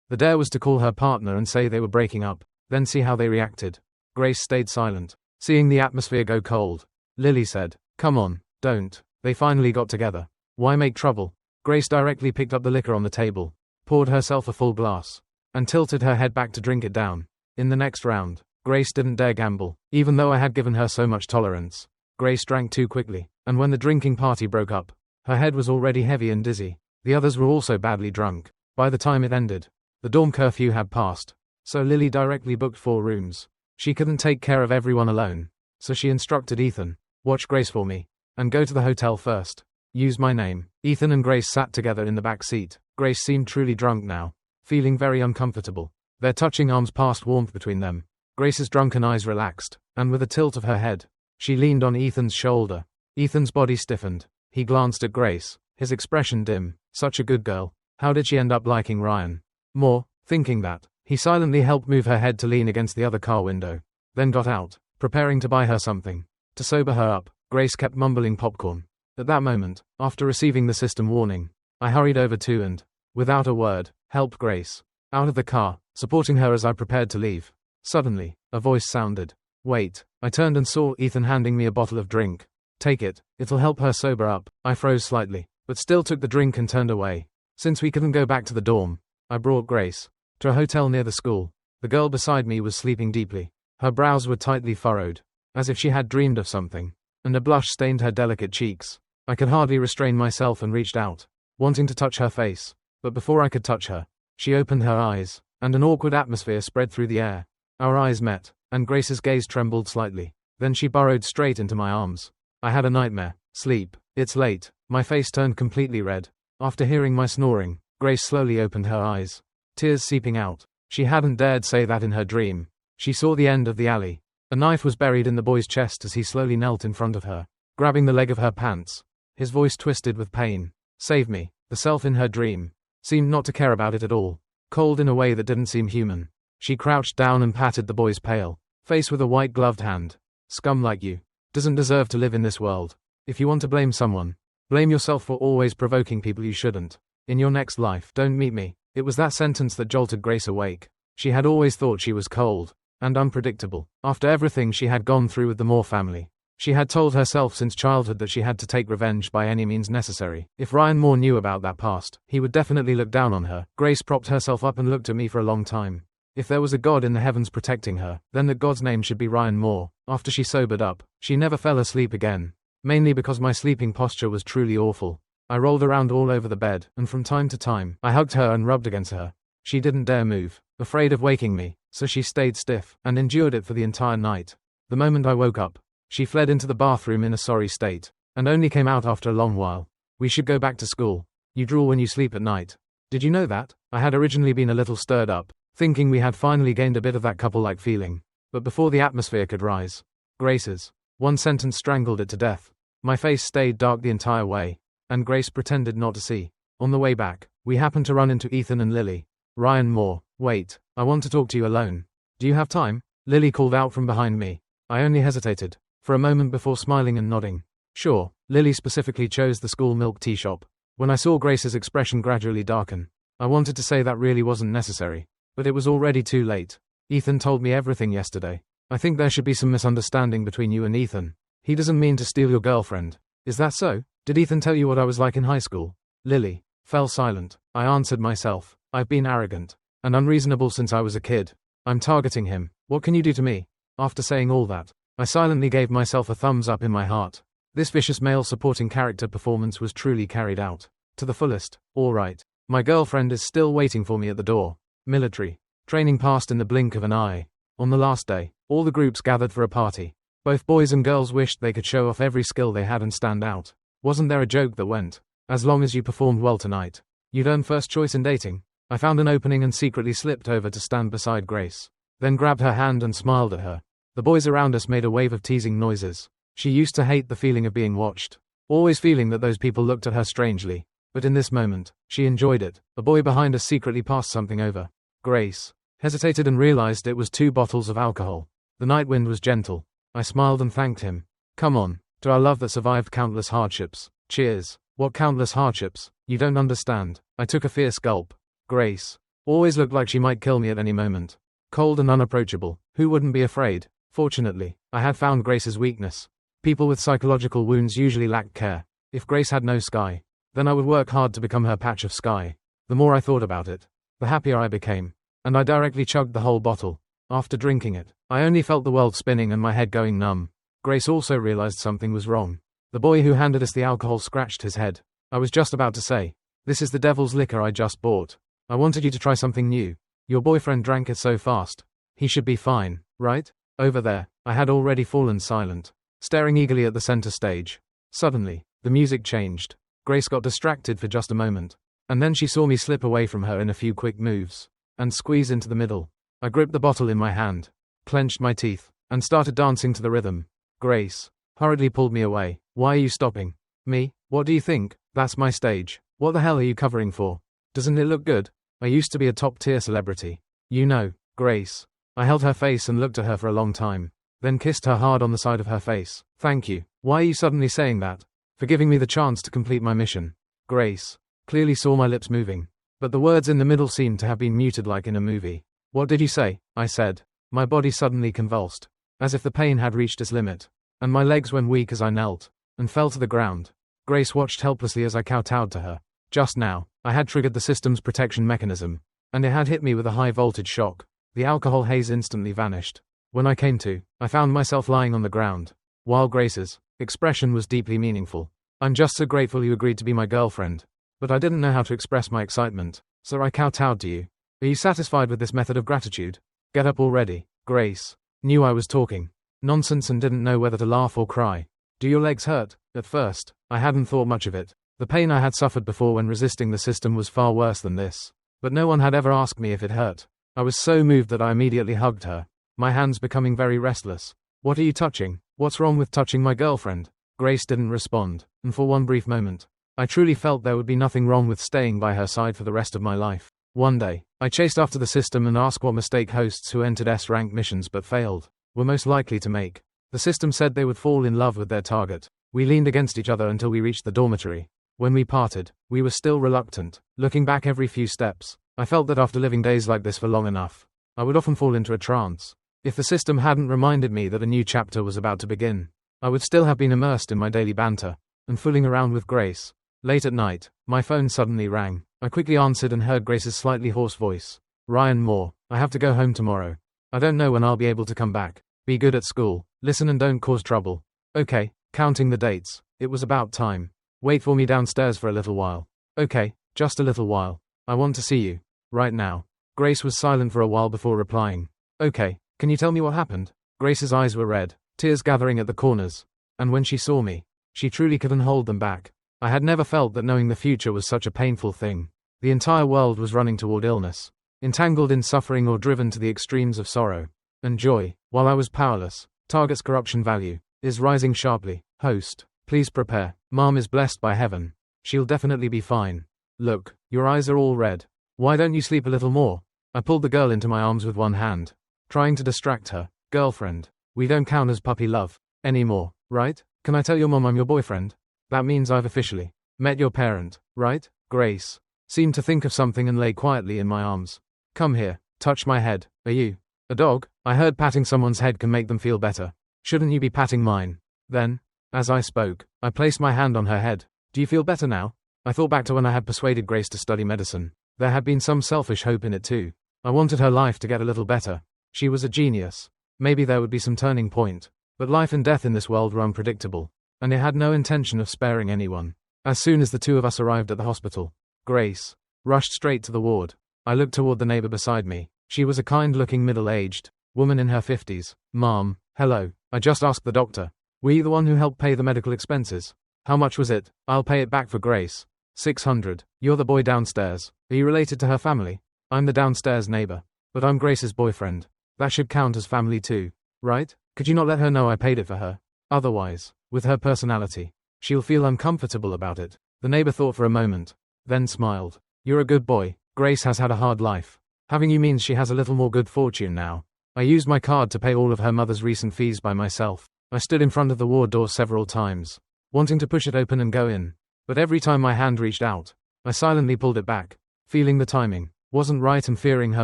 The dare was to call her partner and say they were breaking up, then see how they reacted. Grace stayed silent, seeing the atmosphere go cold. Lily said, come on, don't. They finally got together. Why make trouble? Grace directly picked up the liquor on the table, poured herself a full glass, and tilted her head back to drink it down. In the next round, Grace didn't dare gamble, even though I had given her so much tolerance. Grace drank too quickly, and when the drinking party broke up, her head was already heavy and dizzy. The others were also badly drunk. By the time it ended, the dorm curfew had passed, so Lily directly booked 4 rooms. She couldn't take care of everyone alone, so she instructed Ethan, "Watch Grace for me, and go to the hotel first. Use my name." Ethan and Grace sat together in the back seat. Grace seemed truly drunk now, feeling very uncomfortable. Their touching arms passed warmth between them. Grace's drunken eyes relaxed, and with a tilt of her head, she leaned on Ethan's shoulder. Ethan's body stiffened. He glanced at Grace, his expression dim. Such a good girl. How did she end up liking Ryan more? Thinking that, he silently helped move her head to lean against the other car window, then got out, preparing to buy her something. To sober her up, Grace kept mumbling popcorn. At that moment, after receiving the system warning, I hurried over to and, without a word, helped Grace out of the car, supporting her as I prepared to leave. Suddenly, a voice sounded. "Wait." I turned and saw Ethan handing me a bottle of drink. "Take it, it'll help her sober up." I froze slightly, but still took the drink and turned away. Since we couldn't go back to the dorm, I brought Grace to a hotel near the school. The girl beside me was sleeping deeply. Her brows were tightly furrowed, as if she had dreamed of something, and a blush stained her delicate cheeks. I could hardly restrain myself and reached out, wanting to touch her face, but before I could touch her, she opened her eyes, and an awkward atmosphere spread through the air. Our eyes met, and Grace's gaze trembled slightly. Then she burrowed straight into my arms. I had a nightmare. Sleep. It's late. My face turned completely red. After hearing my snoring, Grace slowly opened her eyes, tears seeping out. She hadn't dared say that in her dream. She saw the end of the alley. A knife was buried in the boy's chest as he slowly knelt in front of her, grabbing the leg of her pants. His voice twisted with pain. "Save me." The self in her dream seemed not to care about it at all, cold in a way that didn't seem human. She crouched down and patted the boy's pale face with a white-gloved hand. "Scum like you doesn't deserve to live in this world. If you want to blame someone, blame yourself for always provoking people you shouldn't. In your next life, don't meet me." It was that sentence that jolted Grace awake. She had always thought she was cold and unpredictable. After everything she had gone through with the Moore family, she had told herself since childhood that she had to take revenge by any means necessary. If Ryan Moore knew about that past, he would definitely look down on her. Grace propped herself up and looked at me for a long time. If there was a God in the heavens protecting her, then that God's name should be Ryan Moore. After she sobered up, she never fell asleep again, mainly because my sleeping posture was truly awful. I rolled around all over the bed, and from time to time, I hugged her and rubbed against her. She didn't dare move, afraid of waking me, so she stayed stiff, and endured it for the entire night. The moment I woke up, she fled into the bathroom in a sorry state, and only came out after a long while. "We should go back to school. You drool when you sleep at night. Did you know that?" I had originally been a little stirred up, thinking we had finally gained a bit of that couple-like feeling. But before the atmosphere could rise, Grace's one sentence strangled it to death. My face stayed dark the entire way, and Grace pretended not to see. On the way back, we happened to run into Ethan and Lily. "Ryan Moore, wait, I want to talk to you alone. Do you have time?" Lily called out from behind me. I only hesitated for a moment before smiling and nodding. "Sure." Lily specifically chose the school milk tea shop. When I saw Grace's expression gradually darken, I wanted to say that really wasn't necessary, but it was already too late. "Ethan told me everything yesterday. I think there should be some misunderstanding between you and Ethan. He doesn't mean to steal your girlfriend. Is that so? Did Ethan tell you what I was like in high school?" Lily fell silent. I answered myself. "I've been arrogant and unreasonable since I was a kid. I'm targeting him. What can you do to me?" After saying all that, I silently gave myself a thumbs up in my heart. This vicious male supporting character performance was truly carried out to the fullest. "All right. My girlfriend is still waiting for me at the door." Military training passed in the blink of an eye. On the last day, all the groups gathered for a party. Both boys and girls wished they could show off every skill they had and stand out. Wasn't there a joke that went, "As long as you performed well tonight, you'd earn first choice in dating"? I found an opening and secretly slipped over to stand beside Grace, then grabbed her hand and smiled at her. The boys around us made a wave of teasing noises. She used to hate the feeling of being watched, always feeling that those people looked at her strangely. But in this moment, she enjoyed it. A boy behind us secretly passed something over. Grace hesitated and realized it was 2 bottles of alcohol. The night wind was gentle. I smiled and thanked him. "Come on, to our love that survived countless hardships. Cheers." "What countless hardships? You don't understand." I took a fierce gulp. Grace always looked like she might kill me at any moment. Cold and unapproachable. Who wouldn't be afraid? Fortunately, I had found Grace's weakness. People with psychological wounds usually lack care. If Grace had no sky, then I would work hard to become her patch of sky. The more I thought about it, the happier I became, and I directly chugged the whole bottle. After drinking it, I only felt the world spinning and my head going numb. Grace also realized something was wrong. The boy who handed us the alcohol scratched his head. I was just about to say, This is the devil's liquor I just bought. I wanted you to try something new. Your boyfriend drank it so fast. He should be fine, right? Over there, I had already fallen silent, staring eagerly at the center stage. Suddenly, the music changed. Grace got distracted for just a moment, and then she saw me slip away from her in a few quick moves, and squeeze into the middle. I gripped the bottle in my hand, clenched my teeth, and started dancing to the rhythm. Grace hurriedly pulled me away. Why are you stopping? Me? What do you think? That's my stage. What the hell are you covering for? Doesn't it look good? I used to be a top-tier celebrity. You know, Grace. I held her face and looked at her for a long time, then kissed her hard on the side of her face. Thank you. Why are you suddenly saying that? For giving me the chance to complete my mission. Grace clearly saw my lips moving, but the words in the middle seemed to have been muted like in a movie. What did you say? I said. My body suddenly convulsed, as if the pain had reached its limit, and my legs went weak as I knelt and fell to the ground. Grace watched helplessly as I kowtowed to her. Just now, I had triggered the system's protection mechanism, and it had hit me with a high-voltage shock. The alcohol haze instantly vanished. When I came to, I found myself lying on the ground, while Grace's expression was deeply meaningful. I'm just so grateful you agreed to be my girlfriend. But I didn't know how to express my excitement, so I kowtowed to you. Are you satisfied with this method of gratitude? Get up already. Grace knew I was talking nonsense and didn't know whether to laugh or cry. Do your legs hurt? At first, I hadn't thought much of it. The pain I had suffered before when resisting the system was far worse than this. But no one had ever asked me if it hurt. I was so moved that I immediately hugged her, my hands becoming very restless. What are you touching? What's wrong with touching my girlfriend? Grace didn't respond, and for one brief moment, I truly felt there would be nothing wrong with staying by her side for the rest of my life. One day, I chased after the system and asked what mistake hosts who entered S-rank missions but failed were most likely to make. The system said they would fall in love with their target. We leaned against each other until we reached the dormitory. When we parted, we were still reluctant. Looking back every few steps, I felt that after living days like this for long enough, I would often fall into a trance. If the system hadn't reminded me that a new chapter was about to begin, I would still have been immersed in my daily banter and fooling around with Grace. Late at night, my phone suddenly rang. I quickly answered and heard Grace's slightly hoarse voice. Ryan Moore, I have to go home tomorrow. I don't know when I'll be able to come back. Be good at school, listen and don't cause trouble. Okay, counting the dates. It was about time. Wait for me downstairs for a little while. Okay, just a little while. I want to see you. Right now. Grace was silent for a while before replying. Okay, can you tell me what happened? Grace's eyes were red, tears gathering at the corners. And when she saw me, she truly couldn't hold them back. I had never felt that knowing the future was such a painful thing. The entire world was running toward illness, entangled in suffering or driven to the extremes of sorrow and joy, while I was powerless. Target's corruption value is rising sharply. Host, please prepare. Mom is blessed by heaven. She'll definitely be fine. Look, your eyes are all red. Why don't you sleep a little more? I pulled the girl into my arms with one hand, trying to distract her. Girlfriend, we don't count as puppy love anymore, right? Can I tell your mom I'm your boyfriend? That means I've officially met your parent, right? Grace seemed to think of something and lay quietly in my arms. Come here, touch my head. Are you a dog? I heard patting someone's head can make them feel better. Shouldn't you be patting mine? Then, as I spoke, I placed my hand on her head. Do you feel better now? I thought back to when I had persuaded Grace to study medicine. There had been some selfish hope in it too. I wanted her life to get a little better. She was a genius. Maybe there would be some turning point. But life and death in this world were unpredictable, and it had no intention of sparing anyone. As soon as the two of us arrived at the hospital, Grace rushed straight to the ward. I looked toward the neighbor beside me. She was a kind-looking middle-aged woman in her 50s. Mom, hello. I just asked the doctor. Were you the one who helped pay the medical expenses? How much was it? I'll pay it back for Grace. 600. You're the boy downstairs. Are you related to her family? I'm the downstairs neighbor. But I'm Grace's boyfriend. That should count as family too, right? Could you not let her know I paid it for her? Otherwise, with her personality, she'll feel uncomfortable about it. The neighbor thought for a moment, then smiled. You're a good boy. Grace has had a hard life. Having you means she has a little more good fortune now. I used my card to pay all of her mother's recent fees by myself. I stood in front of the ward door several times, wanting to push it open and go in. But every time my hand reached out, I silently pulled it back, feeling the timing wasn't right and fearing her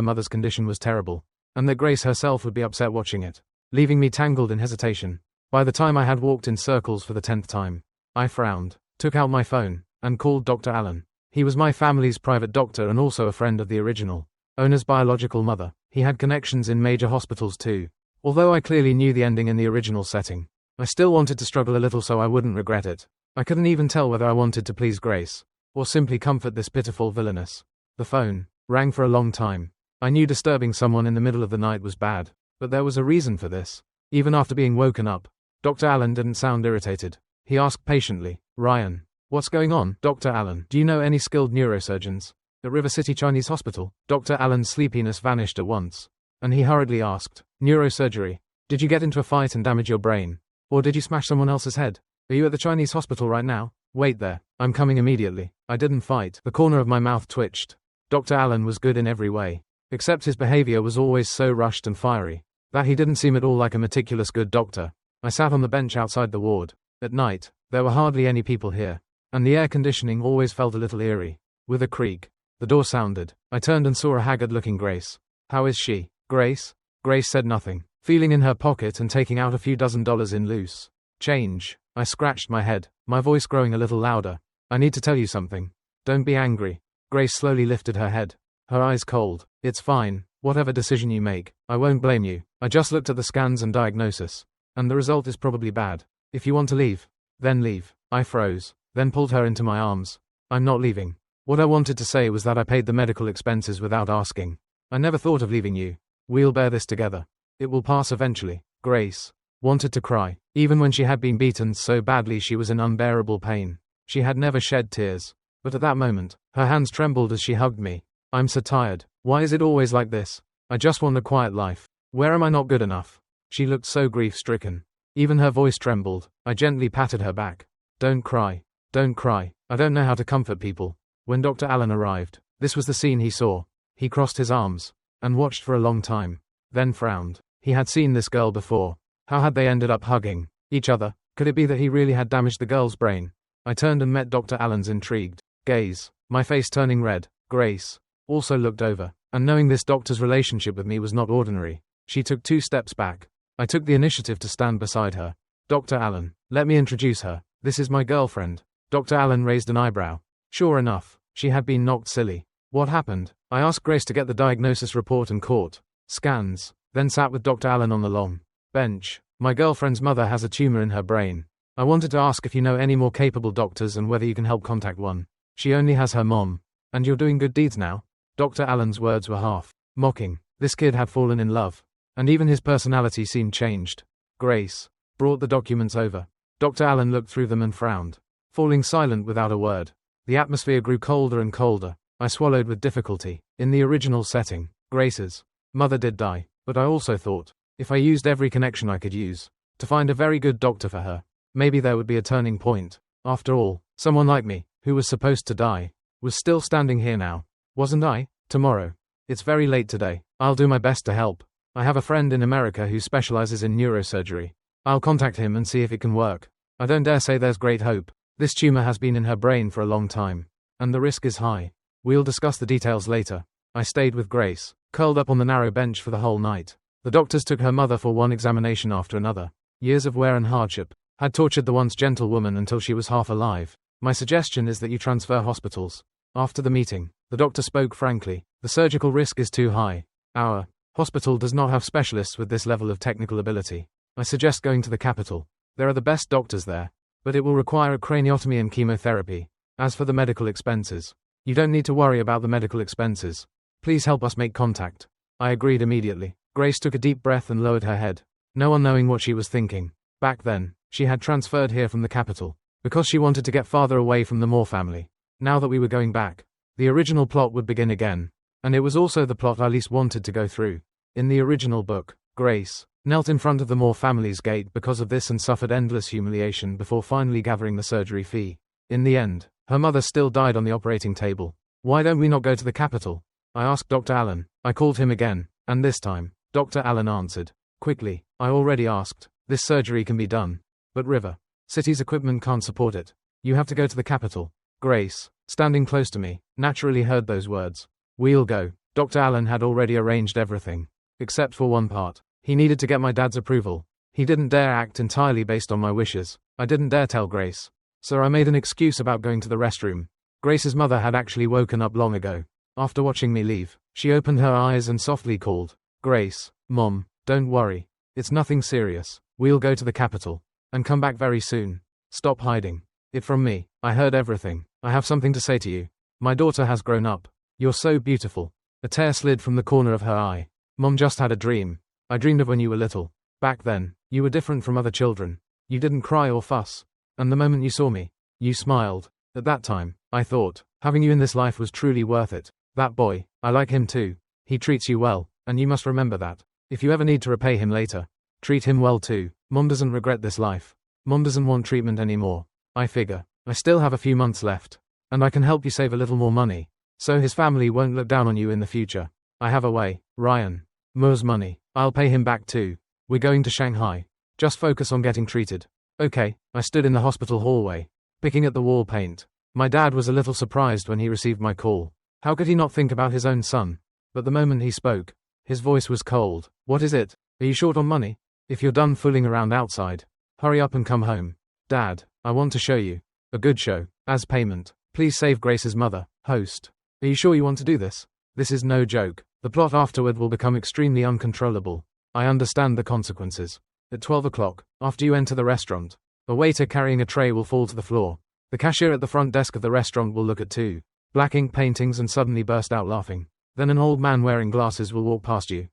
mother's condition was terrible, and that Grace herself would be upset watching it, leaving me tangled in hesitation. By the time I had walked in circles for the 10th time, I frowned, took out my phone, and called Dr. Allen. He was my family's private doctor and also a friend of the original owner's biological mother. He had connections in major hospitals too. Although I clearly knew the ending in the original setting, I still wanted to struggle a little so I wouldn't regret it. I couldn't even tell whether I wanted to please Grace, or simply comfort this pitiful villainess. The phone rang for a long time. I knew disturbing someone in the middle of the night was bad, but there was a reason for this. Even after being woken up, Dr. Allen didn't sound irritated. He asked patiently, "Ryan, what's going on, Dr. Allen? Do you know any skilled neurosurgeons at River City Chinese Hospital?" Dr. Allen's sleepiness vanished at once, and he hurriedly asked, "Neurosurgery? Did you get into a fight and damage your brain? Or did you smash someone else's head? Are you at the Chinese hospital right now? Wait there. I'm coming immediately." I didn't fight. The corner of my mouth twitched. Dr. Allen was good in every way, except his behavior was always so rushed and fiery that he didn't seem at all like a meticulous good doctor. I sat on the bench outside the ward. At night, there were hardly any people here, and the air conditioning always felt a little eerie. With a creak, the door sounded. I turned and saw a haggard-looking Grace. "How is she, Grace?" Grace said nothing, feeling in her pocket and taking out a few $dozen in loose change. I scratched my head, my voice growing a little louder. "I need to tell you something. Don't be angry." Grace slowly lifted her head, her eyes cold. "It's fine, whatever decision you make. I won't blame you. I just looked at the scans and diagnosis, and the result is probably bad. If you want to leave, then leave." I froze, then pulled her into my arms. "I'm not leaving." What I wanted to say was that I paid the medical expenses without asking. "I never thought of leaving you. We'll bear this together. It will pass eventually." Grace wanted to cry, even when she had been beaten so badly she was in unbearable pain. She had never shed tears, but at that moment, her hands trembled as she hugged me. "I'm so tired. Why is it always like this? I just want a quiet life. Where am I not good enough?" She looked so grief-stricken. Even her voice trembled. I gently patted her back. "Don't cry. Don't cry. I don't know how to comfort people." When Dr. Allen arrived, this was the scene he saw. He crossed his arms and watched for a long time, then frowned. He had seen this girl before. How had they ended up hugging each other? Could it be that he really had damaged the girl's brain? I turned and met Dr. Allen's intrigued gaze, my face turning red. Grace also looked over, and knowing this doctor's relationship with me was not ordinary, she took 2 steps back. I took the initiative to stand beside her. "Dr. Allen, let me introduce her. This is my girlfriend." Dr. Allen raised an eyebrow. Sure enough, she had been knocked silly. "What happened?" I asked Grace to get the diagnosis report and court scans, then sat with Dr. Allen on the long bench. "My girlfriend's mother has a tumor in her brain. I wanted to ask if you know any more capable doctors and whether you can help contact one. She only has her mom. And you're doing good deeds now?" Dr. Allen's words were half mocking. This kid had fallen in love, and even his personality seemed changed. Grace brought the documents over. Dr. Allen looked through them and frowned, falling silent without a word. The atmosphere grew colder and colder. I swallowed with difficulty. In the original setting, Grace's mother did die, but I also thought, if I used every connection I could use to find a very good doctor for her, maybe there would be a turning point. After all, someone like me, who was supposed to die, was still standing here now. Wasn't I? Tomorrow. It's very late today. I'll do my best to help. I have a friend in America who specializes in neurosurgery. I'll contact him and see if it can work. I don't dare say there's great hope. This tumor has been in her brain for a long time, and the risk is high. We'll discuss the details later. I stayed with Grace, curled up on the narrow bench for the whole night. The doctors took her mother for one examination after another. Years of wear and hardship had tortured the once gentle woman until she was half alive. "My suggestion is that you transfer hospitals." After the meeting, the doctor spoke frankly. "The surgical risk is too high. Our hospital does not have specialists with this level of technical ability. I suggest going to the capital. There are the best doctors there, but it will require a craniotomy and chemotherapy. As for the medical expenses, you don't need to worry about the medical expenses. Please help us make contact." I agreed immediately. Grace took a deep breath and lowered her head, no one knowing what she was thinking. Back then, she had transferred here from the capital, because she wanted to get farther away from the Moore family. Now that we were going back, the original plot would begin again, and it was also the plot I least wanted to go through. In the original book, Grace knelt in front of the Moore family's gate because of this and suffered endless humiliation before finally gathering the surgery fee. In the end, her mother still died on the operating table. "Why don't we not go to the capital?" I asked Dr. Allen. I called him again, and this time, Dr. Allen answered quickly. "I already asked. This surgery can be done, but River City's equipment can't support it. You have to go to the capital." Grace, standing close to me, naturally heard those words. "We'll go." Dr. Allen had already arranged everything, except for one part. He needed to get my dad's approval. He didn't dare act entirely based on my wishes. I didn't dare tell Grace, so I made an excuse about going to the restroom. Grace's mother had actually woken up long ago. After watching me leave, she opened her eyes and softly called, "Grace, Mom, don't worry. It's nothing serious. We'll go to the capital and come back very soon. Stop hiding it from me." I heard everything. I have something to say to you. My daughter has grown up. You're so beautiful. A tear slid from the corner of her eye. Mom just had a dream. I dreamed of when you were little. Back then, you were different from other children. You didn't cry or fuss. And the moment you saw me, you smiled. At that time, I thought, having you in this life was truly worth it. That boy, I like him too. He treats you well, and you must remember that. If you ever need to repay him later, treat him well too. Mom doesn't regret this life. Mom doesn't want treatment anymore. I figure, I still have a few months left, and I can help you save a little more money, so his family won't look down on you in the future. I have a way. Ryan. Mo's money. I'll pay him back too. We're going to Shanghai. Just focus on getting treated. Okay. I stood in the hospital hallway, picking at the wall paint. My dad was a little surprised when he received my call. How could he not think about his own son? But the moment he spoke, his voice was cold. What is it? Are you short on money? If you're done fooling around outside, hurry up and come home. Dad, I want to show you. A good show. As payment, please save Grace's mother. Host. Are you sure you want to do this? This is no joke. The plot afterward will become extremely uncontrollable. I understand the consequences. At 12 o'clock, after you enter the restaurant, a waiter carrying a tray will fall to the floor. The cashier at the front desk of the restaurant will look at two black ink paintings and suddenly burst out laughing. Then an old man wearing glasses will walk past you.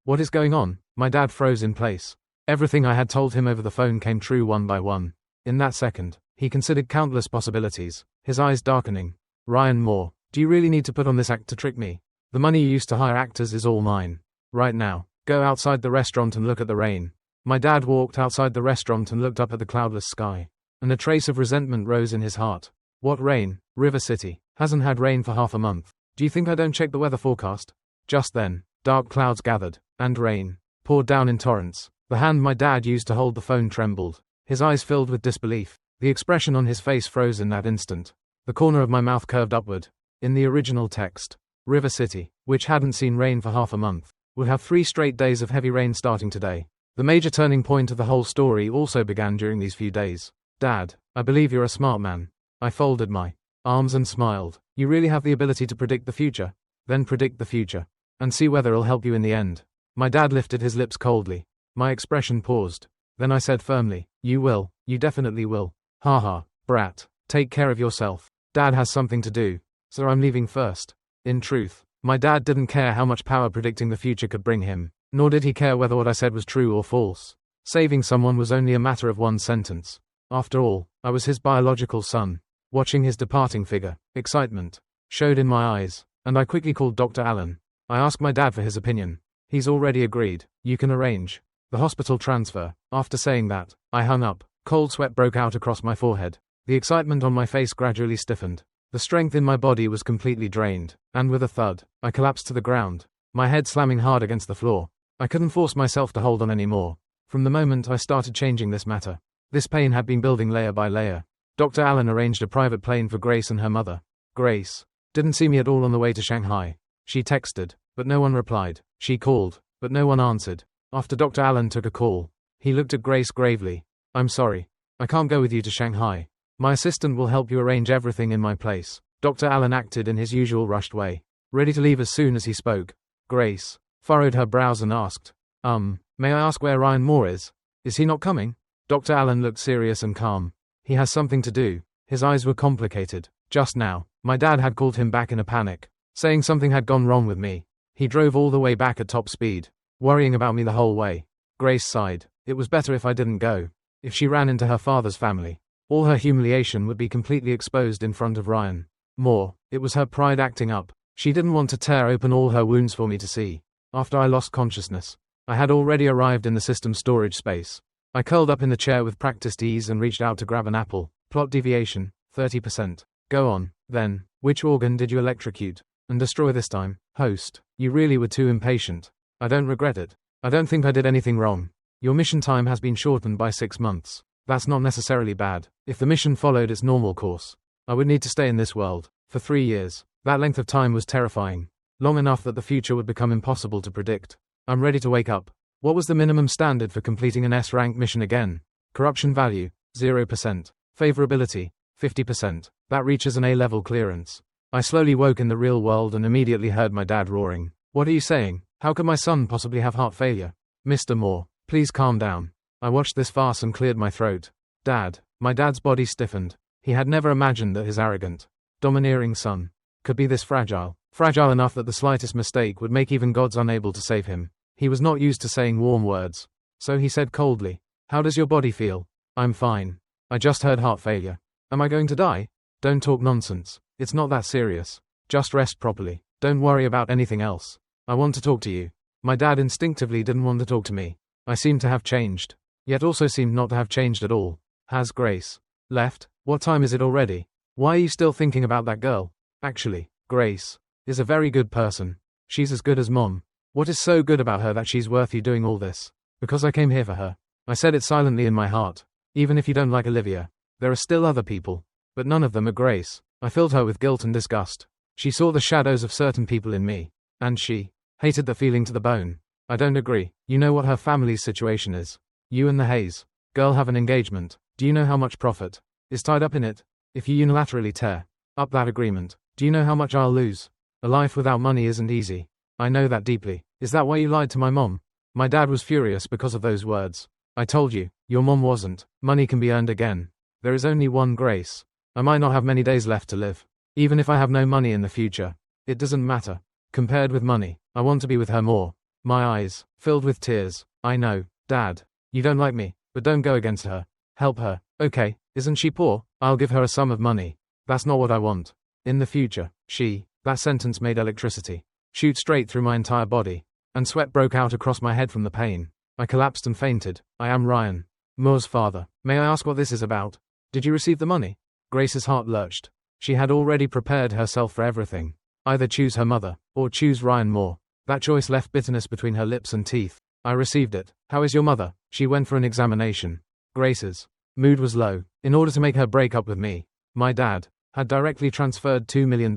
What is going on? My dad froze in place. Everything I had told him over the phone came true one by one. In that second, he considered countless possibilities, his eyes darkening. Ryan Moore, do you really need to put on this act to trick me? The money you used to hire actors is all mine. Right now, go outside the restaurant and look at the rain. My dad walked outside the restaurant and looked up at the cloudless sky, and a trace of resentment rose in his heart. What rain? River City hasn't had rain for half a month. Do you think I don't check the weather forecast? Just then, dark clouds gathered, and rain poured down in torrents. The hand my dad used to hold the phone trembled. His eyes filled with disbelief. The expression on his face froze in that instant. The corner of my mouth curved upward. In the original text, River City, which hadn't seen rain for half a month, would have 3 straight days of heavy rain starting today. The major turning point of the whole story also began during these few days. Dad, I believe you're a smart man. I folded my arms and smiled. You really have the ability to predict the future? Then predict the future, and see whether it'll help you in the end. My dad lifted his lips coldly. My expression paused. Then I said firmly, you will, you definitely will. Haha, brat, take care of yourself. Dad has something to do, so I'm leaving first. In truth, my dad didn't care how much power predicting the future could bring him, nor did he care whether what I said was true or false. Saving someone was only a matter of one sentence. After all, I was his biological son. Watching his departing figure, excitement showed in my eyes, and I quickly called Dr. Allen. I asked my dad for his opinion. He's already agreed. You can arrange the hospital transfer. After saying that, I hung up. Cold sweat broke out across my forehead. The excitement on my face gradually stiffened. The strength in my body was completely drained, and with a thud, I collapsed to the ground, my head slamming hard against the floor. I couldn't force myself to hold on anymore. From the moment I started changing this matter, this pain had been building layer by layer. Dr. Allen arranged a private plane for Grace and her mother. Grace didn't see me at all on the way to Shanghai. She texted, but no one replied. She called, but no one answered. After Dr. Allen took a call, he looked at Grace gravely. I'm sorry. I can't go with you to Shanghai. My assistant will help you arrange everything in my place. Dr. Allen acted in his usual rushed way, ready to leave as soon as he spoke. Grace furrowed her brows and asked, may I ask where Ryan Moore is? Is he not coming? Dr. Allen looked serious and calm. He has something to do. His eyes were complicated. Just now, my dad had called him back in a panic, saying something had gone wrong with me. He drove all the way back at top speed, worrying about me the whole way. Grace sighed. It was better if I didn't go. If she ran into her father's family, all her humiliation would be completely exposed in front of Ryan Moore. It was her pride acting up. She didn't want to tear open all her wounds for me to see. After I lost consciousness, I had already arrived in the system's storage space. I curled up in the chair with practiced ease and reached out to grab an apple. Plot deviation, 30%. Go on, then. Which organ did you electrocute and destroy this time? Host, you really were too impatient. I don't regret it. I don't think I did anything wrong. Your mission time has been shortened by 6 months. That's not necessarily bad. If the mission followed its normal course, I would need to stay in this world for 3 years. That length of time was terrifying. Long enough that the future would become impossible to predict. I'm ready to wake up. What was the minimum standard for completing an S-rank mission again? Corruption value, 0%. Favorability, 50%. That reaches an A-level clearance. I slowly woke in the real world and immediately heard my dad roaring. What are you saying? How could my son possibly have heart failure? Mr. Moore, please calm down. I watched this farce and cleared my throat. Dad. My dad's body stiffened. He had never imagined that his arrogant, domineering son could be this fragile. Fragile enough that the slightest mistake would make even gods unable to save him. He was not used to saying warm words, so he said coldly, "How does your body feel?" "I'm fine. I just heard heart failure." "Am I going to die?" "Don't talk nonsense. It's not that serious. Just rest properly. Don't worry about anything else. I want to talk to you." My dad instinctively didn't want to talk to me. I seemed to have changed, yet also seemed not to have changed at all. "Has Grace left? What time is it already? Why are you still thinking about that girl?" "Actually, Grace is a very good person. She's as good as Mom." "What is so good about her that she's worth you doing all this?" "Because I came here for her." I said it silently in my heart. Even if you don't like Olivia, there are still other people, but none of them are Grace. I filled her with guilt and disgust. She saw the shadows of certain people in me, and she hated the feeling to the bone. "I don't agree. You know what her family's situation is. You and the Hayes girl have an engagement. Do you know how much profit is tied up in it? If you unilaterally tear up that agreement, do you know how much I'll lose? A life without money isn't easy. I know that deeply. Is that why you lied to my mom?" My dad was furious because of those words. "I told you, your mom wasn't. Money can be earned again. There is only one Grace. I might not have many days left to live. Even if I have no money in the future, it doesn't matter. Compared with money, I want to be with her more." My eyes filled with tears. "I know, Dad. You don't like me, but don't go against her. Help her. Okay, isn't she poor? I'll give her a sum of money. That's not what I want. In the future, she..." That sentence made electricity shoot straight through my entire body, and sweat broke out across my head from the pain. I collapsed and fainted. "I am Ryan Moore's father. May I ask what this is about? Did you receive the money?" Grace's heart lurched. She had already prepared herself for everything. Either choose her mother, or choose Ryan Moore. That choice left bitterness between her lips and teeth. "I received it. How is your mother?" "She went for an examination." Grace's mood was low. In order to make her break up with me, my dad had directly transferred $2 million.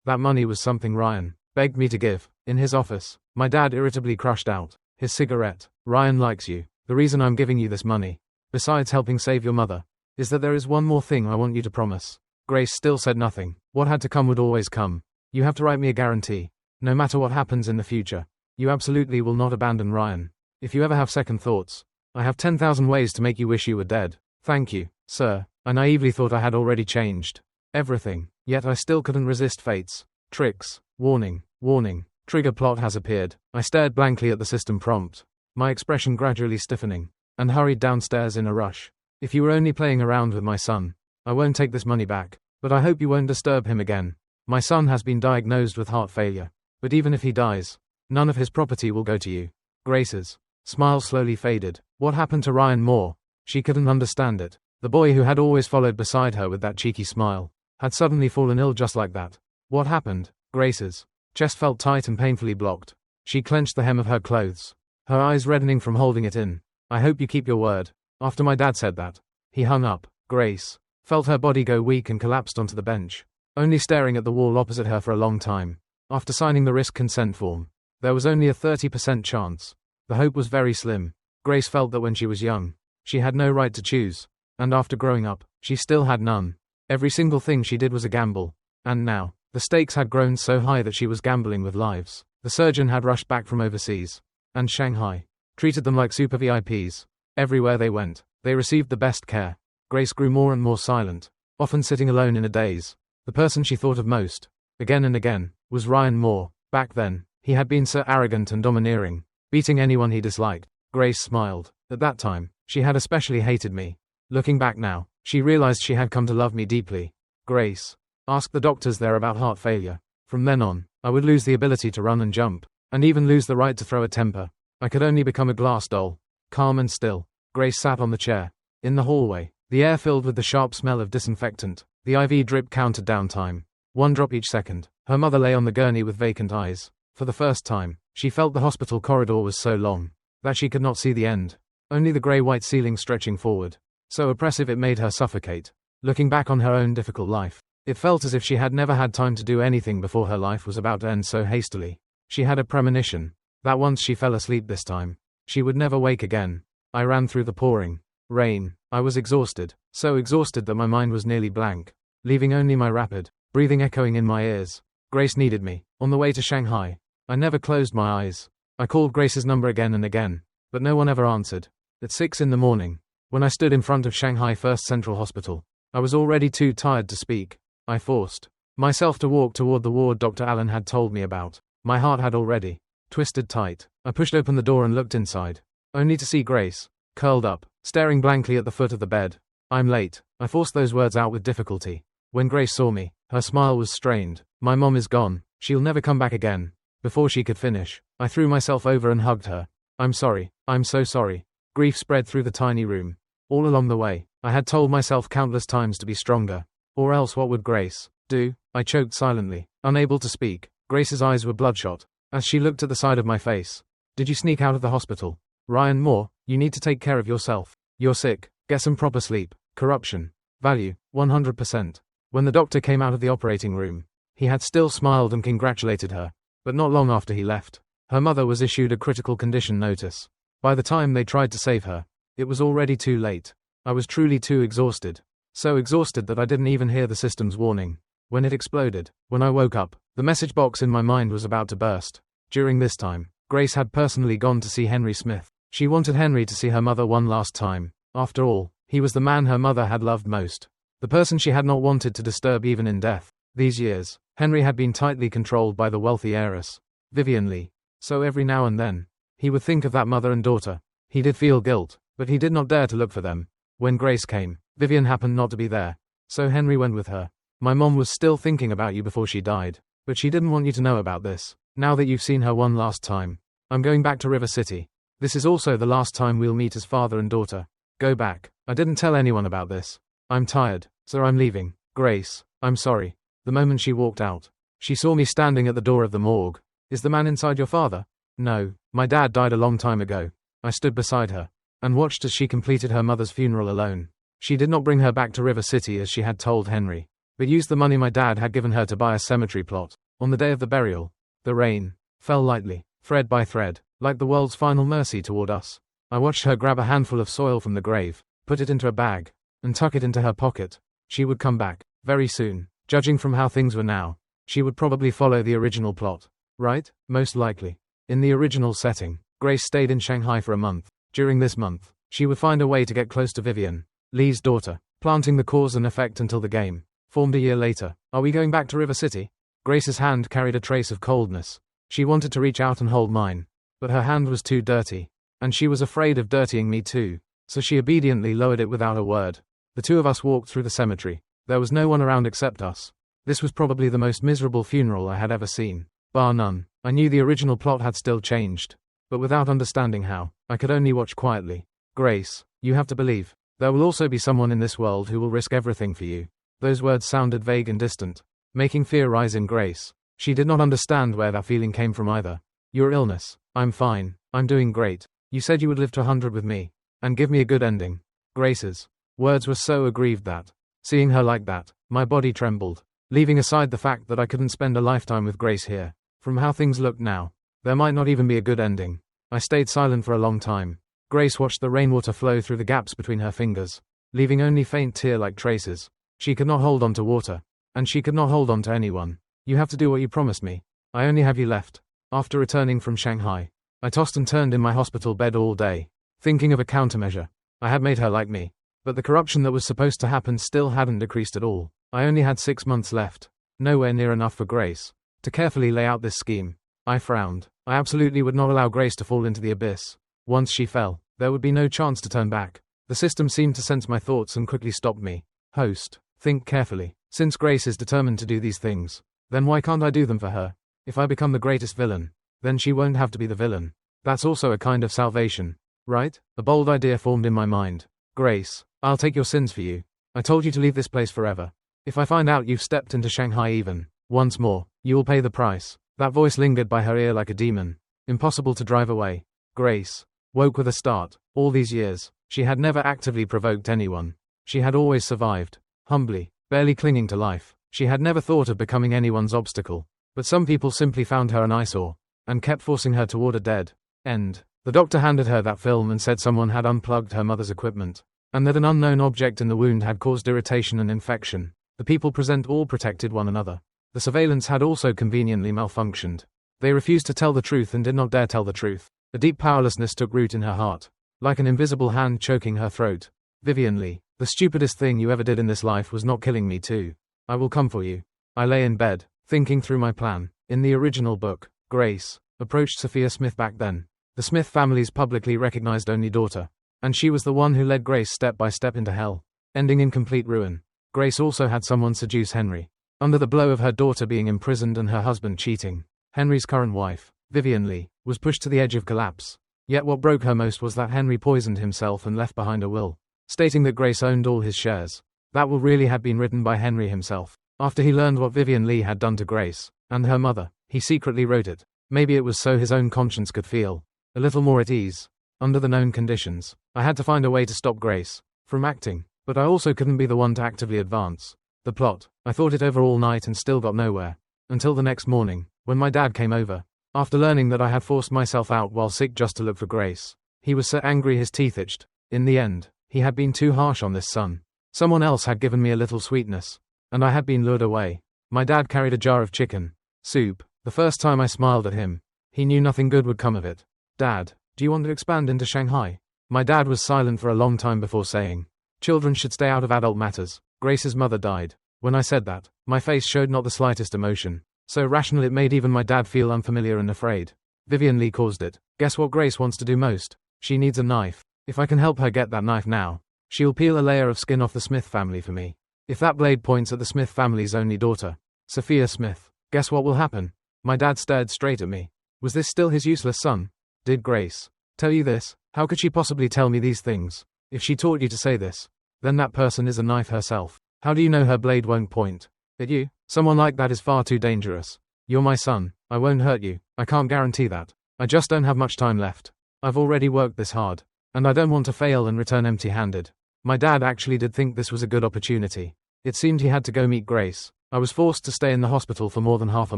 That money was something Ryan begged me to give. In his office, my dad irritably crushed out his cigarette. "Ryan likes you. The reason I'm giving you this money, besides helping save your mother, is that there is one more thing I want you to promise." Grace still said nothing. "What had to come would always come. You have to write me a guarantee. No matter what happens in the future, you absolutely will not abandon Ryan. If you ever have second thoughts, I have 10,000 ways to make you wish you were dead." "Thank you, sir." I naively thought I had already changed everything, yet I still couldn't resist fate's tricks. Warning, warning, trigger plot has appeared. I stared blankly at the system prompt, my expression gradually stiffening, and hurried downstairs in a rush. "If you were only playing around with my son, I won't take this money back, but I hope you won't disturb him again. My son has been diagnosed with heart failure, but even if he dies, none of his property will go to you." Grace's smile slowly faded. What happened to Ryan Moore? She couldn't understand it. The boy who had always followed beside her with that cheeky smile had suddenly fallen ill just like that. What happened? Grace's chest felt tight and painfully blocked. She clenched the hem of her clothes, her eyes reddening from holding it in. "I hope you keep your word." After my dad said that, he hung up. Grace felt her body go weak and collapsed onto the bench, only staring at the wall opposite her for a long time. After signing the risk consent form, there was only a 30% chance. The hope was very slim. Grace felt that when she was young, she had no right to choose, and after growing up, she still had none. Every single thing she did was a gamble, and now, the stakes had grown so high that she was gambling with lives. The surgeon had rushed back from overseas, and Shanghai treated them like super VIPs. Everywhere they went, they received the best care. Grace grew more and more silent, often sitting alone in a daze. The person she thought of most, again and again, was Ryan Moore. Back then, he had been so arrogant and domineering, beating anyone he disliked. Grace smiled. At that time, she had especially hated me. Looking back now, she realized she had come to love me deeply. Grace asked the doctors there about heart failure. From then on, I would lose the ability to run and jump, and even lose the right to throw a temper. I could only become a glass doll, calm and still. Grace sat on the chair. In the hallway, the air filled with the sharp smell of disinfectant. The IV drip counted down time. 1 drop each second. Her mother lay on the gurney with vacant eyes. For the first time, she felt the hospital corridor was so long that she could not see the end. Only the grey-white ceiling stretching forward. So oppressive it made her suffocate. Looking back on her own difficult life, it felt as if she had never had time to do anything before her life was about to end so hastily. She had a premonition that once she fell asleep this time, she would never wake again. I ran through the pouring rain. I was exhausted, so exhausted that my mind was nearly blank, leaving only my rapid breathing echoing in my ears. Grace needed me. On the way to Shanghai, I never closed my eyes. I called Grace's number again and again, but no one ever answered. At 6 in the morning, when I stood in front of Shanghai First Central Hospital, I was already too tired to speak. I forced myself to walk toward the ward Dr. Allen had told me about. My heart had already twisted tight. I pushed open the door and looked inside, only to see Grace, curled up, staring blankly at the foot of the bed. I'm late. I forced those words out with difficulty. When Grace saw me, her smile was strained. My mom is gone. She'll never come back again. Before she could finish, I threw myself over and hugged her. I'm sorry. I'm so sorry. Grief spread through the tiny room. All along the way, I had told myself countless times to be stronger. Or else what would Grace do? I choked silently, unable to speak. Grace's eyes were bloodshot as she looked at the side of my face. Did you sneak out of the hospital? Ryan Moore, you need to take care of yourself. You're sick. Get some proper sleep. Corruption. Value, 100%. When the doctor came out of the operating room, he had still smiled and congratulated her. But not long after he left, her mother was issued a critical condition notice. By the time they tried to save her, it was already too late. I was truly too exhausted. So exhausted that I didn't even hear the system's warning when it exploded. When I woke up, the message box in my mind was about to burst. During this time, Grace had personally gone to see Henry Smith. She wanted Henry to see her mother one last time. After all, he was the man her mother had loved most. The person she had not wanted to disturb even in death. These years, Henry had been tightly controlled by the wealthy heiress, Vivian Lee. So every now and then, he would think of that mother and daughter. He did feel guilt, but he did not dare to look for them. When Grace came, Vivian happened not to be there. So Henry went with her. My mom was still thinking about you before she died, but she didn't want you to know about this. Now that you've seen her one last time, I'm going back to River City. This is also the last time we'll meet as father and daughter. Go back. I didn't tell anyone about this. I'm tired, so I'm leaving. Grace, I'm sorry. The moment she walked out, she saw me standing at the door of the morgue. Is the man inside your father? No, my dad died a long time ago. I stood beside her and watched as she completed her mother's funeral alone. She did not bring her back to River City as she had told Henry, but used the money my dad had given her to buy a cemetery plot. On the day of the burial, the rain fell lightly, thread by thread, like the world's final mercy toward us. I watched her grab a handful of soil from the grave, put it into a bag, and tuck it into her pocket. She would come back, very soon. Judging from how things were now, she would probably follow the original plot. Right? Most likely. In the original setting, Grace stayed in Shanghai for a month. During this month, she would find a way to get close to Vivian, Lee's daughter, planting the cause and effect until the game formed a year later. Are we going back to River City? Grace's hand carried a trace of coldness. She wanted to reach out and hold mine, but her hand was too dirty, and she was afraid of dirtying me too, so she obediently lowered it without a word. The two of us walked through the cemetery. There was no one around except us. This was probably the most miserable funeral I had ever seen. Bar none. I knew the original plot had still changed, but without understanding how, I could only watch quietly. Grace, you have to believe. There will also be someone in this world who will risk everything for you. Those words sounded vague and distant, making fear rise in Grace. She did not understand where that feeling came from either. Your illness. I'm fine. I'm doing great. You said you would live to 100 with me, and give me a good ending. Grace's words were so aggrieved that, seeing her like that, my body trembled. Leaving aside the fact that I couldn't spend a lifetime with Grace here, from how things looked now, there might not even be a good ending. I stayed silent for a long time. Grace watched the rainwater flow through the gaps between her fingers, leaving only faint tear-like traces. She could not hold on to water, and she could not hold on to anyone. You have to do what you promised me. I only have you left. After returning from Shanghai, I tossed and turned in my hospital bed all day, thinking of a countermeasure. I had made her like me, but the corruption that was supposed to happen still hadn't decreased at all. I only had 6 months left, nowhere near enough for Grace to carefully lay out this scheme. I frowned. I absolutely would not allow Grace to fall into the abyss. Once she fell, there would be no chance to turn back. The system seemed to sense my thoughts and quickly stopped me. Host, think carefully. Since Grace is determined to do these things, then why can't I do them for her? If I become the greatest villain, then she won't have to be the villain. That's also a kind of salvation, right? A bold idea formed in my mind. Grace, I'll take your sins for you. I told you to leave this place forever. If I find out you've stepped into Shanghai even once more, you will pay the price. That voice lingered by her ear like a demon. Impossible to drive away. Grace woke with a start. All these years, she had never actively provoked anyone. She had always survived, humbly, barely clinging to life. She had never thought of becoming anyone's obstacle. But some people simply found her an eyesore, and kept forcing her toward a dead end. The doctor handed her that film and said someone had unplugged her mother's equipment, and that an unknown object in the wound had caused irritation and infection. The people present all protected one another. The surveillance had also conveniently malfunctioned. They refused to tell the truth and did not dare tell the truth. A deep powerlessness took root in her heart, like an invisible hand choking her throat. Vivian Lee, The stupidest thing you ever did in this life was not killing me too. I will come for you. I lay in bed, thinking through my plan. In the original book, Grace approached Sophia Smith back then, the Smith family's publicly recognized only daughter, and she was the one who led Grace step by step into hell, ending in complete ruin. Grace also had someone seduce Henry. Under the blow of her daughter being imprisoned and her husband cheating, Henry's current wife, Vivian Lee, was pushed to the edge of collapse. Yet what broke her most was that Henry poisoned himself and left behind a will, stating that Grace owned all his shares. That will really had been written by Henry himself. After he learned what Vivian Lee had done to Grace and her mother, he secretly wrote it. Maybe it was so his own conscience could feel a little more at ease. Under the known conditions, I had to find a way to stop Grace from acting, but I also couldn't be the one to actively advance the plot. I thought it over all night and still got nowhere, until the next morning, when my dad came over. After learning that I had forced myself out while sick just to look for Grace, he was so angry his teeth itched. In the end, he had been too harsh on this son. Someone else had given me a little sweetness, and I had been lured away. My dad carried a jar of chicken soup. The first time I smiled at him, he knew nothing good would come of it. Dad, do you want to expand into Shanghai? My dad was silent for a long time before saying, children should stay out of adult matters. Grace's mother died. When I said that, my face showed not the slightest emotion. So rational it made even my dad feel unfamiliar and afraid. Vivian Lee caused it. Guess what Grace wants to do most? She needs a knife. If I can help her get that knife now, she'll peel a layer of skin off the Smith family for me. If that blade points at the Smith family's only daughter, Sophia Smith, guess what will happen? My dad stared straight at me. Was this still his useless son? Did Grace tell you this? How could she possibly tell me these things? If she taught you to say this, then that person is a knife herself. How do you know her blade won't point at you? Someone like that is far too dangerous. You're my son. I won't hurt you. I can't guarantee that. I just don't have much time left. I've already worked this hard, and I don't want to fail and return empty-handed. My dad actually did think this was a good opportunity. It seemed he had to go meet Grace. I was forced to stay in the hospital for more than half a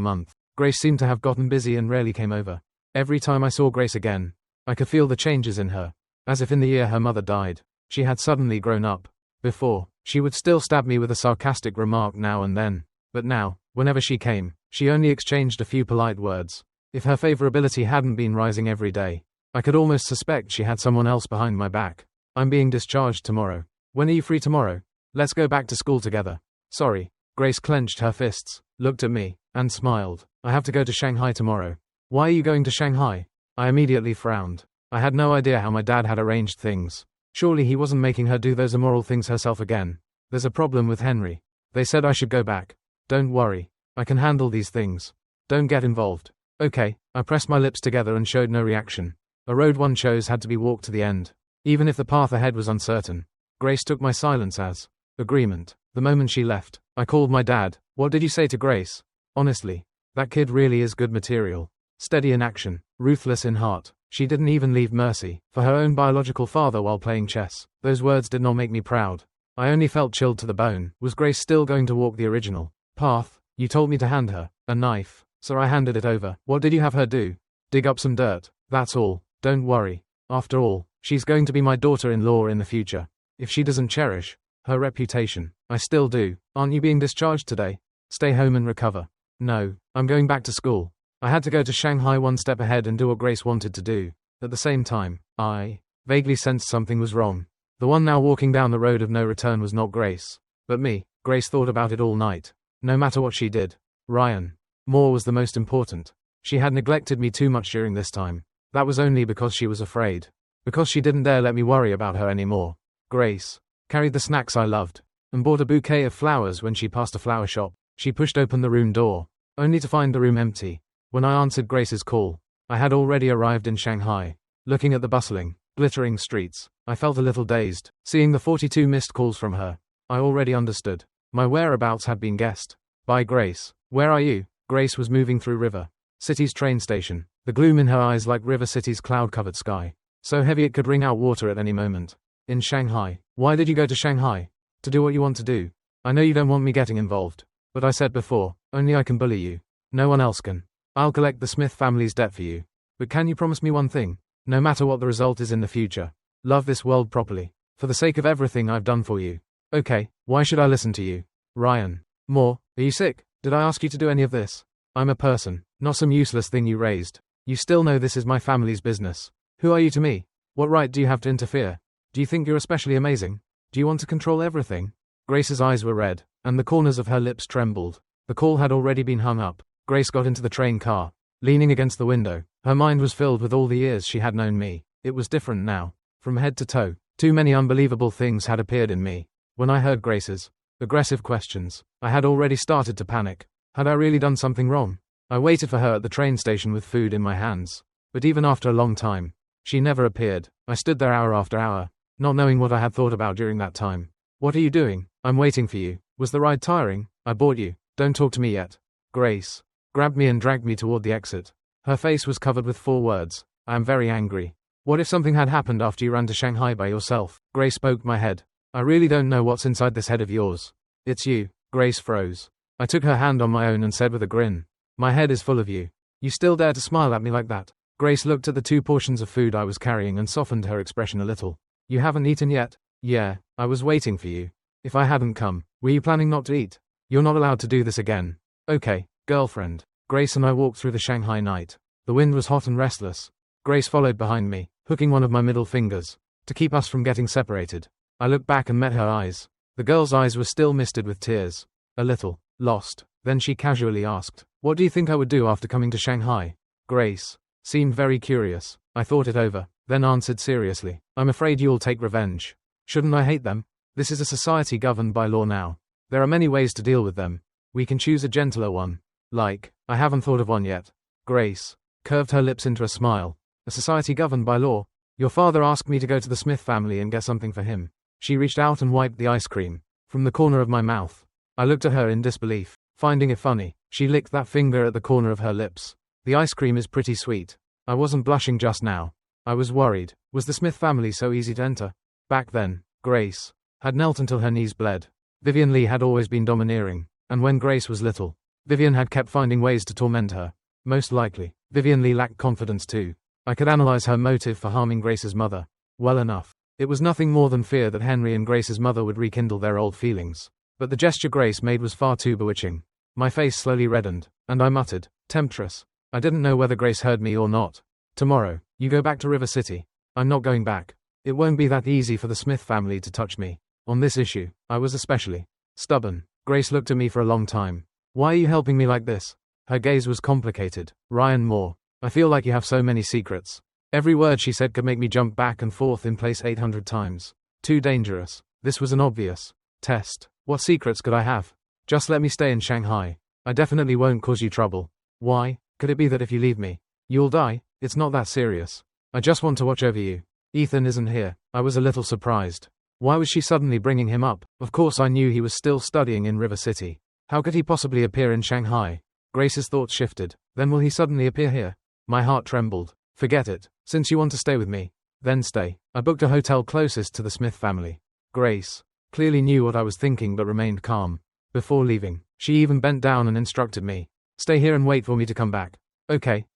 month. Grace seemed to have gotten busy and rarely came over. Every time I saw Grace again, I could feel the changes in her. As if in the year her mother died, she had suddenly grown up. Before, she would still stab me with a sarcastic remark now and then. But now, whenever she came, she only exchanged a few polite words. If her favorability hadn't been rising every day, I could almost suspect she had someone else behind my back. I'm being discharged tomorrow. When are you free tomorrow? Let's go back to school together. Sorry. Grace clenched her fists, looked at me, and smiled. I have to go to Shanghai tomorrow. Why are you going to Shanghai? I immediately frowned. I had no idea how my dad had arranged things. Surely he wasn't making her do those immoral things herself again. There's a problem with Henry. They said I should go back. Don't worry. I can handle these things. Don't get involved. Okay. I pressed my lips together and showed no reaction. A road one chose had to be walked to the end, even if the path ahead was uncertain. Grace took my silence as agreement. The moment she left, I called my dad. What did you say to Grace? Honestly, that kid really is good material. Steady in action, ruthless in heart. She didn't even leave mercy for her own biological father while playing chess. Those words did not make me proud. I only felt chilled to the bone. Was Grace still going to walk the original path? You told me to hand her a knife, so I handed it over. What did you have her do? Dig up some dirt. That's all. Don't worry. After all, she's going to be my daughter-in-law in the future. If she doesn't cherish her reputation, I still do. Aren't you being discharged today? Stay home and recover. No, I'm going back to school. I had to go to Shanghai one step ahead and do what Grace wanted to do. At the same time, I vaguely sensed something was wrong. The one now walking down the road of no return was not Grace, but me. Grace thought about it all night. No matter what she did, Ryan Moore was the most important. She had neglected me too much during this time. That was only because she was afraid. Because she didn't dare let me worry about her anymore. Grace carried the snacks I loved, and bought a bouquet of flowers when she passed a flower shop. She pushed open the room door, only to find the room empty. When I answered Grace's call, I had already arrived in Shanghai. Looking at the bustling, glittering streets, I felt a little dazed. Seeing the 42 missed calls from her, I already understood. My whereabouts had been guessed by Grace. Where are you? Grace was moving through River City's train station, the gloom in her eyes like River City's cloud-covered sky, so heavy it could wring out water at any moment. In Shanghai. Why did you go to Shanghai? To do what you want to do. I know you don't want me getting involved, but I said before, only I can bully you. No one else can. I'll collect the Smith family's debt for you. But can you promise me one thing? No matter what the result is in the future, love this world properly, for the sake of everything I've done for you. Okay, why should I listen to you? Ryan Moore, are you sick? Did I ask you to do any of this? I'm a person, not some useless thing you raised. You still know this is my family's business. Who are you to me? What right do you have to interfere? Do you think you're especially amazing? Do you want to control everything? Grace's eyes were red, and the corners of her lips trembled. The call had already been hung up. Grace got into the train car, leaning against the window. Her mind was filled with all the years she had known me. It was different now. From head to toe, too many unbelievable things had appeared in me. When I heard Grace's aggressive questions, I had already started to panic. Had I really done something wrong? I waited for her at the train station with food in my hands. But even after a long time, she never appeared. I stood there hour after hour, not knowing what I had thought about during that time. What are you doing? I'm waiting for you. Was the ride tiring? I bought you. Don't talk to me yet. Grace grabbed me and dragged me toward the exit. Her face was covered with 4 words. I am very angry. What if something had happened after you ran to Shanghai by yourself? Grace poked my head. I really don't know what's inside this head of yours. It's you. Grace froze. I took her hand on my own and said with a grin, my head is full of you. You still dare to smile at me like that? Grace looked at the 2 portions of food I was carrying and softened her expression a little. You haven't eaten yet? Yeah, I was waiting for you. If I hadn't come, were you planning not to eat? You're not allowed to do this again. Okay, girlfriend. Grace and I walked through the Shanghai night. The wind was hot and restless. Grace followed behind me, hooking one of my middle fingers, to keep us from getting separated. I looked back and met her eyes. The girl's eyes were still misted with tears. A little lost. Then she casually asked, what do you think I would do after coming to Shanghai? Grace seemed very curious. I thought it over, then answered seriously, I'm afraid you'll take revenge. Shouldn't I hate them? This is a society governed by law now. There are many ways to deal with them. We can choose a gentler one. Like, I haven't thought of one yet. Grace curved her lips into a smile. A society governed by law? Your father asked me to go to the Smith family and get something for him. She reached out and wiped the ice cream from the corner of my mouth. I looked at her in disbelief, finding it funny. She licked that finger at the corner of her lips. The ice cream is pretty sweet. I wasn't blushing just now. I was worried. Was the Smith family so easy to enter? Back then, Grace had knelt until her knees bled. Vivian Lee had always been domineering, and when Grace was little, Vivian had kept finding ways to torment her. Most likely, Vivian Lee lacked confidence too. I could analyze her motive for harming Grace's mother well enough. It was nothing more than fear that Henry and Grace's mother would rekindle their old feelings. But the gesture Grace made was far too bewitching. My face slowly reddened, and I muttered, temptress. I didn't know whether Grace heard me or not. Tomorrow, you go back to River City. I'm not going back. It won't be that easy for the Smith family to touch me. On this issue, I was especially stubborn. Grace looked at me for a long time. Why are you helping me like this? Her gaze was complicated. Ryan Moore, I feel like you have so many secrets. Every word she said could make me jump back and forth in place 800 times. Too dangerous. This was an obvious test. What secrets could I have? Just let me stay in Shanghai. I definitely won't cause you trouble. Why? Could it be that if you leave me, you'll die? It's not that serious. I just want to watch over you. Ethan isn't here. I was a little surprised. Why was she suddenly bringing him up? Of course I knew he was still studying in River City. How could he possibly appear in Shanghai? Grace's thoughts shifted. Then will he suddenly appear here? My heart trembled. Forget it. Since you want to stay with me, then stay. I booked a hotel closest to the Smith family. Grace clearly knew what I was thinking but remained calm. Before leaving, she even bent down and instructed me. Stay here and wait for me to come back. Okay,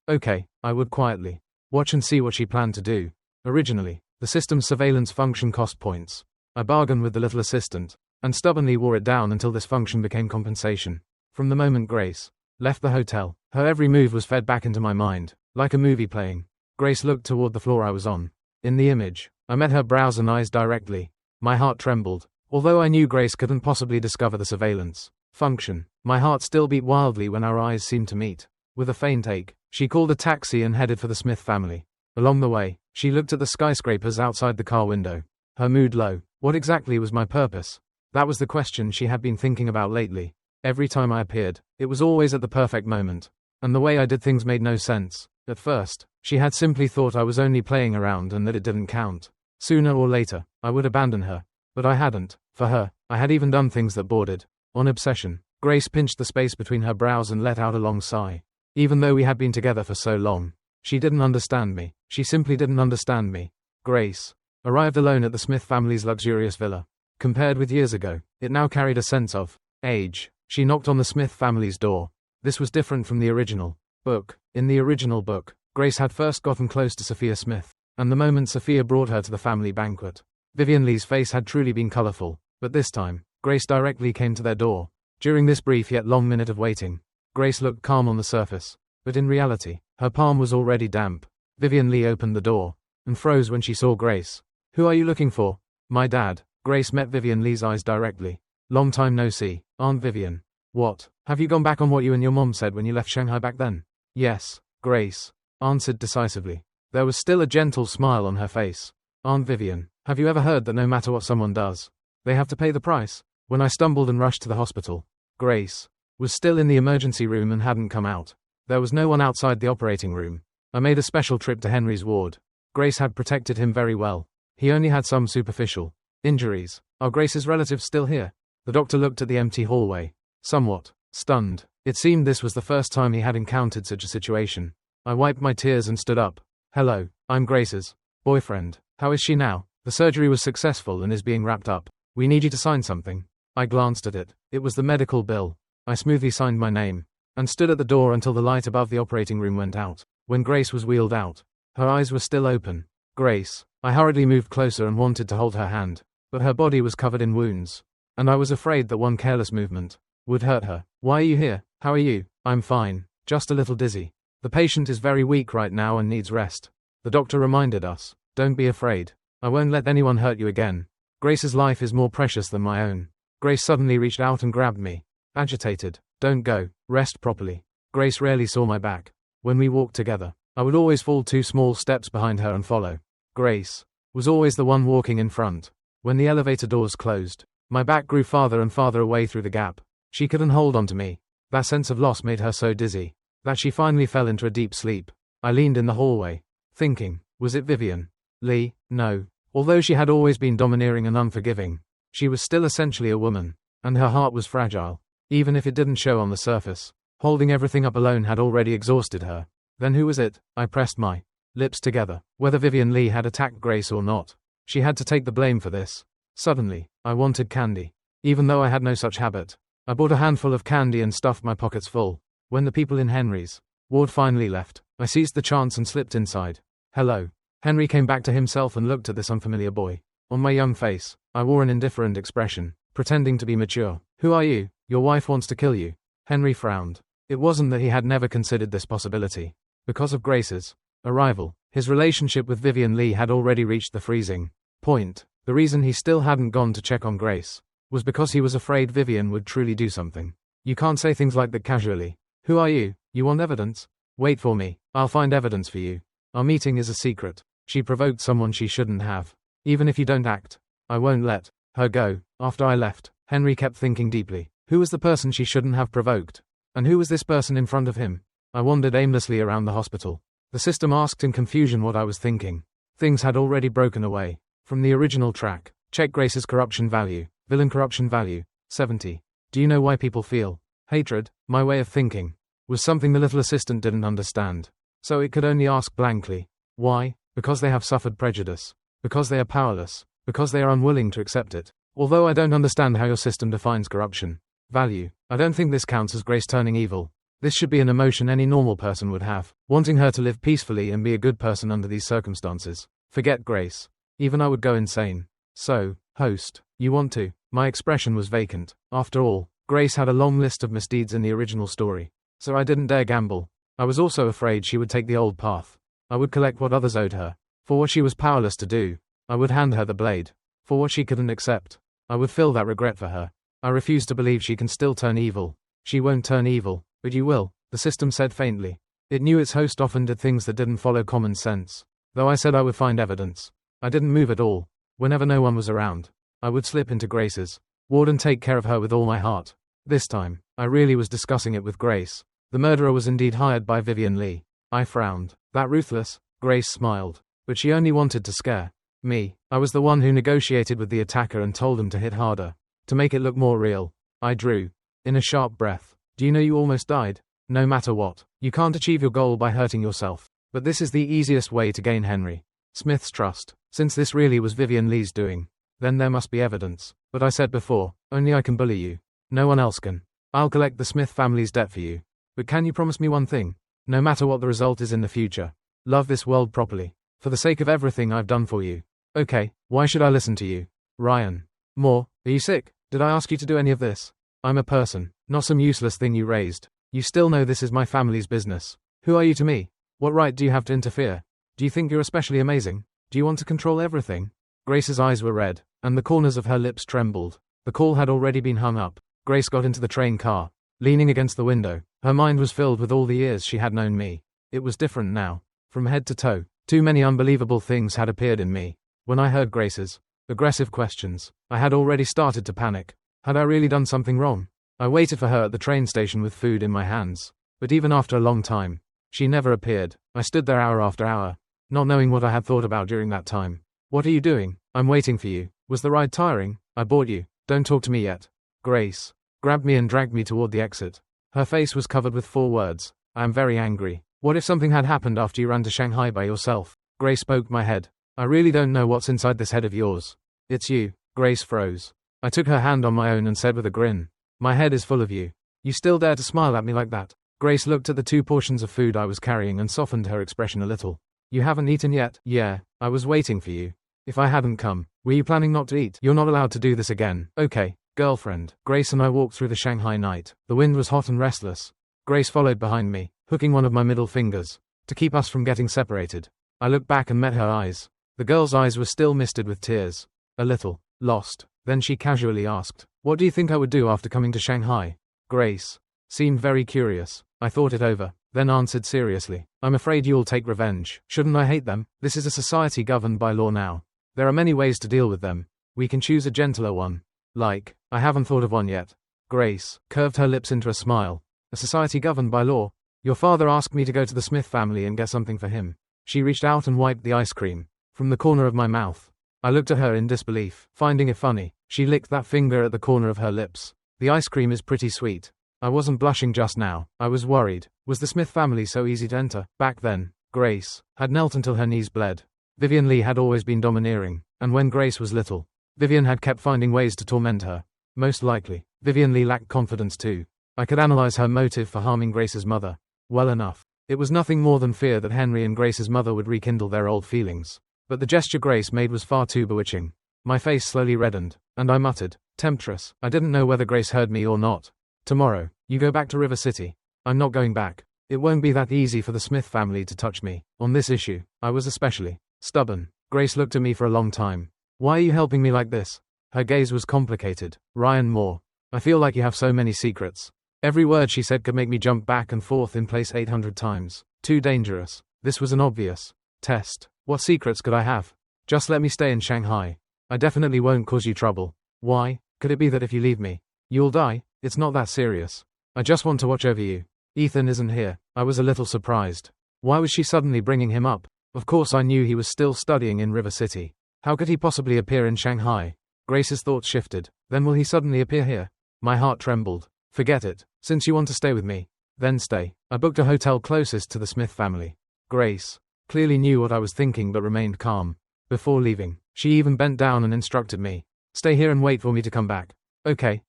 I would quietly watch and see what she planned to do. Originally, the system's surveillance function cost points. I bargained with the little assistant, and stubbornly wore it down until this function became compensation. From the moment Grace left the hotel, her every move was fed back into my mind, like a movie playing. Grace looked toward the floor I was on. In the image, I met her brows and eyes directly. My heart trembled. Although I knew Grace couldn't possibly discover the surveillance function, my heart still beat wildly when our eyes seemed to meet. With a faint ache, she called a taxi and headed for the Smith family. Along the way, she looked at the skyscrapers outside the car window. Her mood low. What exactly was my purpose? That was the question she had been thinking about lately. Every time I appeared, it was always at the perfect moment. And the way I did things made no sense. At first, she had simply thought I was only playing around and that it didn't count. Sooner or later, I would abandon her. But I hadn't. For her, I had even done things that bordered on obsession. Grace pinched the space between her brows and let out a long sigh. Even though we had been together for so long, she didn't understand me. She simply didn't understand me. Grace arrived alone at the Smith family's luxurious villa. Compared with years ago, it now carried a sense of age. She knocked on the Smith family's door. This was different from the original book. In the original book, Grace had first gotten close to Sophia Smith, and the moment Sophia brought her to the family banquet, Vivian Lee's face had truly been colorful. But this time, Grace directly came to their door. During this brief yet long minute of waiting, Grace looked calm on the surface, but in reality, her palm was already damp. Vivian Lee opened the door and froze when she saw Grace. Who are you looking for? My dad. Grace met Vivian Lee's eyes directly. Long time no see, Aunt Vivian. What? Have you gone back on what you and your mom said when you left Shanghai back then? Yes, Grace answered decisively. There was still a gentle smile on her face. Aunt Vivian, have you ever heard that no matter what someone does, they have to pay the price? When I stumbled and rushed to the hospital, Grace was still in the emergency room and hadn't come out. There was no one outside the operating room. I made a special trip to Henry's ward. Grace had protected him very well. He only had some superficial injuries. Are Grace's relatives still here? The doctor looked at the empty hallway, somewhat stunned. It seemed this was the first time he had encountered such a situation. I wiped my tears and stood up. Hello, I'm Grace's boyfriend. How is she now? The surgery was successful and is being wrapped up. We need you to sign something. I glanced at it. It was the medical bill. I smoothly signed my name and stood at the door until the light above the operating room went out. When Grace was wheeled out, her eyes were still open. Grace. I hurriedly moved closer and wanted to hold her hand, but her body was covered in wounds, and I was afraid that one careless movement would hurt her. Why are you here? How are you? I'm fine, just a little dizzy. The patient is very weak right now and needs rest. The doctor reminded us. Don't be afraid. I won't let anyone hurt you again. Grace's life is more precious than my own. Grace suddenly reached out and grabbed me. Agitated. Don't go. Rest properly. Grace rarely saw my back. When we walked together, I would always fall 2 small steps behind her and follow. Grace was always the one walking in front. When the elevator doors closed, my back grew farther and farther away through the gap. She couldn't hold on to me. That sense of loss made her so dizzy that she finally fell into a deep sleep. I leaned in the hallway, thinking, was it Vivian Lee? No. Although she had always been domineering and unforgiving, she was still essentially a woman, and her heart was fragile, even if it didn't show on the surface. Holding everything up alone had already exhausted her. Then who was it? I pressed my lips together. Whether Vivian Lee had attacked Grace or not, she had to take the blame for this. Suddenly, I wanted candy. Even though I had no such habit, I bought a handful of candy and stuffed my pockets full. When the people in Henry's ward finally left, I seized the chance and slipped inside. Hello. Henry came back to himself and looked at this unfamiliar boy. On my young face, I wore an indifferent expression, pretending to be mature. Who are you? Your wife wants to kill you. Henry frowned. It wasn't that he had never considered this possibility. Because of Grace's arrival, his relationship with Vivian Lee had already reached the freezing point. The reason he still hadn't gone to check on Grace was because he was afraid Vivian would truly do something. You can't say things like that casually. Who are you? You want evidence? Wait for me. I'll find evidence for you. Our meeting is a secret. She provoked someone she shouldn't have. Even if you don't act, I won't let her go. After I left, Henry kept thinking deeply. Who was the person she shouldn't have provoked? And who was this person in front of him? I wandered aimlessly around the hospital. The system asked in confusion what I was thinking. Things had already broken away from the original track. Check Grace's corruption value. Villain corruption value, 70. Do you know why people feel hatred? My way of thinking was something the little assistant didn't understand. So it could only ask blankly. Why? Because they have suffered prejudice. Because they are powerless. Because they are unwilling to accept it. Although I don't understand how your system defines corruption value, I don't think this counts as Grace turning evil. This should be an emotion any normal person would have, wanting her to live peacefully and be a good person under these circumstances. Forget Grace. Even I would go insane. So, host, you want to? My expression was vacant. After all, Grace had a long list of misdeeds in the original story, so I didn't dare gamble. I was also afraid she would take the old path. I would collect what others owed her. For what she was powerless to do, I would hand her the blade. For what she couldn't accept, I would feel that regret for her. I refuse to believe she can still turn evil. She won't turn evil, but you will, the system said faintly. It knew its host often did things that didn't follow common sense. Though I said I would find evidence, I didn't move at all. Whenever no one was around, I would slip into Grace's ward and take care of her with all my heart. This time, I really was discussing it with Grace. The murderer was indeed hired by Vivian Lee. I frowned. That ruthless? Grace smiled. But she only wanted to scare me. I was the one who negotiated with the attacker and told him to hit harder, to make it look more real. I drew in a sharp breath. Do you know you almost died? No matter what, you can't achieve your goal by hurting yourself. But this is the easiest way to gain Henry Smith's trust. Since this really was Vivian Lee's doing, then there must be evidence. But I said before, only I can bully you. No one else can. I'll collect the Smith family's debt for you. But can you promise me one thing? No matter what the result is in the future, love this world properly. For the sake of everything I've done for you. Okay, why should I listen to you? Ryan. More, are you sick? Did I ask you to do any of this? I'm a person, not some useless thing you raised. You still know this is my family's business. Who are you to me? What right do you have to interfere? Do you think you're especially amazing? Do you want to control everything? Grace's eyes were red, and the corners of her lips trembled. The call had already been hung up. Grace got into the train car, leaning against the window. Her mind was filled with all the years she had known me. It was different now. From head to toe, too many unbelievable things had appeared in me. When I heard Grace's aggressive questions, I had already started to panic. Had I really done something wrong? I waited for her at the train station with food in my hands. But even after a long time, she never appeared. I stood there hour after hour, not knowing what I had thought about during that time. What are you doing? I'm waiting for you. Was the ride tiring? I bored you. Don't talk to me yet. Grace grabbed me and dragged me toward the exit. Her face was covered with 4 words. I am very angry. What if something had happened after you ran to Shanghai by yourself? Grace poked my head. I really don't know what's inside this head of yours. It's you. Grace froze. I took her hand on my own and said with a grin, my head is full of you. You still dare to smile at me like that? Grace looked at the 2 portions of food I was carrying and softened her expression a little. You haven't eaten yet? Yeah, I was waiting for you. If I hadn't come, were you planning not to eat? You're not allowed to do this again. Okay, girlfriend. Grace and I walked through the Shanghai night. The wind was hot and restless. Grace followed behind me, hooking one of my middle fingers, to keep us from getting separated. I looked back and met her eyes. The girl's eyes were still misted with tears. A little lost. Then she casually asked, what do you think I would do after coming to Shanghai? Grace seemed very curious. I thought it over, then answered seriously, I'm afraid you'll take revenge. Shouldn't I hate them? This is a society governed by law now. There are many ways to deal with them. We can choose a gentler one. Like, I haven't thought of one yet. Grace curved her lips into a smile. A society governed by law? Your father asked me to go to the Smith family and get something for him. She reached out and wiped the ice cream from the corner of my mouth. I looked at her in disbelief, finding it funny. She licked that finger at the corner of her lips. The ice cream is pretty sweet. I wasn't blushing just now. I was worried. Was the Smith family so easy to enter? Back then, Grace had knelt until her knees bled. Vivian Lee had always been domineering, and when Grace was little, Vivian had kept finding ways to torment her. Most likely, Vivian Lee lacked confidence too. I could analyze her motive for harming Grace's mother well enough. It was nothing more than fear that Henry and Grace's mother would rekindle their old feelings. But the gesture Grace made was far too bewitching. My face slowly reddened, and I muttered, temptress. I didn't know whether Grace heard me or not. Tomorrow, you go back to River City. I'm not going back. It won't be that easy for the Smith family to touch me. On this issue, I was especially stubborn. Grace looked at me for a long time. Why are you helping me like this? Her gaze was complicated. Ryan Moore. I feel like you have so many secrets. Every word she said could make me jump back and forth in place 800 times. Too dangerous. This was an obvious test. What secrets could I have? Just let me stay in Shanghai. I definitely won't cause you trouble. Why? Could it be that if you leave me, you'll die? It's not that serious. I just want to watch over you. Ethan isn't here. I was a little surprised. Why was she suddenly bringing him up? Of course I knew he was still studying in River City. How could he possibly appear in Shanghai? Grace's thoughts shifted. Then will he suddenly appear here? My heart trembled. Forget it. Since you want to stay with me, then stay. I booked a hotel closest to the Smith family. Grace clearly knew what I was thinking but remained calm. Before leaving, she even bent down and instructed me. Stay here and wait for me to come back. Okay,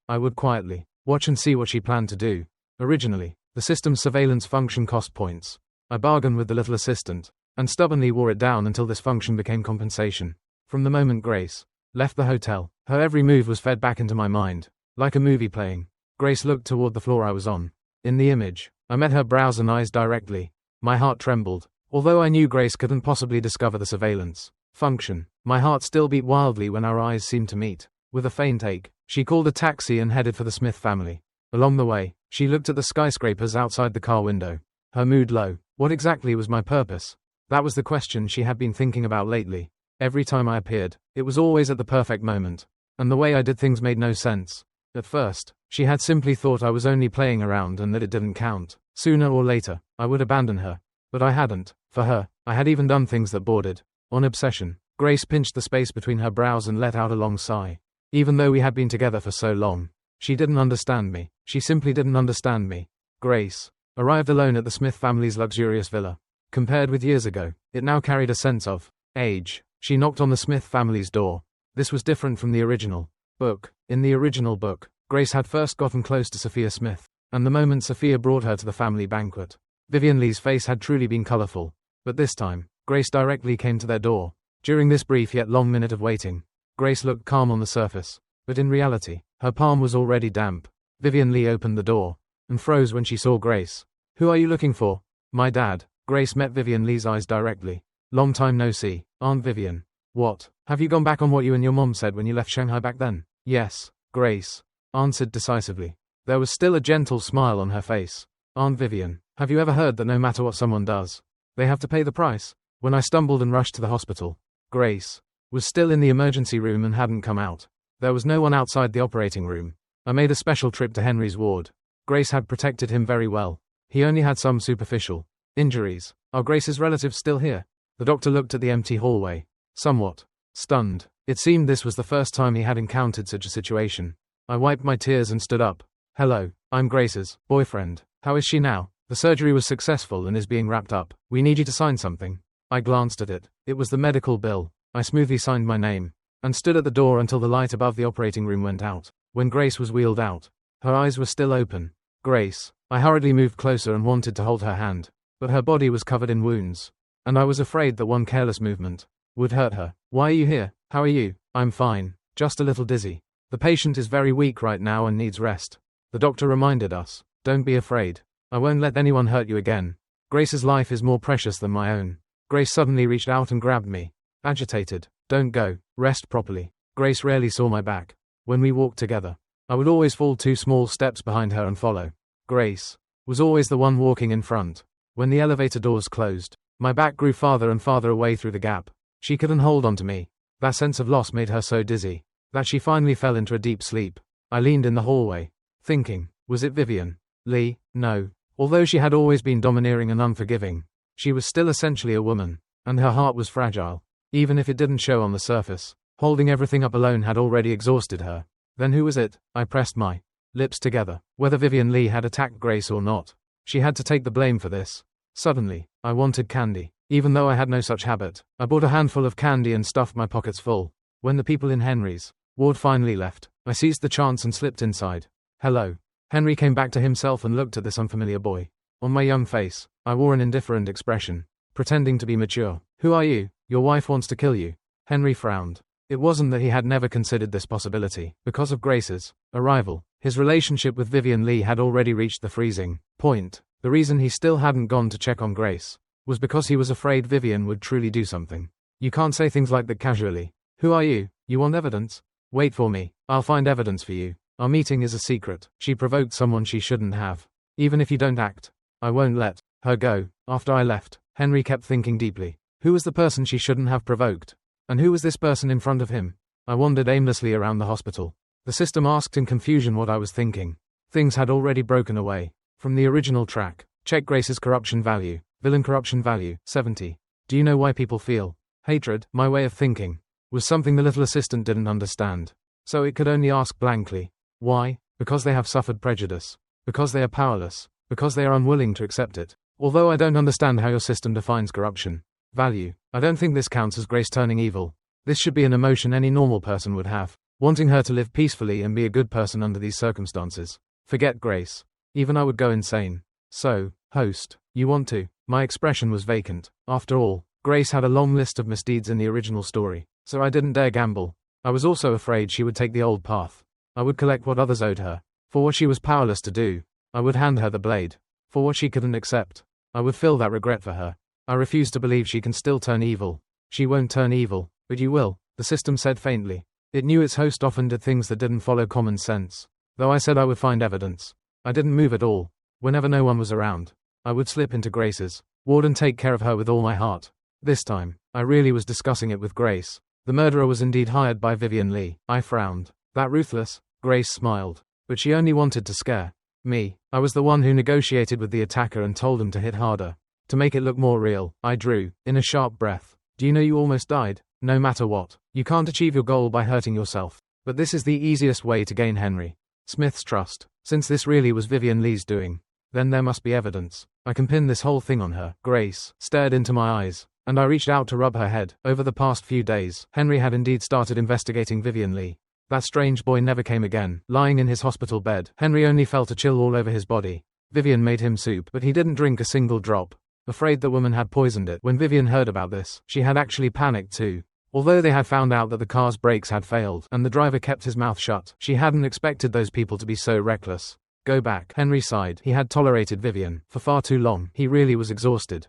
I would quietly watch and see what she planned to do. Originally, the system's surveillance function cost points. I bargained with the little assistant, and stubbornly wore it down until this function became compensation. From the moment Grace left the hotel, her every move was fed back into my mind, like a movie playing. Grace looked toward the floor I was on. In the image, I met her brows and eyes directly. My heart trembled. Although I knew Grace couldn't possibly discover the surveillance function, my heart still beat wildly when our eyes seemed to meet. With a faint ache, she called a taxi and headed for the Smith family. Along the way, she looked at the skyscrapers outside the car window, her mood low. What exactly was my purpose? That was the question she had been thinking about lately. Every time I appeared, it was always at the perfect moment, and the way I did things made no sense. At first, she had simply thought I was only playing around and that it didn't count. Sooner or later, I would abandon her. But I hadn't. For her, I had even done things that bordered on obsession. Grace pinched the space between her brows and let out a long sigh. Even though we had been together for so long, she didn't understand me. She simply didn't understand me. Grace arrived alone at the Smith family's luxurious villa. Compared with years ago, it now carried a sense of age. She knocked on the Smith family's door. This was different from the original book. In the original book, Grace had first gotten close to Sophia Smith, and the moment Sophia brought her to the family banquet, Vivian Lee's face had truly been colorful. But this time, Grace directly came to their door. During this brief yet long minute of waiting, Grace looked calm on the surface, but in reality, her palm was already damp. Vivian Lee opened the door and froze when she saw Grace. Who are you looking for? My dad. Grace met Vivian Lee's eyes directly. Long time no see, Aunt Vivian. What? Have you gone back on what you and your mom said when you left Shanghai back then? Yes, Grace answered decisively. There was still a gentle smile on her face. Aunt Vivian, have you ever heard that no matter what someone does, they have to pay the price? When I stumbled and rushed to the hospital, Grace was still in the emergency room and hadn't come out. There was no one outside the operating room. I made a special trip to Henry's ward. Grace had protected him very well. He only had some superficial injuries. Are Grace's relatives still here? The doctor looked at the empty hallway, somewhat stunned. It seemed this was the first time he had encountered such a situation. I wiped my tears and stood up. Hello, I'm Grace's boyfriend. How is she now? The surgery was successful and is being wrapped up. We need you to sign something. I glanced at it. It was the medical bill. I smoothly signed my name and stood at the door until the light above the operating room went out. When Grace was wheeled out, her eyes were still open. Grace. I hurriedly moved closer and wanted to hold her hand, but her body was covered in wounds, and I was afraid that one careless movement would hurt her. Why are you here? How are you? I'm fine, just a little dizzy. The patient is very weak right now and needs rest. The doctor reminded us. Don't be afraid. I won't let anyone hurt you again. Grace's life is more precious than my own. Grace suddenly reached out and grabbed me. Agitated. Don't go. Rest properly. Grace rarely saw my back. When we walked together, I would always fall 2 small steps behind her and follow. Grace was always the one walking in front. When the elevator doors closed, my back grew farther and farther away through the gap. She couldn't hold on to me. That sense of loss made her so dizzy that she finally fell into a deep sleep. I leaned in the hallway, thinking, was it Vivian Lee? No. Although she had always been domineering and unforgiving, she was still essentially a woman, and her heart was fragile, even if it didn't show on the surface. Holding everything up alone had already exhausted her. Then who was it? I pressed my lips together. Whether Vivian Lee had attacked Grace or not, she had to take the blame for this. Suddenly, I wanted candy. Even though I had no such habit, I bought a handful of candy and stuffed my pockets full. When the people in Henry's ward finally left, I seized the chance and slipped inside. Hello. Henry came back to himself and looked at this unfamiliar boy. On my young face, I wore an indifferent expression, pretending to be mature. Who are you? Your wife wants to kill you. Henry frowned. It wasn't that he had never considered this possibility. Because of Grace's arrival, his relationship with Vivian Lee had already reached the freezing point. The reason he still hadn't gone to check on Grace was because he was afraid Vivian would truly do something. You can't say things like that casually. Who are you? You want evidence? Wait for me. I'll find evidence for you. Our meeting is a secret. She provoked someone she shouldn't have. Even if you don't act, I won't let her go. After I left, Henry kept thinking deeply. Who was the person she shouldn't have provoked? And who was this person in front of him? I wandered aimlessly around the hospital. The system asked in confusion what I was thinking. Things had already broken away from the original track. Check Grace's corruption value. Villain corruption value, 70. Do you know why people feel hatred? My way of thinking was something the little assistant didn't understand. So it could only ask blankly. Why? Because they have suffered prejudice. Because they are powerless. Because they are unwilling to accept it. Although I don't understand how your system defines corruption value, I don't think this counts as Grace turning evil. This should be an emotion any normal person would have, wanting her to live peacefully and be a good person under these circumstances. Forget Grace. Even I would go insane. So, host, you want to? My expression was vacant. After all, Grace had a long list of misdeeds in the original story, so I didn't dare gamble. I was also afraid she would take the old path. I would collect what others owed her. For what she was powerless to do, I would hand her the blade. For what she couldn't accept, I would feel that regret for her. I refuse to believe she can still turn evil. She won't turn evil, but you will, the system said faintly. It knew its host often did things that didn't follow common sense. Though I said I would find evidence, I didn't move at all. Whenever no one was around, I would slip into Grace's ward and take care of her with all my heart. This time, I really was discussing it with Grace. The murderer was indeed hired by Vivian Lee. I frowned. That ruthless? Grace smiled. But she only wanted to scare me. I was the one who negotiated with the attacker and told him to hit harder. To make it look more real, I drew, in a sharp breath. Do you know you almost died? No matter what, you can't achieve your goal by hurting yourself. But this is the easiest way to gain Henry Smith's trust. Since this really was Vivian Lee's doing, then there must be evidence. I can pin this whole thing on her. Grace stared into my eyes, and I reached out to rub her head. Over the past few days, Henry had indeed started investigating Vivian Lee. That strange boy never came again. Lying in his hospital bed, Henry only felt a chill all over his body. Vivian made him soup, but he didn't drink a single drop. Afraid the woman had poisoned it. When Vivian heard about this, she had actually panicked too. Although they had found out that the car's brakes had failed and the driver kept his mouth shut, she hadn't expected those people to be so reckless. Go back, Henry sighed. He had tolerated Vivian for far too long. He really was exhausted.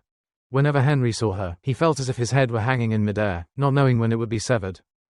Whenever Henry saw her, he felt as if his head were hanging in midair, not knowing when it would be severed.